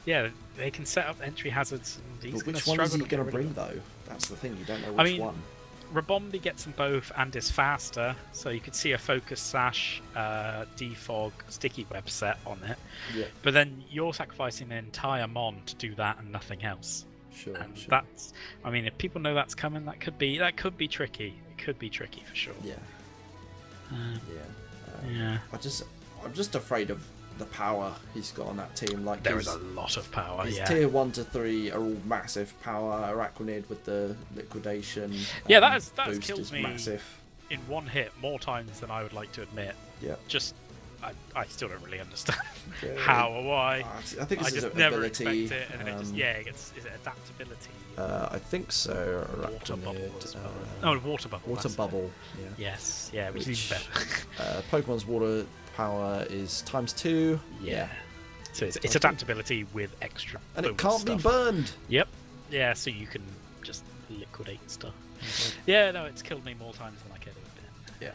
[SPEAKER 2] they can set up entry hazards. And he's
[SPEAKER 1] which one is he going to bring though? That's the thing. You don't know which one.
[SPEAKER 2] Rabombi gets them both and is faster, so you could see a focus sash, defog, sticky web set on it. But then you're sacrificing an entire mon to do that and nothing else.
[SPEAKER 1] Sure.
[SPEAKER 2] That's, if people know that's coming, that could be tricky. It could be tricky for sure.
[SPEAKER 1] I'm just afraid of the power he's got on that team. Like,
[SPEAKER 2] there is a lot of power.
[SPEAKER 1] His tier 1 to 3 are all massive power. Arachnid with the liquidation.
[SPEAKER 2] That killed me
[SPEAKER 1] massive
[SPEAKER 2] in one hit more times than I would like to admit. I still don't really understand how or why.
[SPEAKER 1] I think it's
[SPEAKER 2] just never expect it, and then it just is it adaptability?
[SPEAKER 1] I think so.
[SPEAKER 2] Water bubble as well. Water bubble.
[SPEAKER 1] Water bubble.
[SPEAKER 2] Yes, which is even better.
[SPEAKER 1] Pokemon's water power is × 2.
[SPEAKER 2] So it's adaptability with extra.
[SPEAKER 1] And it can't be burned.
[SPEAKER 2] Yep. Yeah, so you can just liquidate stuff. It's killed me more times than I could have been.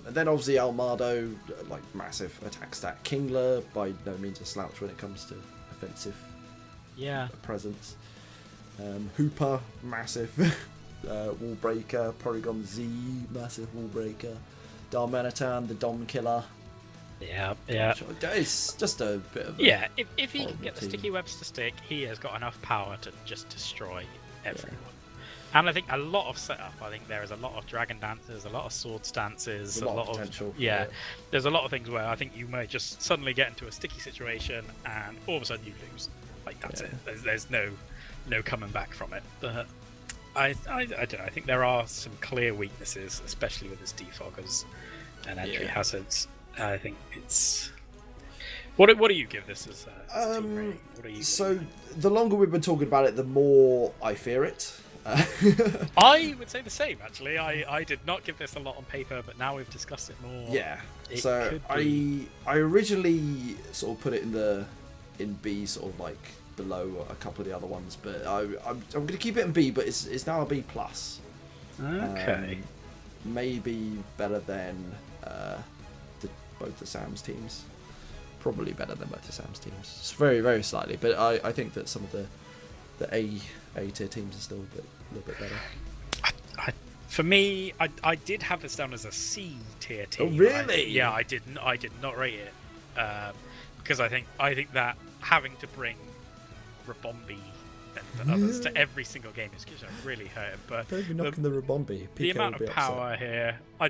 [SPEAKER 1] And then obviously Almado, massive attack stat. Kingler, by no means a slouch when it comes to offensive presence. Hooper, massive wall breaker. Porygon Z, massive wall breaker. Darmanitan, the Dom killer. It's just a bit of
[SPEAKER 2] if he can get the sticky webs to stick, he has got enough power to just destroy everyone. And I think a lot of setup. I think there is a lot of dragon dances, a lot of sword stances, a lot of
[SPEAKER 1] potential.
[SPEAKER 2] There's a lot of things where I think you may just suddenly get into a sticky situation and all of a sudden you lose. That's it. There's no coming back from it. But I don't know. I think there are some clear weaknesses, especially with his defoggers and entry hazards. I think it's. What do you give this as a team rating? What are you?
[SPEAKER 1] So the longer we've been talking about it, the more I fear it.
[SPEAKER 2] I would say the same, actually. I did not give this a lot on paper, but now we've discussed it more.
[SPEAKER 1] So I originally sort of put it in B, sort of below a couple of the other ones, but I'm going to keep it in B, but it's now a B+.
[SPEAKER 2] Okay.
[SPEAKER 1] Maybe better than both the Sam's teams. Probably better than both the Sam's teams. It's very, very slightly, but I think that some of the A tier teams are still a little bit better.
[SPEAKER 2] For me, I did have this down as a C tier team.
[SPEAKER 1] Oh really?
[SPEAKER 2] I did not rate it because I think that having to bring Rabombi and others to every single game is going to really hurt him. But
[SPEAKER 1] don't be knocking the Rabombi.
[SPEAKER 2] The amount of power here, I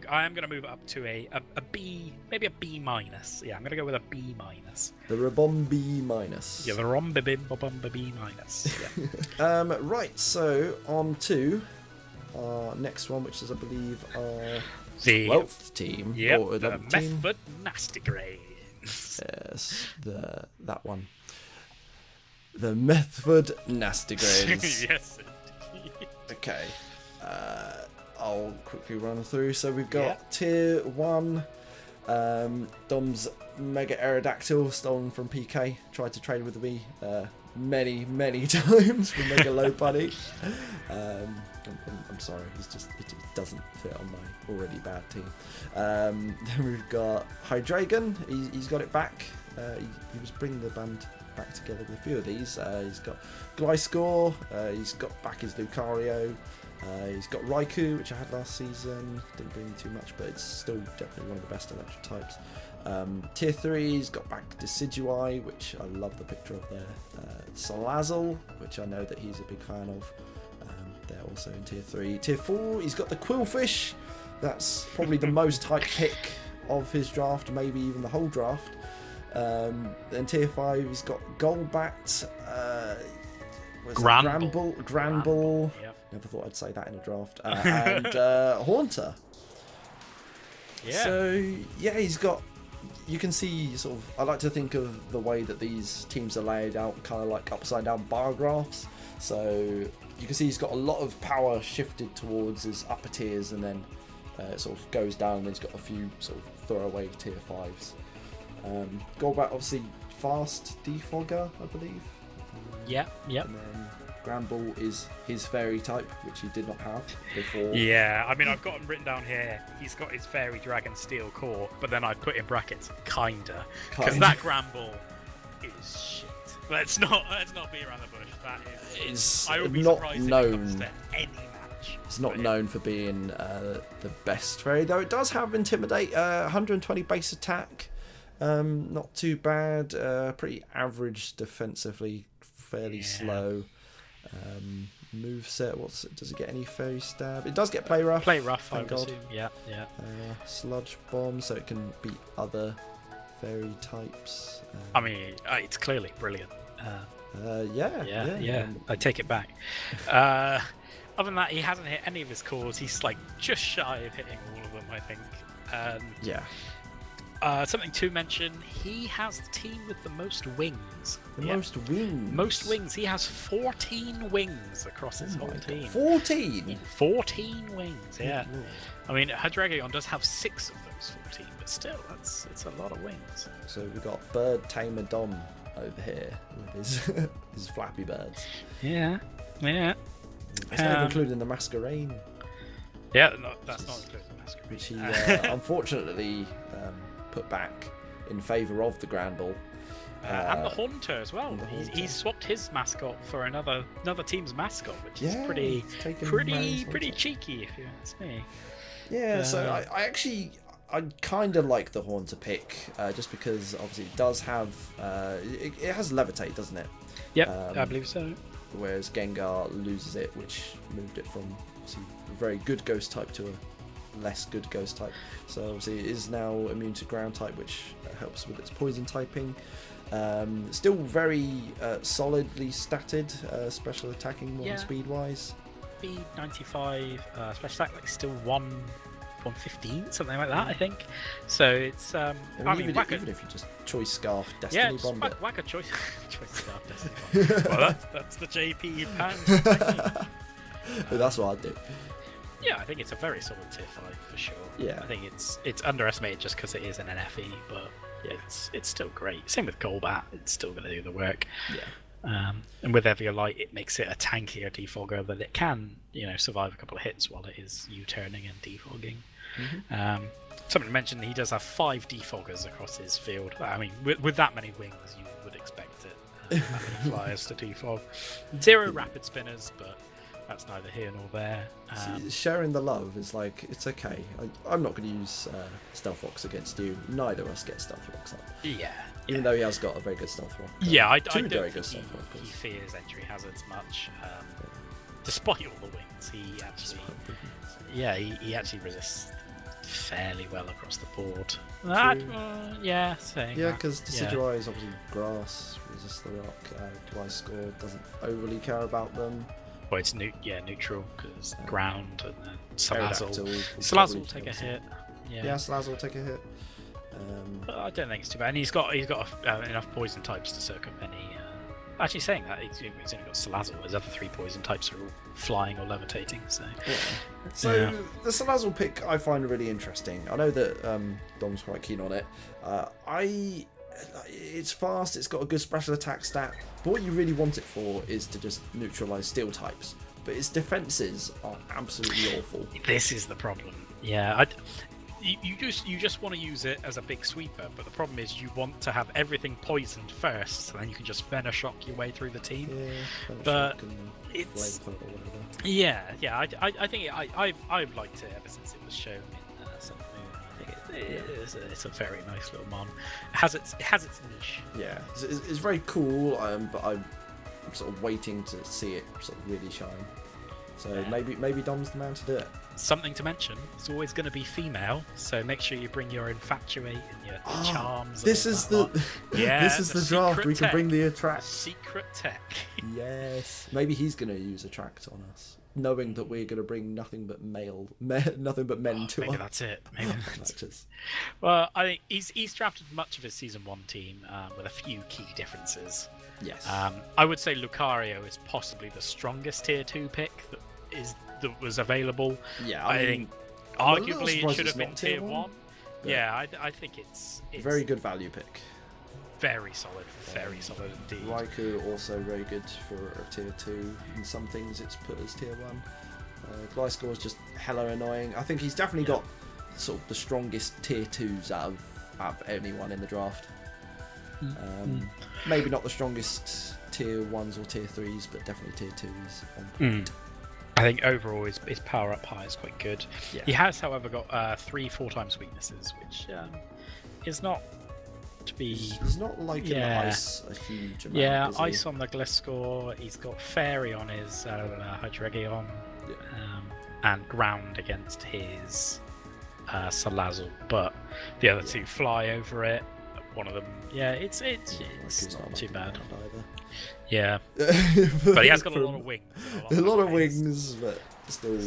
[SPEAKER 2] am going to move it up to a B, maybe a B-. Yeah, I'm going to go with a B-.
[SPEAKER 1] The Rabombi-.
[SPEAKER 2] Yeah, the Rabombi-.
[SPEAKER 1] Yeah. Right, so on to our next one, which is, I believe, our
[SPEAKER 2] the
[SPEAKER 1] 12th team.
[SPEAKER 2] Yep, the Malford Masquerains.
[SPEAKER 1] Yes, that one. The Malford Masquerains.
[SPEAKER 2] Yes.
[SPEAKER 1] Okay. I'll quickly run through. So we've got Tier 1. Dom's Mega Aerodactyl, stolen from PK. Tried to trade with me many times for Mega Low Buddy. I'm sorry, it just doesn't fit on my already bad team. Then we've got Hydreigon. He's got it back. He was bringing the band back together with a few of these. He's got Gliscor. He's got back his Lucario. He's got Raikou, which I had last season. Didn't bring too much, but it's still definitely one of the best electric types. Tier 3, he's got back Decidueye, which I love the picture of there. Salazzle, which I know that he's a big fan of. They're also in Tier 3. Tier 4, he's got the Quillfish. That's probably the most hyped pick of his draft, maybe even the whole draft. Then Tier 5, he's got Golbat, Granbull. Yep. Never thought I'd say that in a draft. And Haunter.
[SPEAKER 2] Yeah.
[SPEAKER 1] So, yeah, he's got... You can see sort of... I like to think of the way that these teams are laid out, kind of like upside-down bar graphs. So, you can see he's got a lot of power shifted towards his upper tiers, and then it sort of goes down, and he's got a few sort of throwaway Tier 5s. Golbat, obviously, fast defogger, I believe.
[SPEAKER 2] Yeah.
[SPEAKER 1] And then Granbull is his fairy type, which he did not have before.
[SPEAKER 2] Yeah, I mean, I've got him written down here. He's got his fairy dragon steel core, but then I put in brackets kinda, because that Granbull is shit. Let's not be around the bush. That is. I would be surprised if it comes to any match.
[SPEAKER 1] It's not known for being the best fairy, though. It does have Intimidate, 120 base attack. Not too bad. Pretty average defensively, fairly slow. Moveset, does it get any fairy stab? It does get play rough.
[SPEAKER 2] Play rough, I would assume. Yeah.
[SPEAKER 1] Sludge bomb, so it can beat other fairy types.
[SPEAKER 2] I mean, it's clearly brilliant.
[SPEAKER 1] Yeah.
[SPEAKER 2] I take it back. Other than that, he hasn't hit any of his cores. He's like just shy of hitting all of them, I think. Something to mention, he has the team with the most wings.
[SPEAKER 1] Most wings?
[SPEAKER 2] Most wings. He has 14 wings across his whole team.
[SPEAKER 1] 14?
[SPEAKER 2] 14 wings, yeah. I mean, Hydreigon does have 6 of those 14, but still, it's a lot of wings.
[SPEAKER 1] So we've got Bird Tamer Dom over here with his Flappy Birds.
[SPEAKER 2] Yeah.
[SPEAKER 1] It's not including the Masquerain.
[SPEAKER 2] Yeah, that's not including the Masquerain.
[SPEAKER 1] Which he unfortunately put back in favour of the Granbull.
[SPEAKER 2] And the Haunter as well. He's swapped his mascot for another team's mascot, which is pretty cheeky, if you ask me.
[SPEAKER 1] Yeah, so I kind of like the Haunter pick, just because obviously it does have it has Levitate, doesn't it?
[SPEAKER 2] Yep, I believe so.
[SPEAKER 1] Whereas Gengar loses it, which moved it from obviously a very good ghost type to a less good ghost type. So obviously it is now immune to ground type, which helps with its poison typing. Still very solidly statted, special attacking more than speed wise.
[SPEAKER 2] Speed 95, special attack like still 115, something like that, I think. So it's
[SPEAKER 1] even if you just choice scarf Destiny Bomb it.
[SPEAKER 2] Whack a choice scarf Destiny Bomb. Well, that's the JP pan.
[SPEAKER 1] That's what I'd do.
[SPEAKER 2] Yeah, I think it's a very solid tier 5 for sure.
[SPEAKER 1] Yeah,
[SPEAKER 2] I think it's underestimated just because it is an NFE, but yeah, it's still great. Same with Golbat, it's still going to do the work.
[SPEAKER 1] Yeah.
[SPEAKER 2] And with Eviolite, it makes it a tankier defogger that it can, survive a couple of hits while it is U-turning and defogging. Mm-hmm. Somebody mentioned he does have 5 defoggers across his field. I mean, with that many wings, you would expect it. That many flyers to defog. 0 rapid spinners, but that's neither here nor there.
[SPEAKER 1] Sharing the love is like, it's okay. I'm not going to use Stealth Rocks against you. Neither of us get Stealth Rocks up.
[SPEAKER 2] Yeah.
[SPEAKER 1] Even though he has got a very good Stealth Rock.
[SPEAKER 2] Yeah, I don't
[SPEAKER 1] very
[SPEAKER 2] think
[SPEAKER 1] good
[SPEAKER 2] he fears entry hazards much. Despite all the wings, he actually resists fairly well across the board.
[SPEAKER 1] Yeah, because Decidueye is obviously grass, resists the rock. Twice scored, doesn't overly care about them.
[SPEAKER 2] Well, it's neutral because ground, and then Salazzle.
[SPEAKER 1] Salazzle
[SPEAKER 2] will take a hit.
[SPEAKER 1] Yeah, Salazzle will take a hit.
[SPEAKER 2] But I don't think it's too bad. And he's got enough poison types to soak up any. Actually, saying that, he's only got Salazzle. His other 3 poison types are all flying or levitating. So,
[SPEAKER 1] the Salazzle pick I find really interesting. I know that Dom's quite keen on it. It's fast, it's got a good special attack stat, but what you really want it for is to just neutralise steel types. But its defences are absolutely awful.
[SPEAKER 2] This is the problem. Yeah, you just want to use it as a big sweeper, but the problem is you want to have everything poisoned first, so then you can just Venoshock your way through the team.
[SPEAKER 1] Yeah,
[SPEAKER 2] but it's I think I've liked it ever since it was shown in Sun and Moon. I think It's a very nice little mon. It has its niche.
[SPEAKER 1] Yeah, it's very cool, but I'm sort of waiting to see it sort of really shine. So maybe Dom's the man to do it.
[SPEAKER 2] Something to mention, it's always going to be female, so make sure you bring your infatuate and your charms.
[SPEAKER 1] This is the draft. We can bring the attract.
[SPEAKER 2] Secret tech.
[SPEAKER 1] Yes. Maybe he's going to use attract on us, knowing that we're going to bring nothing but men to
[SPEAKER 2] maybe
[SPEAKER 1] us.
[SPEAKER 2] That's it. Maybe that's
[SPEAKER 1] it.
[SPEAKER 2] Well, I think he's drafted much of his season 1 team with a few key differences.
[SPEAKER 1] Yes.
[SPEAKER 2] I would say Lucario is possibly the strongest tier 2 pick that was available.
[SPEAKER 1] Yeah,
[SPEAKER 2] I think arguably it should have been tier 1. Yeah, I think it's
[SPEAKER 1] very good value pick.
[SPEAKER 2] Very solid indeed.
[SPEAKER 1] Raikou also very good for a tier 2. In some things it's put as tier 1. Gliscor is just hella annoying. I think he's definitely got sort of the strongest tier 2s out of anyone in the draft. Maybe not the strongest tier 1s or tier 3s, but definitely tier 2s on point.
[SPEAKER 2] I think overall his power up high is quite good. Yeah. He has, however, got 3-4 times weaknesses, which is not to be.
[SPEAKER 1] He's not like in the ice a huge amount.
[SPEAKER 2] Yeah, ice on the Gliscor. He's got fairy on his Hydreigon, and ground against his Salazzle, but the other two fly over it. One of them, it's not too bad. Yeah, but he has got a lot of wings.
[SPEAKER 1] A lot of wings, but still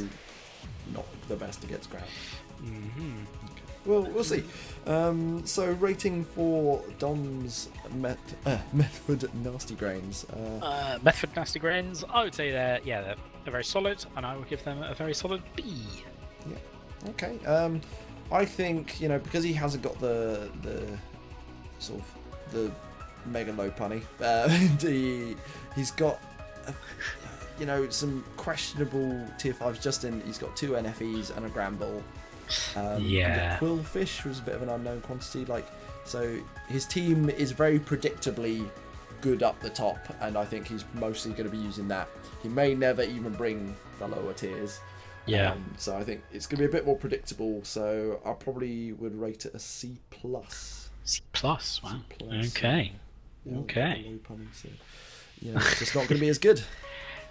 [SPEAKER 1] not the best against ground. Well, we'll see. So rating for Dom's Method Nasty Grains.
[SPEAKER 2] Method Nasty Grains, I would say they're very solid, and I would give them a very solid B.
[SPEAKER 1] Yeah. Okay. I think because he hasn't got the sort of the mega low punny. He's got some questionable tier 5s. He's got 2 NFEs and a Gramble. The Quillfish was a bit of an unknown quantity. So his team is very predictably good up the top, and I think he's mostly going to be using that. He may never even bring the lower tiers.
[SPEAKER 2] Yeah.
[SPEAKER 1] So I think it's going to be a bit more predictable. So I probably would rate it a C+.
[SPEAKER 2] C+. Wow. C+. Okay. Okay.
[SPEAKER 1] It's just not going to be as good.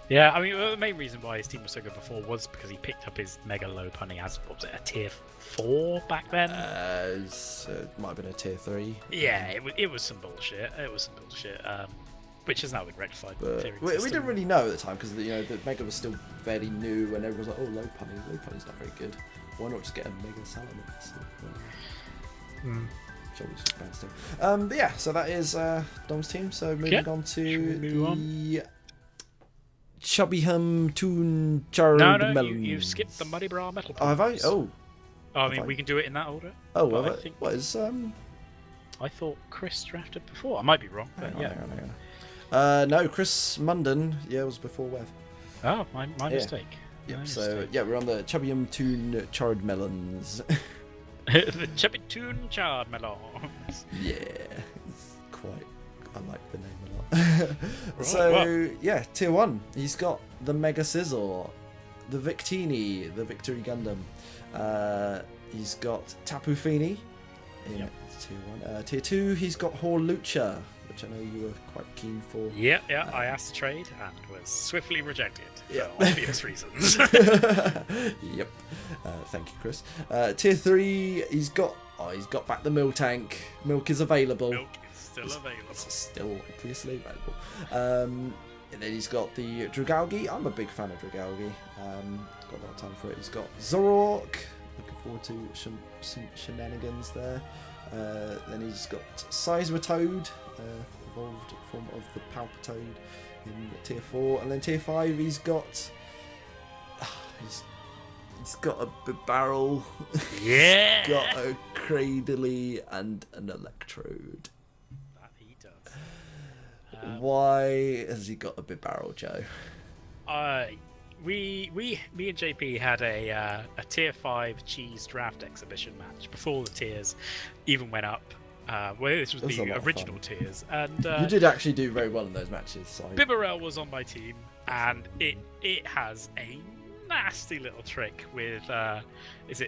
[SPEAKER 2] Yeah, I mean, the main reason why his team was so good before was because he picked up his mega low punny as, what was it, a tier 4 back then?
[SPEAKER 1] It might have been a tier 3.
[SPEAKER 2] Yeah, it was some bullshit. Which has now been rectified.
[SPEAKER 1] We didn't really know at the time because the mega was still fairly new, and everyone was like, "Oh, low punny's not very good. Why not just get a mega Salamence?" But yeah, so that is Dom's team. So moving on to the Chubbyham Toon Charmeleons.
[SPEAKER 2] No, you skipped the Muddybrow Metapods.
[SPEAKER 1] Oh, have I? Oh.
[SPEAKER 2] I mean, we can do it in that order.
[SPEAKER 1] Oh, well, what is
[SPEAKER 2] I thought Chris drafted before. I might be wrong, but
[SPEAKER 1] hang on. No, Chris Munden, was before Wev.
[SPEAKER 2] Oh, my mistake.
[SPEAKER 1] Yep, we're on the Chubbyham Toon Charmeleons.
[SPEAKER 2] The Chippenham Charmeleons.
[SPEAKER 1] Yeah, I like the name a lot. Right, tier 1. He's got the Mega Scizor, the Victini, the Victory Gundam. He's got Tapu Fini in tier 1. Tier 2, he's got Horlucha, which I know you were quite keen for.
[SPEAKER 2] Yeah, I asked to trade and was swiftly rejected for obvious reasons.
[SPEAKER 1] Yep. Thank you, Chris. Tier 3, he's got back the Miltank. Milk is available.
[SPEAKER 2] Milk is still available.
[SPEAKER 1] It's still obviously available. And then he's got the Dragalge. I'm a big fan of Dragalge. Got a lot of time for it. He's got Zoroark. Looking forward to some shenanigans there. Then he's got Seismitoad, evolved form of the Palpitoad in tier 4, and then tier 5 he's got a Bibarel,
[SPEAKER 2] yeah,
[SPEAKER 1] he's got a Cradily and an Electrode.
[SPEAKER 2] That he does.
[SPEAKER 1] Why has he got a Bibarel, Joe?
[SPEAKER 2] Me and JP had a tier 5 cheese draft exhibition match before the tiers even went up. This was the original tiers, and
[SPEAKER 1] you did actually do very well in those matches. So.
[SPEAKER 2] Bibarel was on my team, and it has a nasty little trick with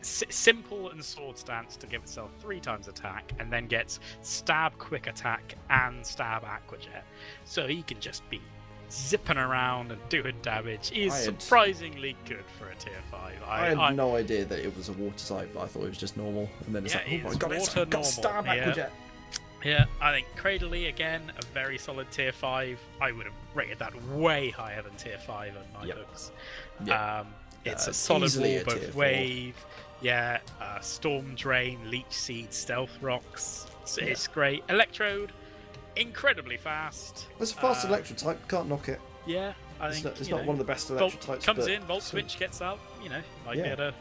[SPEAKER 2] simple and sword stance to give itself 3 times attack, and then gets stab, quick attack, and stab aquajet. So he can just be zipping around and doing damage. He is surprisingly good for a tier 5.
[SPEAKER 1] I had no idea that it was a water type, but I thought it was just normal. And then it's like, oh my god, it's got stab aquajet.
[SPEAKER 2] Yeah, I think Cradley, again, a very solid tier 5. I would have rated that way higher than tier 5 on my books. Yep. It's a solid Warbuff wave. Yeah, Storm Drain, Leech Seed, Stealth Rocks. It's great. Electrode, incredibly fast.
[SPEAKER 1] It's a fast electro type, can't knock it.
[SPEAKER 2] Yeah, I think
[SPEAKER 1] it's not one of the best electro types.
[SPEAKER 2] Comes in, Volt Switch gets out, might be able to,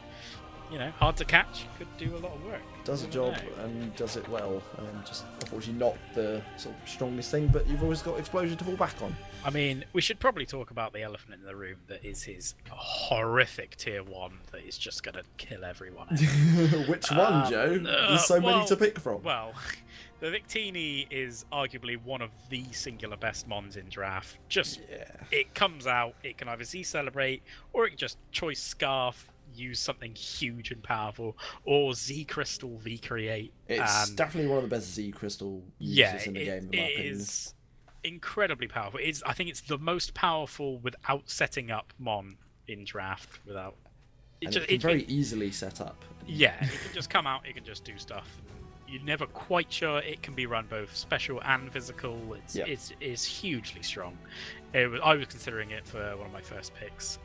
[SPEAKER 2] hard to catch, could do a lot of work.
[SPEAKER 1] Does a job and does it well. Just unfortunately not the sort of strongest thing, but you've always got Explosion to fall back on.
[SPEAKER 2] I mean, we should probably talk about the elephant in the room that is his horrific tier 1 that is just going to kill everyone.
[SPEAKER 1] Which one, Joe? There's so many to pick from.
[SPEAKER 2] Well, the Victini is arguably one of the singular best mons in draft. It comes out, it can either Z-Celebrate, or it can just choice Scarf, use something huge and powerful, or Z Crystal V Create.
[SPEAKER 1] It's definitely one of the best Z Crystal users in the game. It
[SPEAKER 2] is incredibly powerful. I think it's the most powerful without setting up mon in draft.
[SPEAKER 1] It can very easily set up.
[SPEAKER 2] Yeah, it can just come out. It can just do stuff. You're never quite sure it can be run both special and physical. It's hugely strong. I was considering it for one of my first picks.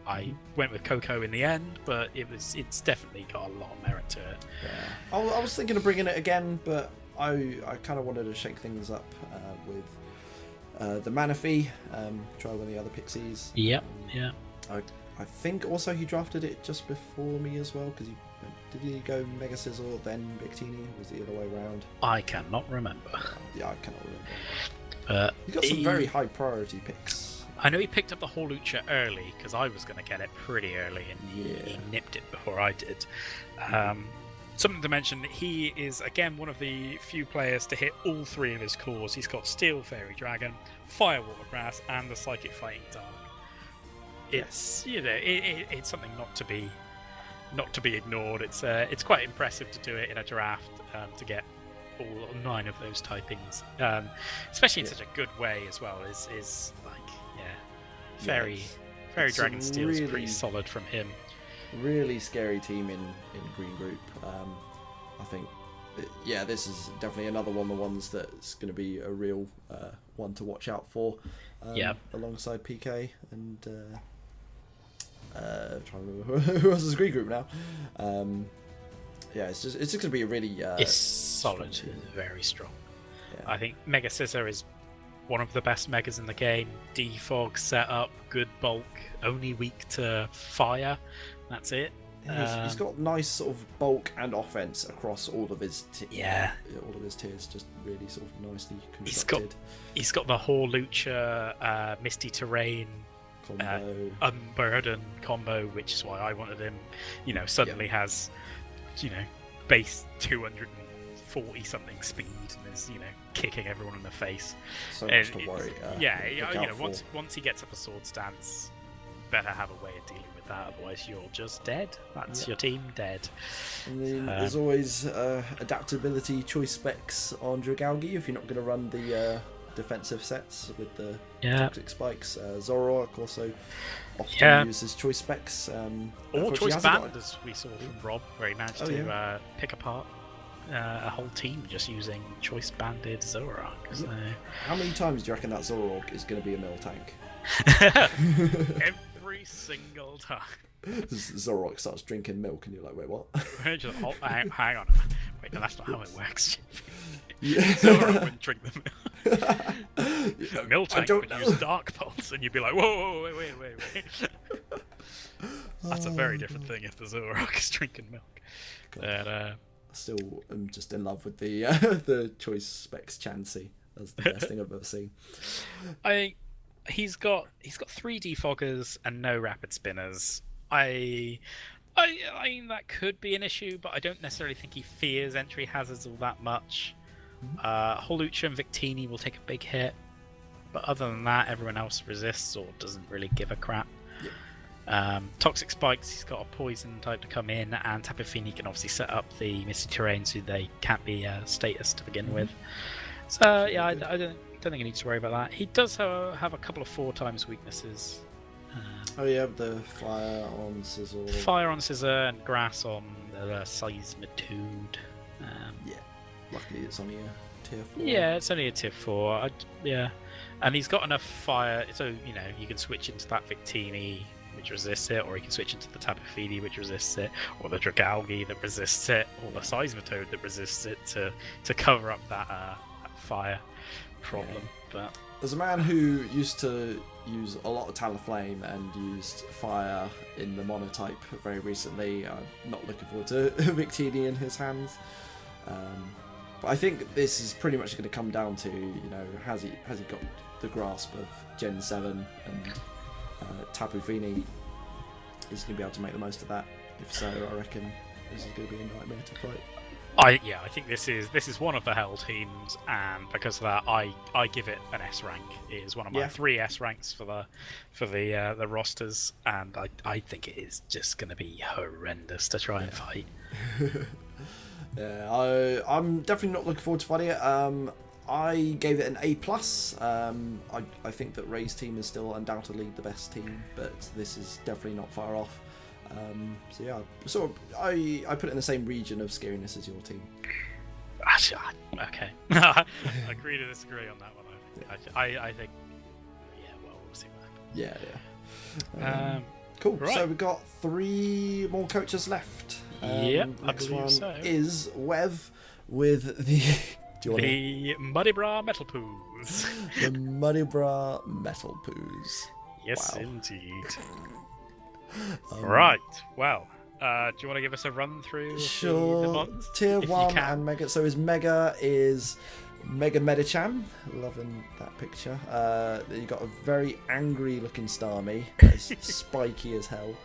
[SPEAKER 2] I went with Coco in the end, but it's definitely got a lot of merit to it.
[SPEAKER 1] Yeah. I was thinking of bringing it again, but I kind of wanted to shake things up with the Manaphy, try one of the other pixies.
[SPEAKER 2] Yeah.
[SPEAKER 1] I think also he drafted it just before me as well, because did he go Mega Sizzle then Victini? Or was it the other way around?
[SPEAKER 2] I cannot remember.
[SPEAKER 1] Yeah, I cannot remember. He got some very high priority picks.
[SPEAKER 2] I know he picked up the Holucha early, because I was going to get it pretty early, and he nipped it before I did. Something to mention, he is, again, one of the few players to hit all 3 of his cores. He's got Steel Fairy Dragon, Fire Water Grass, and the Psychic Fighting Dark. It's, it's something not to be ignored. It's quite impressive to do it in a draft, to get all 9 of those typings, especially in such a good way as well. Is like, Fairy Dragon Steel is pretty solid from him.
[SPEAKER 1] Really scary team in Green Group. I think, this is definitely another one of the ones that's going to be a real one to watch out for. Alongside PK and trying to remember who else is Green Group now. It's just going to be a really
[SPEAKER 2] it's solid, it's very strong. I think Mega Scissor is one of the best megas in the game. Defog setup, good bulk, only weak to fire. That's it.
[SPEAKER 1] He's got nice sort of bulk and offense across all of his all of his tiers, just really sort of nicely constructed.
[SPEAKER 2] He's got the Holucha, Misty Terrain, Unburden combo, which is why I wanted him. Suddenly has, base 240 something speed and is kicking everyone in the face.
[SPEAKER 1] So much to worry.
[SPEAKER 2] Once he gets up a sword stance, better have a way of dealing with that, otherwise you're just dead. That's your team dead.
[SPEAKER 1] And then there's always adaptability choice specs on Dragalge if you're not going to run the defensive sets with the toxic spikes. Zoroark also often uses choice specs.
[SPEAKER 2] Or choice band, as we saw from Rob, where he managed to pick apart a whole team just using choice banded Zoroark. So.
[SPEAKER 1] How many times do you reckon that Zoroark is going to be a mill tank?
[SPEAKER 2] Every single time.
[SPEAKER 1] Zoroark starts drinking milk and you're like, wait, what?
[SPEAKER 2] Just, hang on. Wait, no, that's not how it works. Zoroark wouldn't drink the milk. Mill tank would use Dark Pulse and you'd be like, whoa, wait. That's a very different thing if the Zoroark is drinking milk. But,
[SPEAKER 1] still am just in love with the choice specs Chansey. That's the best thing I've ever seen.
[SPEAKER 2] I think he's got 3 defoggers and no rapid spinners. I mean that could be an issue, but I don't necessarily think he fears entry hazards all that much. Holucha and Victini will take a big hit, but other than that, everyone else resists or doesn't really give a crap. Toxic Spikes, he's got a poison type to come in, and Tapu Fini can obviously set up the Misty Terrain so they can't be status to begin with. So yeah, I don't think he needs to worry about that. He does have a couple of 4x weaknesses.
[SPEAKER 1] Oh yeah, the Fire on Scissor.
[SPEAKER 2] Fire on Scissor and Grass on the Seismitoad.
[SPEAKER 1] Yeah, luckily it's only a tier 4.
[SPEAKER 2] Yeah, it's only a tier 4. Yeah, and he's got enough fire, so you can switch into that Victini, which resists it, or you can switch into the Tapu Fini, which resists it, or the Dragalge that resists it, or the Seismitoad that resists it to cover up that fire problem.
[SPEAKER 1] Yeah.
[SPEAKER 2] But
[SPEAKER 1] as a man who used to use a lot of Talonflame and used fire in the monotype very recently, I'm not looking forward to Victini in his hands. But I think this is pretty much going to come down to, has he got the grasp of Gen 7, and Tapu Fini is going to be able to make the most of that. If so, I reckon this is going to be a nightmare to fight.
[SPEAKER 2] I think this is one of the hell teams, and because of that, I give it an S rank. It is one of my 3 S ranks for the rosters, and I think it is just going to be horrendous to try and fight.
[SPEAKER 1] Yeah, I'm definitely not looking forward to fighting it. I gave it an A+. I think that Ray's team is still undoubtedly the best team, but this is definitely not far off. So yeah, I put it in the same region of scariness as your team.
[SPEAKER 2] Okay. I agree to disagree on that one. I think, we'll see what happens.
[SPEAKER 1] Yeah. Cool.
[SPEAKER 2] Right.
[SPEAKER 1] So we've got 3 more coaches left.
[SPEAKER 2] Yep, I
[SPEAKER 1] next
[SPEAKER 2] believe
[SPEAKER 1] one
[SPEAKER 2] so.
[SPEAKER 1] is Wev with the...
[SPEAKER 2] The Muddybra Metal Poos.
[SPEAKER 1] The Muddybra Metal Poos.
[SPEAKER 2] Yes,
[SPEAKER 1] wow.
[SPEAKER 2] Indeed. Right. Well, do you want to give us a run through?
[SPEAKER 1] Sure.
[SPEAKER 2] The mods,
[SPEAKER 1] Tier 1 and Mega. So his Mega is Mega Medicham. Loving that picture. Then you got a very angry looking Starmie. That's spiky as hell.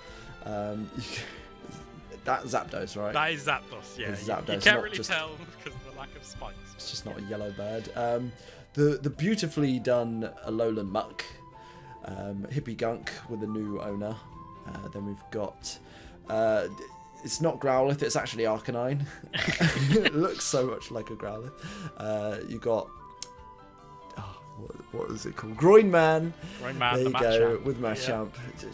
[SPEAKER 1] That's Zapdos, right?
[SPEAKER 2] That is Zapdos, yeah.
[SPEAKER 1] Zapdos,
[SPEAKER 2] you can't really tell because of the lack of spikes.
[SPEAKER 1] It's just not a yellow bird. The beautifully done Alolan Muck. Hippie Gunk with a new owner. Then we've got... it's not Growlithe, it's actually Arcanine. It looks so much like a Growlithe. You got... what is it called? Groin Man.
[SPEAKER 2] Groin Man,
[SPEAKER 1] there you go, with Machamp. Yeah.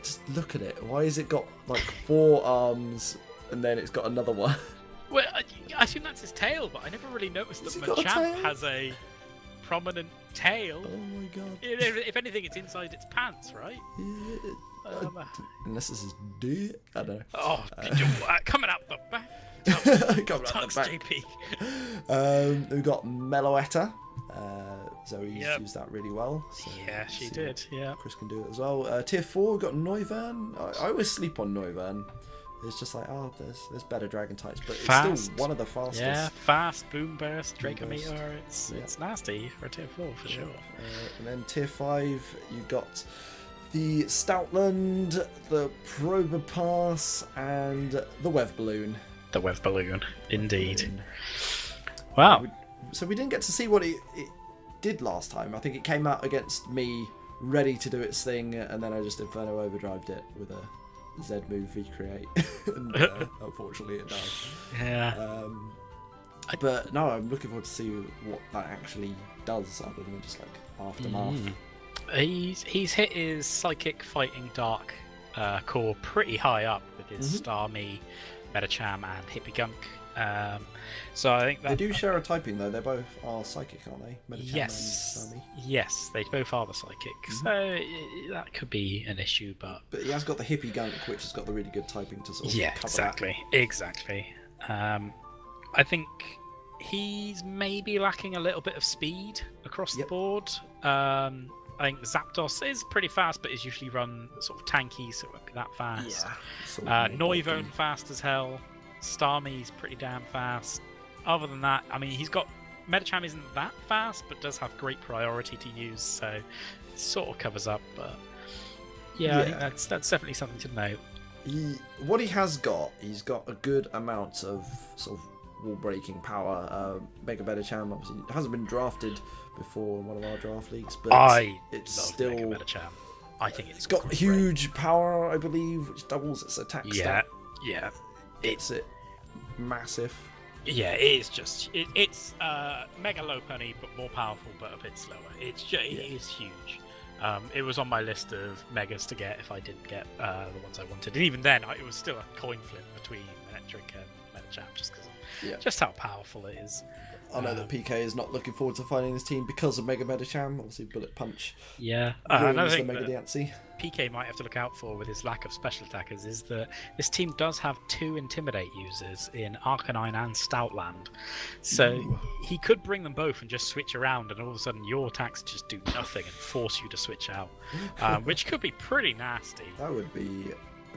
[SPEAKER 1] Just look at it. Why has it got like 4 arms and then it's got another one?
[SPEAKER 2] Well, I assume that's his tail, but I never really noticed that Machamp has a prominent tail.
[SPEAKER 1] Oh my god.
[SPEAKER 2] If anything, it's inside its pants, right?
[SPEAKER 1] Yeah, unless this is D. I don't know.
[SPEAKER 2] Oh, coming out the back. Tucks JP.
[SPEAKER 1] We've got Meloetta. Zoe's used that really well. So
[SPEAKER 2] yeah, she did. Yeah,
[SPEAKER 1] Chris can do it as well. Tier 4, we've got Noivern. I always sleep on Noivern. It's just like, there's better dragon types, but it's still one of the fastest.
[SPEAKER 2] Yeah, fast, boom burst, Dracometer. It's nasty for tier 4 for sure.
[SPEAKER 1] And then tier 5, you got the Stoutland, the Probopass, and the Wev Balloon.
[SPEAKER 2] The Wev Balloon, indeed. Wow.
[SPEAKER 1] So we didn't get to see what it did last time. I think it came out against me ready to do its thing, and then I just Inferno Overdrived it with a Z move V-Create. And unfortunately it died.
[SPEAKER 2] Yeah.
[SPEAKER 1] But no, I'm looking forward to see what that actually does, other than just like Aftermath.
[SPEAKER 2] He's hit his Psychic Fighting Dark core pretty high up with his Starmie, Medicham, and Hippie Gunk. So I think that
[SPEAKER 1] they do share a typing though. They both are psychic, aren't they? Medicham
[SPEAKER 2] yes.
[SPEAKER 1] And Starmie.
[SPEAKER 2] Yes, they both are the psychic. So that could be an issue, but
[SPEAKER 1] he has got the Hippie Gunk, which has got the really good typing to sort of cover
[SPEAKER 2] exactly. I think he's maybe lacking a little bit of speed across the board. I think Zapdos is pretty fast, but is usually run sort of tanky, so it won't be that fast.
[SPEAKER 1] Yeah.
[SPEAKER 2] Noivern fast as hell. Starmie's pretty damn fast. Other than that, I mean, he's got... Medicham isn't that fast, but does have great priority to use, so it sort of covers up, but... I think that's definitely something to note.
[SPEAKER 1] What he has got, he's got a good amount of sort of wall-breaking power. Mega Medicham obviously hasn't been drafted before in one of our draft leagues, but
[SPEAKER 2] I
[SPEAKER 1] it's
[SPEAKER 2] love
[SPEAKER 1] still...
[SPEAKER 2] Mega Medicham. I think
[SPEAKER 1] it's got huge power, I believe, which doubles its attack stat.
[SPEAKER 2] Yeah.
[SPEAKER 1] It's massive.
[SPEAKER 2] Yeah, it is just it's mega low pony, but more powerful, but a bit slower. It is huge. It was on my list of megas to get if I didn't get the ones I wanted, and even then, it was still a coin flip between Electric and Metacham, just because just how powerful it is.
[SPEAKER 1] I know that PK is not looking forward to finding this team because of Mega Metacham. Obviously, Bullet Punch.
[SPEAKER 2] Yeah,
[SPEAKER 1] another thing that
[SPEAKER 2] PK might have to look out for with his lack of special attackers is that this team does have 2 Intimidate users in Arcanine and Stoutland, so he could bring them both and just switch around, and all of a sudden your attacks just do nothing and force you to switch out, which could be pretty nasty.
[SPEAKER 1] That would be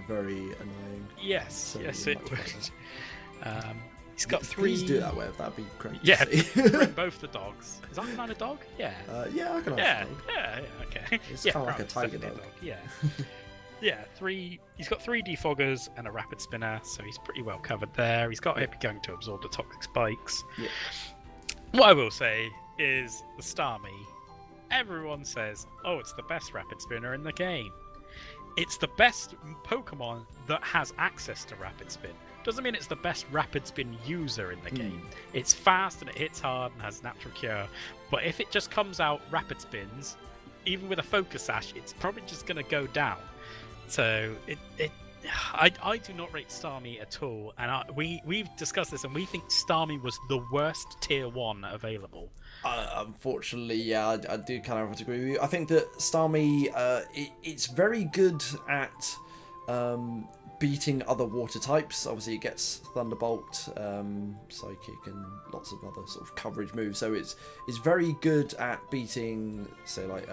[SPEAKER 1] very annoying.
[SPEAKER 2] Yes, it would. He's got 3.
[SPEAKER 1] Please do that, Web. That'd be great.
[SPEAKER 2] Yeah, bring both the dogs. Is Arcanine a dog? Yeah.
[SPEAKER 1] Yeah, Arcanine's a dog.
[SPEAKER 2] Yeah, okay.
[SPEAKER 1] It's kind of like a tiger dog.
[SPEAKER 2] Yeah. Yeah, 3. He's got 3 defoggers and a rapid spinner, so he's pretty well covered there. He's got Hippie going to absorb the toxic spikes.
[SPEAKER 1] Yeah.
[SPEAKER 2] What I will say is the Starmie. Everyone says, "Oh, it's the best rapid spinner in the game." It's the best Pokemon that has access to rapid spin. Doesn't mean it's the best rapid spin user in the game. It's fast and it hits hard and has natural cure, but if it just comes out rapid spins, even with a focus sash, it's probably just going to go down. So I do not rate Starmie at all, and we've discussed this, and we think Starmie was the worst tier 1 available.
[SPEAKER 1] Unfortunately, yeah, I do kind of have to agree with you. I think that Starmie, it's very good at beating other water types. Obviously, it gets Thunderbolt, Psychic, and lots of other sort of coverage moves. So it's very good at beating, say, like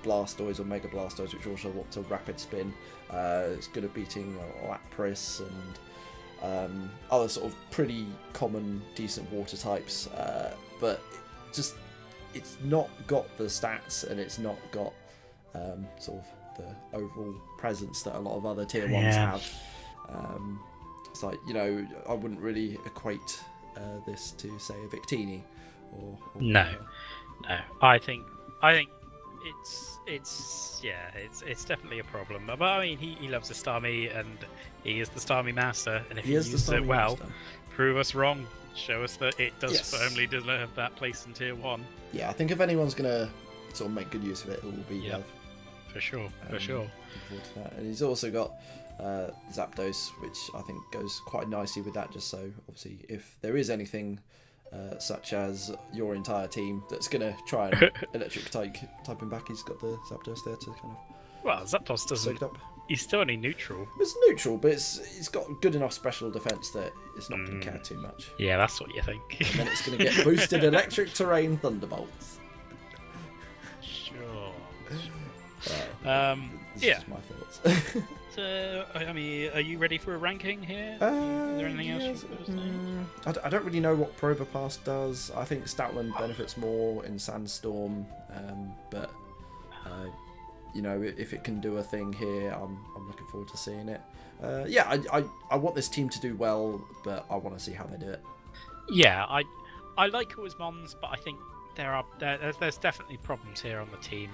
[SPEAKER 1] Blastoise or Mega Blastoise, which also want to rapid spin. It's good at beating Lapras and other sort of pretty common, decent water types. But it's not got the stats, and it's not got sort of the overall presence that a lot of other tier 1s have. It's like, I wouldn't really equate this to, say, a Victini or
[SPEAKER 2] no. I think it's definitely a problem. But I mean, he loves the Starmie, and he is the Starmie master, and if he uses it well, prove us wrong. Show us that it does firmly deserve that place in tier 1.
[SPEAKER 1] Yeah, I think if anyone's gonna sort of make good use of it, it will be Lev.
[SPEAKER 2] For sure.
[SPEAKER 1] And he's also got Zapdos, which I think goes quite nicely with that, just so obviously if there is anything such as your entire team that's going to try and electric type him back, he's got the Zapdos there to kind of...
[SPEAKER 2] Well, Zapdos doesn't... He's still only neutral.
[SPEAKER 1] It's neutral, but it's got good enough special defense that it's not going to care too much.
[SPEAKER 2] Yeah, that's what you think.
[SPEAKER 1] And then it's going to get boosted electric terrain Thunderbolts.
[SPEAKER 2] Sure.
[SPEAKER 1] This is my thoughts.
[SPEAKER 2] So, I mean, are you ready for a ranking here? Is there anything else you want to say?
[SPEAKER 1] I don't really know what Probopass does. I think Stoutland benefits more in Sandstorm, but if it can do a thing here, I'm looking forward to seeing it. I want this team to do well, but I want to see how they do it. Yeah,
[SPEAKER 2] I like all his mons, but I think there's definitely problems here on the team.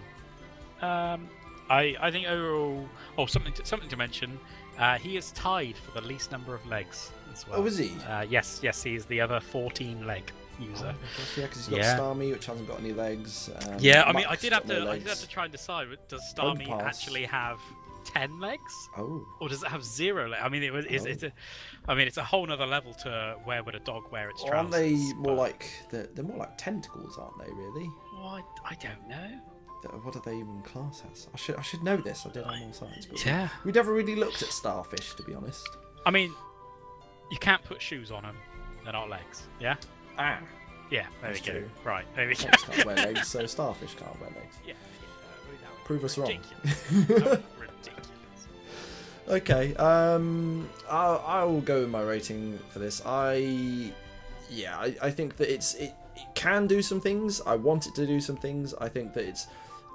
[SPEAKER 2] I think overall, something to mention. He is tied for the least number of legs as well.
[SPEAKER 1] Oh, is he?
[SPEAKER 2] Yes, he is the other 14 leg user.
[SPEAKER 1] Yeah, because he's got Starmie, which hasn't got any legs.
[SPEAKER 2] I mean, I did have to try and decide. Does Starmie actually have 10 legs?
[SPEAKER 1] Oh.
[SPEAKER 2] Or does it have 0 legs? I mean, it's a whole nother level to where would a dog wear its trousers.
[SPEAKER 1] Aren't they more like they're more like tentacles, aren't they? Really?
[SPEAKER 2] Well, I don't know.
[SPEAKER 1] What do they even class as? I should know this. I did animal science, but
[SPEAKER 2] yeah,
[SPEAKER 1] we never really looked at starfish, to be honest.
[SPEAKER 2] I mean, you can't put shoes on them; they're not legs. Yeah. Yeah. There we go.
[SPEAKER 1] True.
[SPEAKER 2] Right. There we go.
[SPEAKER 1] Cats can't wear legs, so starfish can't wear legs.
[SPEAKER 2] Yeah.
[SPEAKER 1] Prove us wrong.
[SPEAKER 2] Ridiculous.
[SPEAKER 1] Okay. I will go with my rating for this. I think that it can do some things. I want it to do some things. I think that it's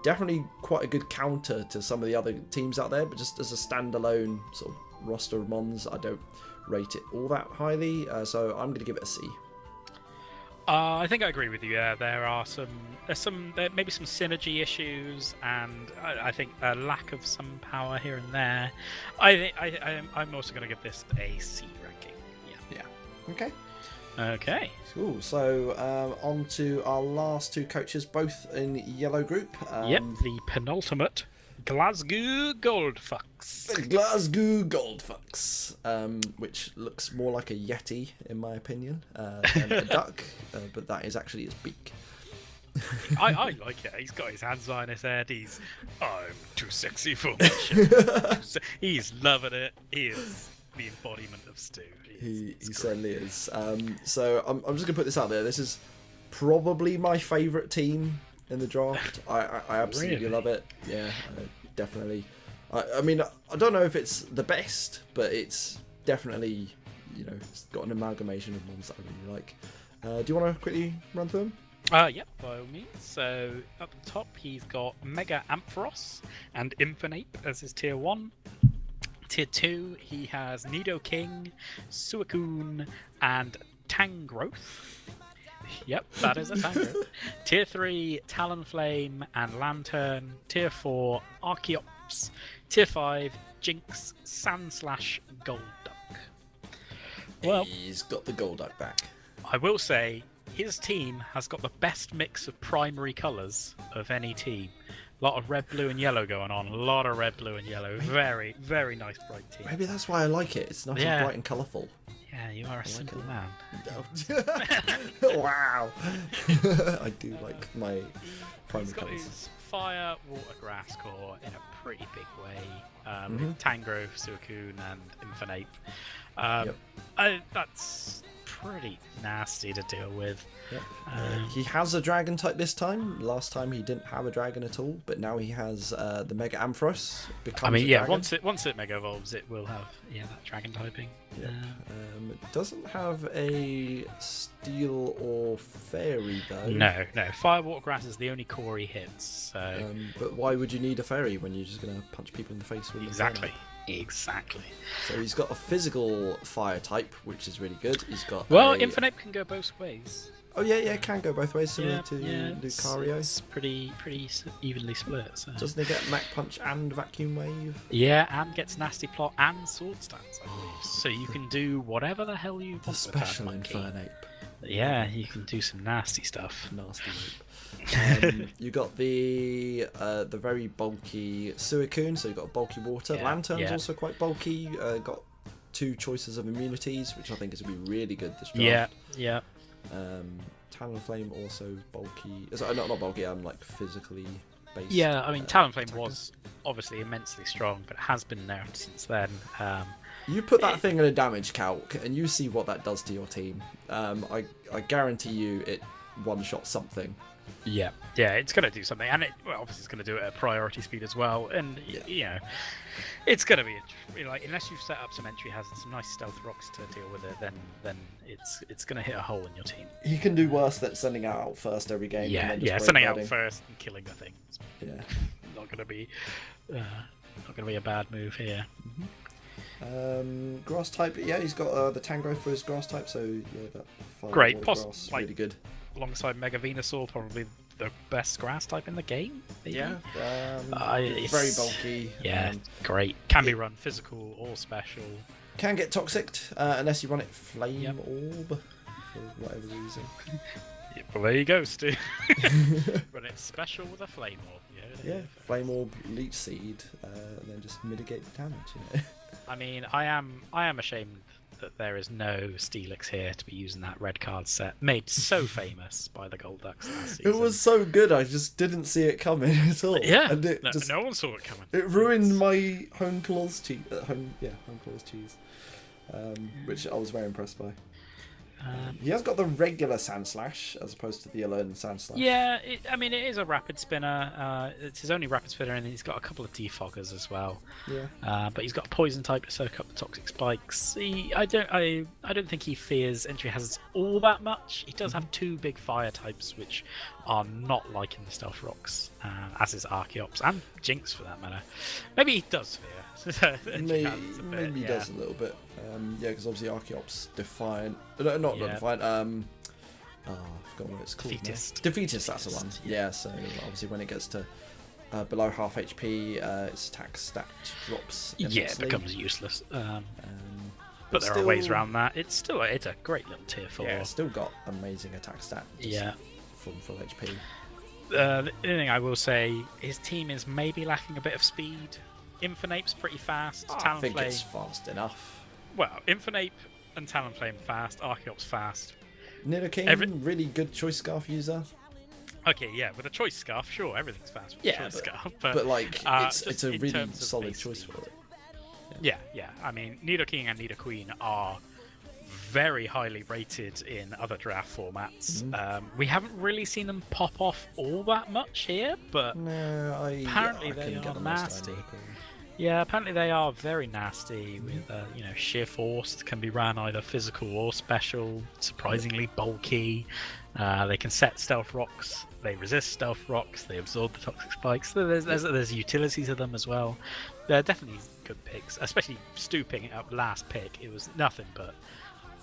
[SPEAKER 1] definitely quite a good counter to some of the other teams out there, but just as a standalone sort of roster of mons, I don't rate it all that highly. So I'm going to give it a C.
[SPEAKER 2] I think I agree with you. Yeah, there maybe some synergy issues, and I think a lack of some power here and there. I'm also going to give this a C ranking. Yeah.
[SPEAKER 1] Okay.
[SPEAKER 2] Okay.
[SPEAKER 1] Cool. So on to our last two coaches, both in yellow group.
[SPEAKER 2] Yep. The penultimate Glasgow Golducks.
[SPEAKER 1] The Glasgow Golducks, which looks more like a yeti, in my opinion, than a duck, but that is actually its beak.
[SPEAKER 2] I like it. He's got his hands behind his head. I'm too sexy for my shit. He's loving it. He is the embodiment of Stu.
[SPEAKER 1] He certainly is. So I'm just going to put this out there. This is probably my favourite team in the draft. I absolutely love it. Yeah, definitely. I mean, I don't know if it's the best, but it's definitely, it's got an amalgamation of ones that I really like. Do you want to quickly run through them?
[SPEAKER 2] Yep, by all means. So up the top, he's got Mega Ampharos and Infernape as his tier 1. Tier 2, he has Nidoking, Suicune, and Tangrowth. Yep, that is a Tangrowth. Tier 3, Talonflame and Lantern. Tier 4, Archeops. Tier 5, Jinx, Sandslash, Golduck. Well,
[SPEAKER 1] he's got the Golduck back.
[SPEAKER 2] I will say, his team has got the best mix of primary colours of any team. A lot of red, blue, and yellow going on. A lot of red, blue, and yellow. Very, very nice, bright team.
[SPEAKER 1] Maybe that's why I like it. It's nice and bright and colourful.
[SPEAKER 2] Yeah, you are a simple man.
[SPEAKER 1] Wow. I do like my primary colours. He's got
[SPEAKER 2] his fire, water, grass core in a pretty big way. With Tangrowth, Suicune, and Infernape. That's pretty nasty to deal with.
[SPEAKER 1] Yep. He has a dragon type this time. Last time he didn't have a dragon at all, but now he has the Mega Ampharos.
[SPEAKER 2] Once it Mega Evolves, it will have that dragon typing.
[SPEAKER 1] Yep. It doesn't have a steel or fairy though.
[SPEAKER 2] No. Fire, water, grass is the only core he hits. So.
[SPEAKER 1] But why would you need a fairy when you're just going to punch people in the face with
[SPEAKER 2] Exactly.
[SPEAKER 1] So he's got a physical fire type, which is really good. He's got
[SPEAKER 2] Infernape can go both ways.
[SPEAKER 1] Oh yeah, it can go both ways, similar to Lucario.
[SPEAKER 2] It's pretty evenly split. So.
[SPEAKER 1] Doesn't he get Mach Punch and Vacuum Wave?
[SPEAKER 2] Yeah, and gets Nasty Plot and Sword Stance, I believe. So you can do whatever the hell you want.
[SPEAKER 1] The special Infernape.
[SPEAKER 2] Yeah, you can do some nasty stuff.
[SPEAKER 1] Nasty Nape. You got the very bulky Suicune, so you got a bulky water. Lantern's also quite bulky. Got 2 choices of immunities, which I think is going to be really good this draft.
[SPEAKER 2] Yeah.
[SPEAKER 1] Talonflame also bulky. Not bulky. Like physically based.
[SPEAKER 2] Yeah, I mean Talonflame was obviously immensely strong, but it has been nerfed since then.
[SPEAKER 1] You put that thing in a damage calc, and you see what that does to your team. I guarantee you, it one-shot something.
[SPEAKER 2] Yeah, it's going to do something, and obviously it's going to do it at priority speed as well. And it's going to be unless you've set up some entry hazards, some nice stealth rocks to deal with it, then it's going to hit a hole in your team.
[SPEAKER 1] He can do worse than sending out first every game.
[SPEAKER 2] Sending out first and killing the thing.
[SPEAKER 1] Yeah,
[SPEAKER 2] not going to be a bad move here.
[SPEAKER 1] Grass type, he's got the Tangrowth for his grass type, so that
[SPEAKER 2] great,
[SPEAKER 1] grass, really good.
[SPEAKER 2] Alongside Mega Venusaur, probably the best grass type in the game. Maybe?
[SPEAKER 1] Yeah, it's very bulky.
[SPEAKER 2] Yeah, great. Can be run physical or special.
[SPEAKER 1] Can get toxic unless you run it Flame Orb for whatever reason.
[SPEAKER 2] Well, there you go, Stu. Run it special with a Flame Orb.
[SPEAKER 1] Yeah, Flame Orb, Leech Seed, and then just mitigate the damage.
[SPEAKER 2] I mean, I am ashamed that there is no Steelix here to be using that red card set, made so famous by the Golducks last season.
[SPEAKER 1] It was so good, I just didn't see it coming at all.
[SPEAKER 2] Yeah,
[SPEAKER 1] and
[SPEAKER 2] no one saw it coming.
[SPEAKER 1] It ruined my home claws cheese, which I was very impressed by. He has got the regular Sandslash as opposed to the Alone Sandslash.
[SPEAKER 2] Yeah, it is a rapid spinner. It's his only rapid spinner, and he's got a couple of defoggers as well.
[SPEAKER 1] Yeah.
[SPEAKER 2] But he's got a poison type to soak up the toxic spikes. I don't think he fears entry hazards all that much. He does have 2 big fire types, which are not liking the stealth rocks, as is Archeops and Jinx for that matter. Maybe he does fear.
[SPEAKER 1] Maybe he does a little bit. Because obviously Archeops Defiant. Not Defiant. Oh, I forgot what it's called.
[SPEAKER 2] Defeatist.
[SPEAKER 1] Defeatist, that's the one. Yeah, so obviously when it gets to below half HP, its attack stat drops.
[SPEAKER 2] It becomes useless. But there are ways around that. It's a great little tier 4.
[SPEAKER 1] Yeah, it's still got amazing attack stat. From full HP.
[SPEAKER 2] The only thing I will say, his team is maybe lacking a bit of speed. Infernape's pretty fast.
[SPEAKER 1] I think it's fast enough.
[SPEAKER 2] Well, Infernape and Talonflame fast. Archeops fast.
[SPEAKER 1] Nidoking, really good choice scarf user.
[SPEAKER 2] Okay, yeah, with a choice scarf, sure, everything's fast with a choice scarf.
[SPEAKER 1] But like, it's a really solid choice for it.
[SPEAKER 2] Yeah. I mean, Nidoking and Nidoqueen are very highly rated in other draft formats. We haven't really seen them pop off all that much here, but apparently they are nasty. Yeah, apparently they are very nasty with, sheer force. Can be ran either physical or special. Surprisingly bulky. They can set stealth rocks. They resist stealth rocks. They absorb the toxic spikes. So there's utility to them as well. They're definitely good picks, especially stooping up last pick. It was nothing but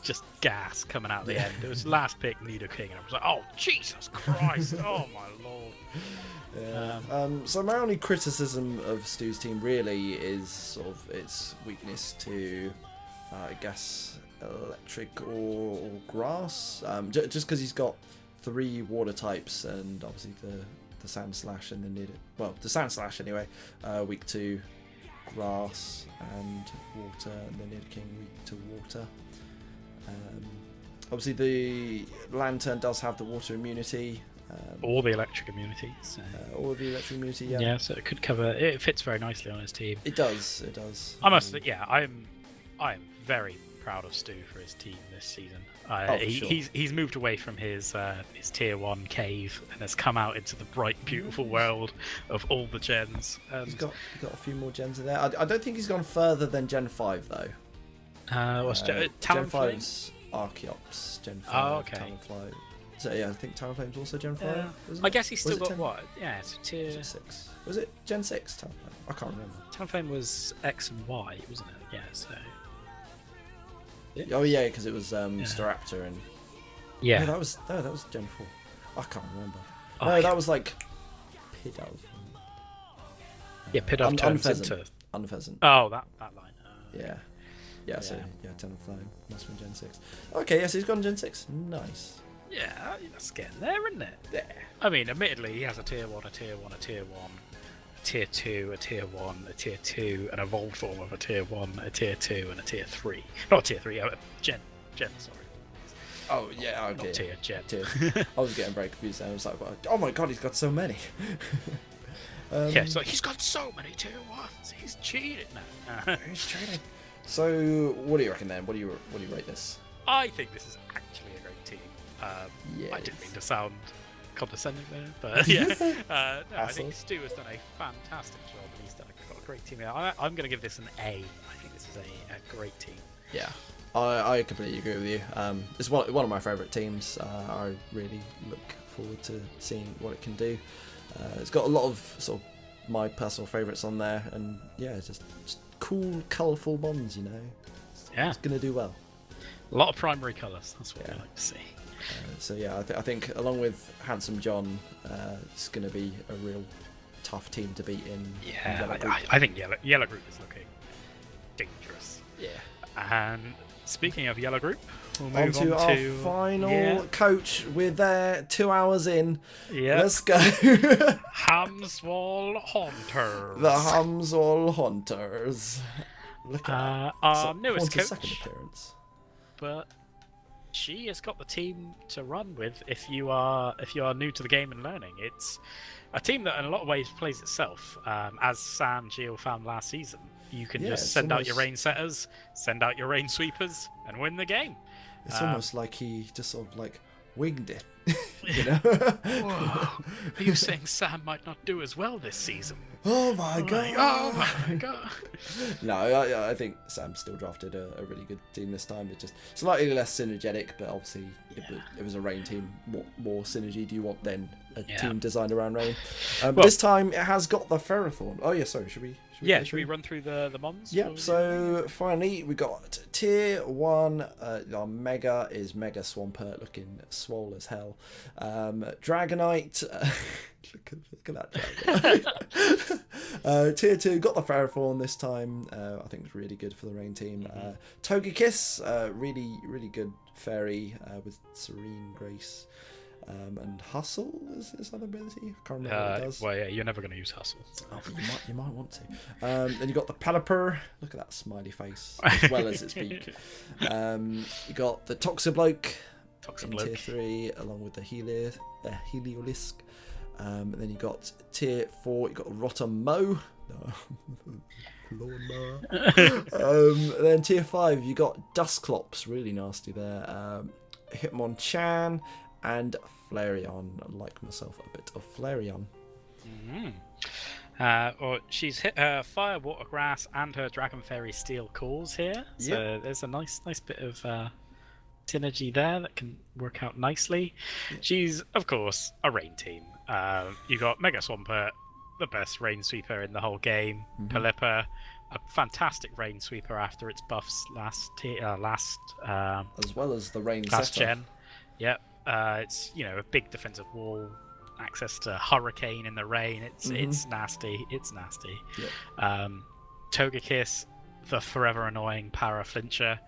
[SPEAKER 2] just gas coming out the end. It was last pick Nidoking, and I was like, oh Jesus Christ, oh my lord.
[SPEAKER 1] Yeah. So my only criticism of Stu's team really is sort of its weakness to, I guess, electric or grass. Just because he's got 3 water types, and obviously the Sand Slash and the Sand Slash anyway, weak to grass and water, and the Nidoking weak to water. Obviously the Lantern does have the water immunity.
[SPEAKER 2] Or the electric immunities.
[SPEAKER 1] Or the electric immunity, yeah.
[SPEAKER 2] Yeah, so it could cover. It fits very nicely on his team.
[SPEAKER 1] It does.
[SPEAKER 2] I must. I am very proud of Stu for his team this season.
[SPEAKER 1] Sure.
[SPEAKER 2] He's moved away from his tier 1 cave and has come out into the bright, beautiful world of all the gens.
[SPEAKER 1] He's got a few more gens in there. I don't think he's gone further than Gen 5 though.
[SPEAKER 2] What's Gen
[SPEAKER 1] Gen 5's Archeops. Gen 5.
[SPEAKER 2] Oh, okay.
[SPEAKER 1] Talonflame. So yeah, I think Talonflame's also Gen 5.
[SPEAKER 2] I guess he's still got what? Yeah, it's tier.
[SPEAKER 1] Was it 6? Was it Gen 6 Talonflame? I can't remember.
[SPEAKER 2] Talonflame was X and Y, wasn't it? Yeah, so.
[SPEAKER 1] Yeah. Oh yeah, because it was Staraptor and.
[SPEAKER 2] Yeah.
[SPEAKER 1] No, that was Gen 4. I can't remember.
[SPEAKER 2] Oh,
[SPEAKER 1] no, that was like Pidove.
[SPEAKER 2] Yeah, Pidove turns into
[SPEAKER 1] Unpheasant.
[SPEAKER 2] Oh, that line.
[SPEAKER 1] Yeah. So Talonflame must have been Gen 6. Okay, yes, he's gone Gen 6. Nice.
[SPEAKER 2] Yeah, that's getting there, isn't it?
[SPEAKER 1] Yeah.
[SPEAKER 2] I mean, admittedly, he has a tier 1, a tier 1, a tier 1, a tier 2, a tier 1, a tier 2, an evolved form of a tier 1, a tier 2, and a tier 3. Not tier 3, Gen, sorry.
[SPEAKER 1] Oh, yeah, okay.
[SPEAKER 2] Not tier, Gen.
[SPEAKER 1] Tier. I was getting very confused then. I was like, oh my god, he's got so many.
[SPEAKER 2] It's like, he's got so many tier 1s. He's cheated now.
[SPEAKER 1] He's cheating. So, what do you reckon then? What do you rate this?
[SPEAKER 2] I think this is actually a great team.
[SPEAKER 1] Yes.
[SPEAKER 2] I didn't mean to sound condescending there, but yeah. I think Stu has done a fantastic job, and he's got a great team here. I'm going to give this an A. I think this is a great team.
[SPEAKER 1] Yeah, I completely agree with you. It's one of my favourite teams. I really look forward to seeing what it can do. It's got a lot of sort of my personal favourites on there, and yeah, just cool, colourful mons, you know. It's going to do well.
[SPEAKER 2] A lot of primary colours, that's what we like to see.
[SPEAKER 1] So yeah, I think along with Handsome John, it's going to be a real tough team to beat in.
[SPEAKER 2] Yeah, I think Yellow Group is looking dangerous.
[SPEAKER 1] Yeah.
[SPEAKER 2] And speaking of Yellow Group, we'll move
[SPEAKER 1] on to our final coach. We're there 2 hours in. Yeah. Let's go.
[SPEAKER 2] Hanswell Haunters.
[SPEAKER 1] The Hanswell Haunters. Look at
[SPEAKER 2] our newest coach.
[SPEAKER 1] Second appearance.
[SPEAKER 2] But she has got the team to run with if you are new to the game and learning. It's a team that in a lot of ways plays itself. As Sam Gio found last season, you can just send out your rain setters, send out your rain sweepers, and win the game.
[SPEAKER 1] It's almost like he just sort of like winged it. You know?
[SPEAKER 2] Whoa. Are you saying Sam might not do as well this season?
[SPEAKER 1] Oh my god!
[SPEAKER 2] Oh my god!
[SPEAKER 1] No, I think Sam still drafted a really good team this time. It's just slightly less synergetic, but obviously it was a rain team. What more synergy do you want than a team designed around rain? But this time it has got the Ferrothorn. Oh yeah, sorry. Should we run through the mons? Yep. So finally we got tier 1. Our Mega is Mega Swampert, looking swole as hell. Dragonite. Look at that dragon. Tier 2 got the Ferrothorn this time. I think it's really good for the rain team. Togekiss, really good fairy with serene grace. And Hustle is his other ability. I can't remember what it does.
[SPEAKER 2] Well, yeah, you're never going to use Hustle.
[SPEAKER 1] Oh, you might want to. Then you got the Pelipper. Look at that smiley face, as well as its beak. You got the Toxibloak in tier 3, along with the Heliolisk. And then you got tier 4. You got Rotom-Mow. Lawnmower. Then tier 5, you got Dusclops. Really nasty there. Hitmonchan. And Flareon, like myself, a bit of Flareon.
[SPEAKER 2] She's hit her Fire, Water, Grass, and her Dragon Fairy Steel Cores here. So there's a nice bit of synergy there that can work out nicely. She's, of course, a rain team. You got Mega Swampert, the best rain sweeper in the whole game. Pelipper, a fantastic rain sweeper after its buffs last
[SPEAKER 1] as well as the rain
[SPEAKER 2] last
[SPEAKER 1] setter.
[SPEAKER 2] gen. Yep. It's a big defensive wall, access to Hurricane in the rain. It's nasty. It's nasty.
[SPEAKER 1] Yep.
[SPEAKER 2] Togekiss, the forever annoying para flincher,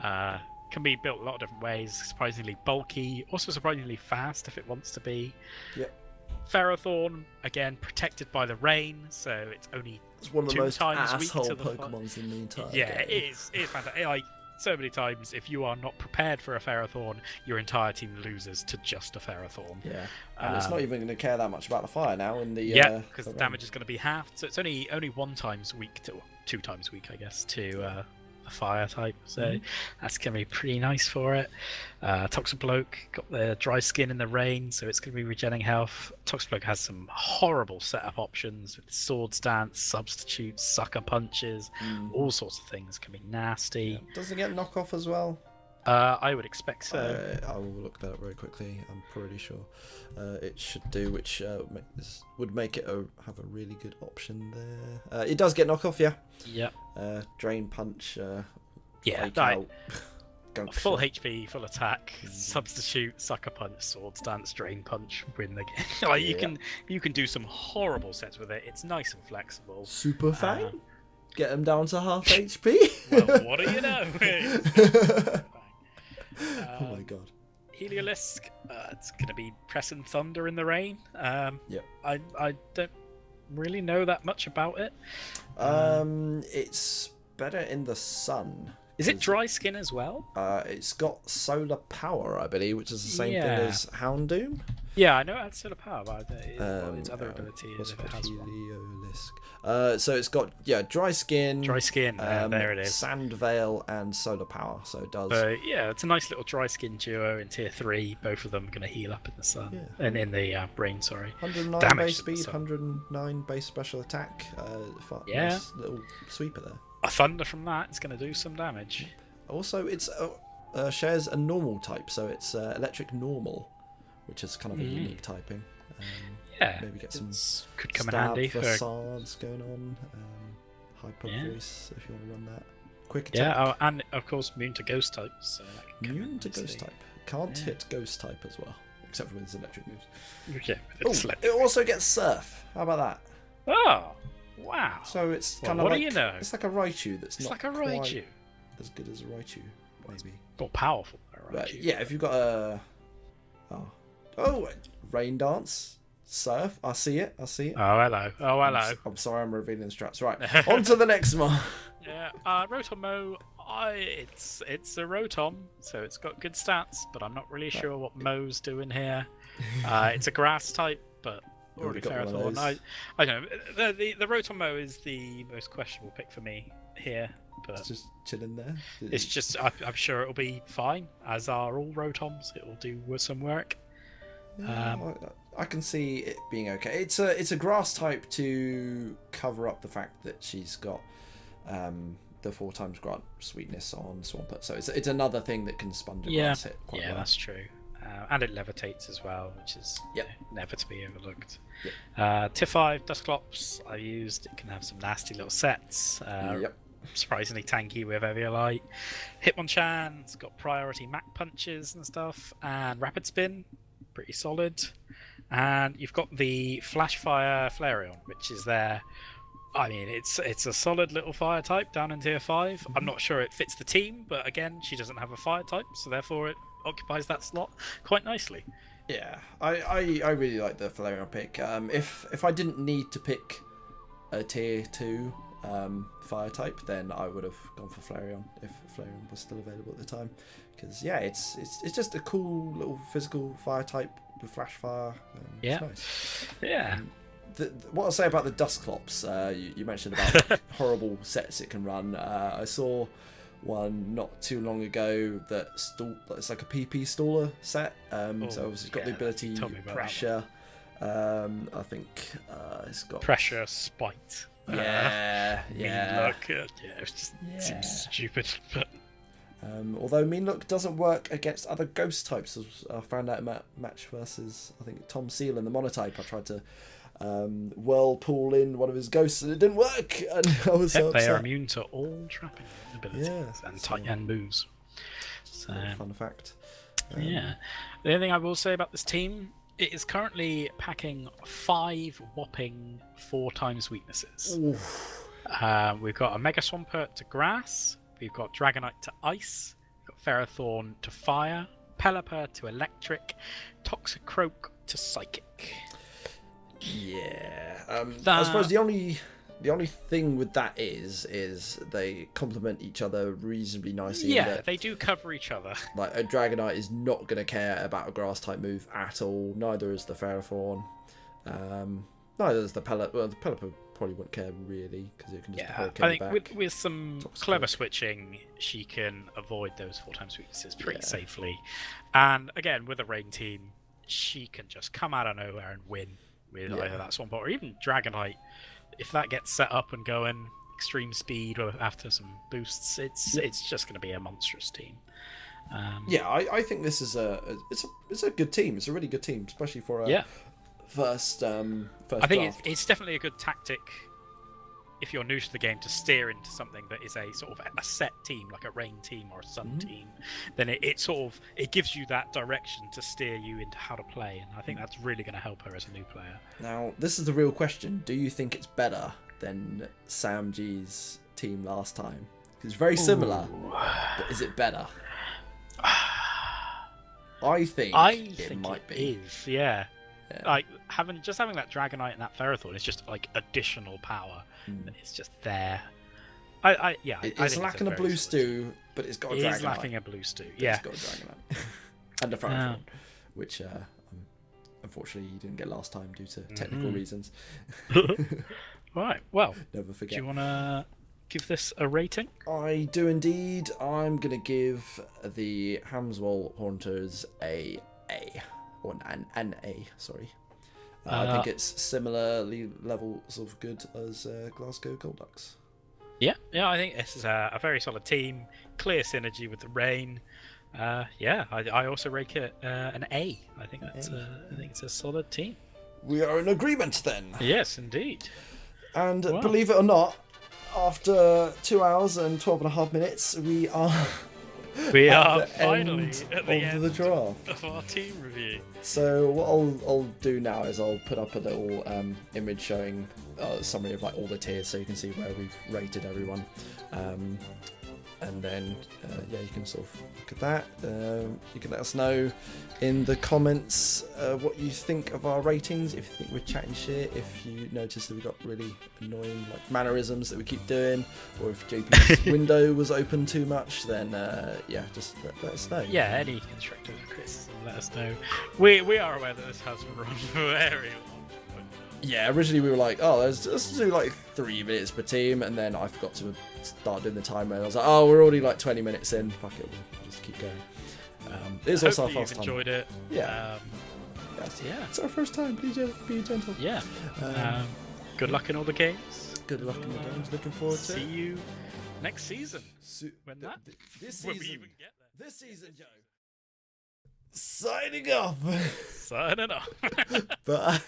[SPEAKER 2] can be built a lot of different ways. Surprisingly bulky, also surprisingly fast if it wants to be.
[SPEAKER 1] Yep.
[SPEAKER 2] Ferrothorn, again protected by the rain, so it's
[SPEAKER 1] one of the most
[SPEAKER 2] times weak
[SPEAKER 1] asshole
[SPEAKER 2] to the
[SPEAKER 1] Pokemons in the entire game.
[SPEAKER 2] it is fantastic. Like, so many times, if you are not prepared for a Ferrothorn, your entire team loses to just a Ferrothorn.
[SPEAKER 1] Yeah, and it's not even going to care that much about the fire now in the
[SPEAKER 2] because the damage is going to be halved. So it's only 2 times weak, I guess, to a fire type. So that's going to be pretty nice for it. Toxibloak got the dry skin in the rain, so it's going to be regenerating health. Toxibloak has some horrible setup options with sword stance, substitutes, sucker punches, all sorts of things. Can be nasty.
[SPEAKER 1] Yeah. Does it get knockoff as well?
[SPEAKER 2] I would expect so.
[SPEAKER 1] I will look that up very quickly. I'm pretty sure it should do, which would make it have a really good option there. It does get knockoff, yeah.
[SPEAKER 2] Yep.
[SPEAKER 1] Drain punch.
[SPEAKER 2] Full HP, full attack, substitute, sucker punch, sword stance, drain punch, win the game. You can do some horrible sets with it. It's nice and flexible.
[SPEAKER 1] Super Fang. Get him down to half HP.
[SPEAKER 2] Well, what do you know?
[SPEAKER 1] Oh my god.
[SPEAKER 2] Heliolisk, it's going to be pressing thunder in the rain.
[SPEAKER 1] Yeah.
[SPEAKER 2] I don't really know that much about it.
[SPEAKER 1] It's better in the sun.
[SPEAKER 2] Is it dry skin as well?
[SPEAKER 1] It's got solar power, I believe, which is the same thing as Houndoom.
[SPEAKER 2] Yeah, I know it has solar power, but its other ability is if it has
[SPEAKER 1] one. So it's got dry skin.
[SPEAKER 2] Dry skin. There it is.
[SPEAKER 1] Sand Veil and solar power. So it does.
[SPEAKER 2] It's a nice little dry skin duo in tier 3. Both of them are going to heal up in the sun and in the brain. Sorry.
[SPEAKER 1] 109
[SPEAKER 2] damage
[SPEAKER 1] base speed, 109 base special attack. Nice little sweeper there.
[SPEAKER 2] A thunder from that is going to do some damage.
[SPEAKER 1] Also, it's shares a normal type, so it's electric normal, which is kind of a unique typing. Maybe get some
[SPEAKER 2] could come in handy for
[SPEAKER 1] facades going on. Hyper voice if you want to run that. Quick attack.
[SPEAKER 2] Yeah, and of course immune to ghost types.
[SPEAKER 1] Immune to ghost type. Can't hit ghost type as well, except for with his electric moves.
[SPEAKER 2] Yeah,
[SPEAKER 1] it also gets surf. How about that?
[SPEAKER 2] Oh. Wow.
[SPEAKER 1] So it's kind of like it's like a Raichu
[SPEAKER 2] it's not like a Raichu.
[SPEAKER 1] As good as a Raichu, maybe.
[SPEAKER 2] More powerful than a Raichu.
[SPEAKER 1] But yeah, if you've got a rain dance, surf. I see it.
[SPEAKER 2] Oh hello.
[SPEAKER 1] I'm sorry, I'm revealing the strats. Right, on to the next one.
[SPEAKER 2] Yeah, Rotom-Mow. It's a Rotom, so it's got good stats, but I'm not really sure what Mo's doing here. It's a grass type, but already Ferrothorn. I don't know. The Rotom-Mow is the most questionable pick for me here, but
[SPEAKER 1] it's just chilling there.
[SPEAKER 2] It's just I'm sure it'll be fine, as are all Rotoms. It will do some work.
[SPEAKER 1] I can see it being okay. It's a grass type to cover up the fact that she's got the 4 times grant sweetness on Swampert, so it's another thing that can sponge a grass hit quite well.
[SPEAKER 2] That's true. And it levitates as well, which is never to be overlooked. Tier 5 Dusclops I've used. It can have some nasty little sets. Surprisingly tanky with Eviolite. Hitmonchan's got priority Mac punches and stuff, and Rapid Spin, pretty solid. And you've got the Flashfire Flareon, which is there. I mean, it's a solid little fire type down in tier 5. I'm not sure it fits the team, but again, she doesn't have a fire type, so therefore it occupies that slot quite nicely.
[SPEAKER 1] Yeah, I really like the Flareon pick. If I didn't need to pick a tier 2 fire type, then I would have gone for Flareon if Flareon was still available at the time. Because it's just a cool little physical fire type with flash fire. It's nice.
[SPEAKER 2] Yeah.
[SPEAKER 1] What I'll say about the Dusclops, you mentioned about horrible sets it can run. I saw one not too long ago it's like a PP Staller set. So obviously it's got the ability pressure. I think it's got
[SPEAKER 2] pressure spite.
[SPEAKER 1] Look,
[SPEAKER 2] it just seems stupid. But
[SPEAKER 1] although Mean Look doesn't work against other ghost types, as I found out in match versus I think Tom Seal in the Monotype. I tried to whirlpool in one of his ghosts and it didn't work, and I was so upset.
[SPEAKER 2] They are immune to all trapping abilities and moves. So
[SPEAKER 1] fun fact.
[SPEAKER 2] The only thing I will say about this team, it is currently packing 5 whopping 4 times weaknesses. We've got a Mega Swampert to grass, we've got Dragonite to ice, we've got Ferrothorn to fire, Pelipper to electric, Toxicroak to psychic.
[SPEAKER 1] I suppose the only thing with that is they complement each other reasonably nicely.
[SPEAKER 2] They do cover each other.
[SPEAKER 1] Like a Dragonite is not going to care about a grass type move at all. Neither is the Ferrothorn. Neither is the Pelipper. Well, the Pelipper probably wouldn't care really because it can just
[SPEAKER 2] I think with some clever switching, she can avoid those 4 times weaknesses pretty safely. And again, with a rain team, she can just come out of nowhere and win with either that Swampert or even Dragonite. If that gets set up and going extreme speed or after some boosts, it's just going to be a monstrous team.
[SPEAKER 1] I think this is it's a good team. It's a really good team, especially for a first
[SPEAKER 2] I think it's definitely a good tactic if you're new to the game to steer into something that is a sort of a set team, like a rain team or a sun team. Then it gives you that direction to steer you into how to play, and I think that's really going to help her as a new player.
[SPEAKER 1] Now, this is the real question: do you think it's better than Sam G's team last time? It's very similar, but is it better? I think it might be.
[SPEAKER 2] Yeah. Like having that Dragonite and that Ferrothorn is just like additional power. It's just there.
[SPEAKER 1] It's lacking a blue stew, but it's got a Dragonite. It is
[SPEAKER 2] lacking a blue stew.
[SPEAKER 1] It's got a Dragonite and a Ferrothorn, which unfortunately you didn't get last time due to technical reasons.
[SPEAKER 2] Right. Well,
[SPEAKER 1] never forget.
[SPEAKER 2] Do you want to give this a rating?
[SPEAKER 1] I do indeed. I'm going to give the Hanswell Haunters an A. Sorry. I think it's similarly levels of good as Glasgow Golducks.
[SPEAKER 2] Yeah, I think this is a very solid team. Clear synergy with the rain. I also rate it an A. I think it's a solid team.
[SPEAKER 1] We are in agreement then.
[SPEAKER 2] Yes, indeed.
[SPEAKER 1] And believe it or not, after 2 hours and 12.5 minutes, we are
[SPEAKER 2] finally at the end
[SPEAKER 1] of the draft
[SPEAKER 2] of our team review.
[SPEAKER 1] So what I'll do now is I'll put up a little image showing a summary of like all the tiers, so you can see where we've rated everyone, and then you can sort of look at that. You can let us know in the comments what you think of our ratings, if you think we're chatting shit, if you notice that we've got really annoying like mannerisms that we keep doing, or if JP's window was open too much, then just let us know.
[SPEAKER 2] Any constructive criticism, let us know. We are aware that this has run very long.
[SPEAKER 1] Originally we were like, let's do like 3 minutes per team, and then I forgot to start doing the timer, and I was like, we're already like 20 minutes in, fuck it, we'll just keep going. It was also our first time.
[SPEAKER 2] Enjoyed it.
[SPEAKER 1] Yes.
[SPEAKER 2] Yeah.
[SPEAKER 1] It's our first time. Be gentle.
[SPEAKER 2] Yeah. Good luck in all the games.
[SPEAKER 1] Good luck in the games. Looking forward to it.
[SPEAKER 2] See you next season.
[SPEAKER 1] This
[SPEAKER 2] When we
[SPEAKER 1] season.
[SPEAKER 2] even get there.
[SPEAKER 1] This season, Joe. Signing off.
[SPEAKER 2] Signing off.
[SPEAKER 1] Bye.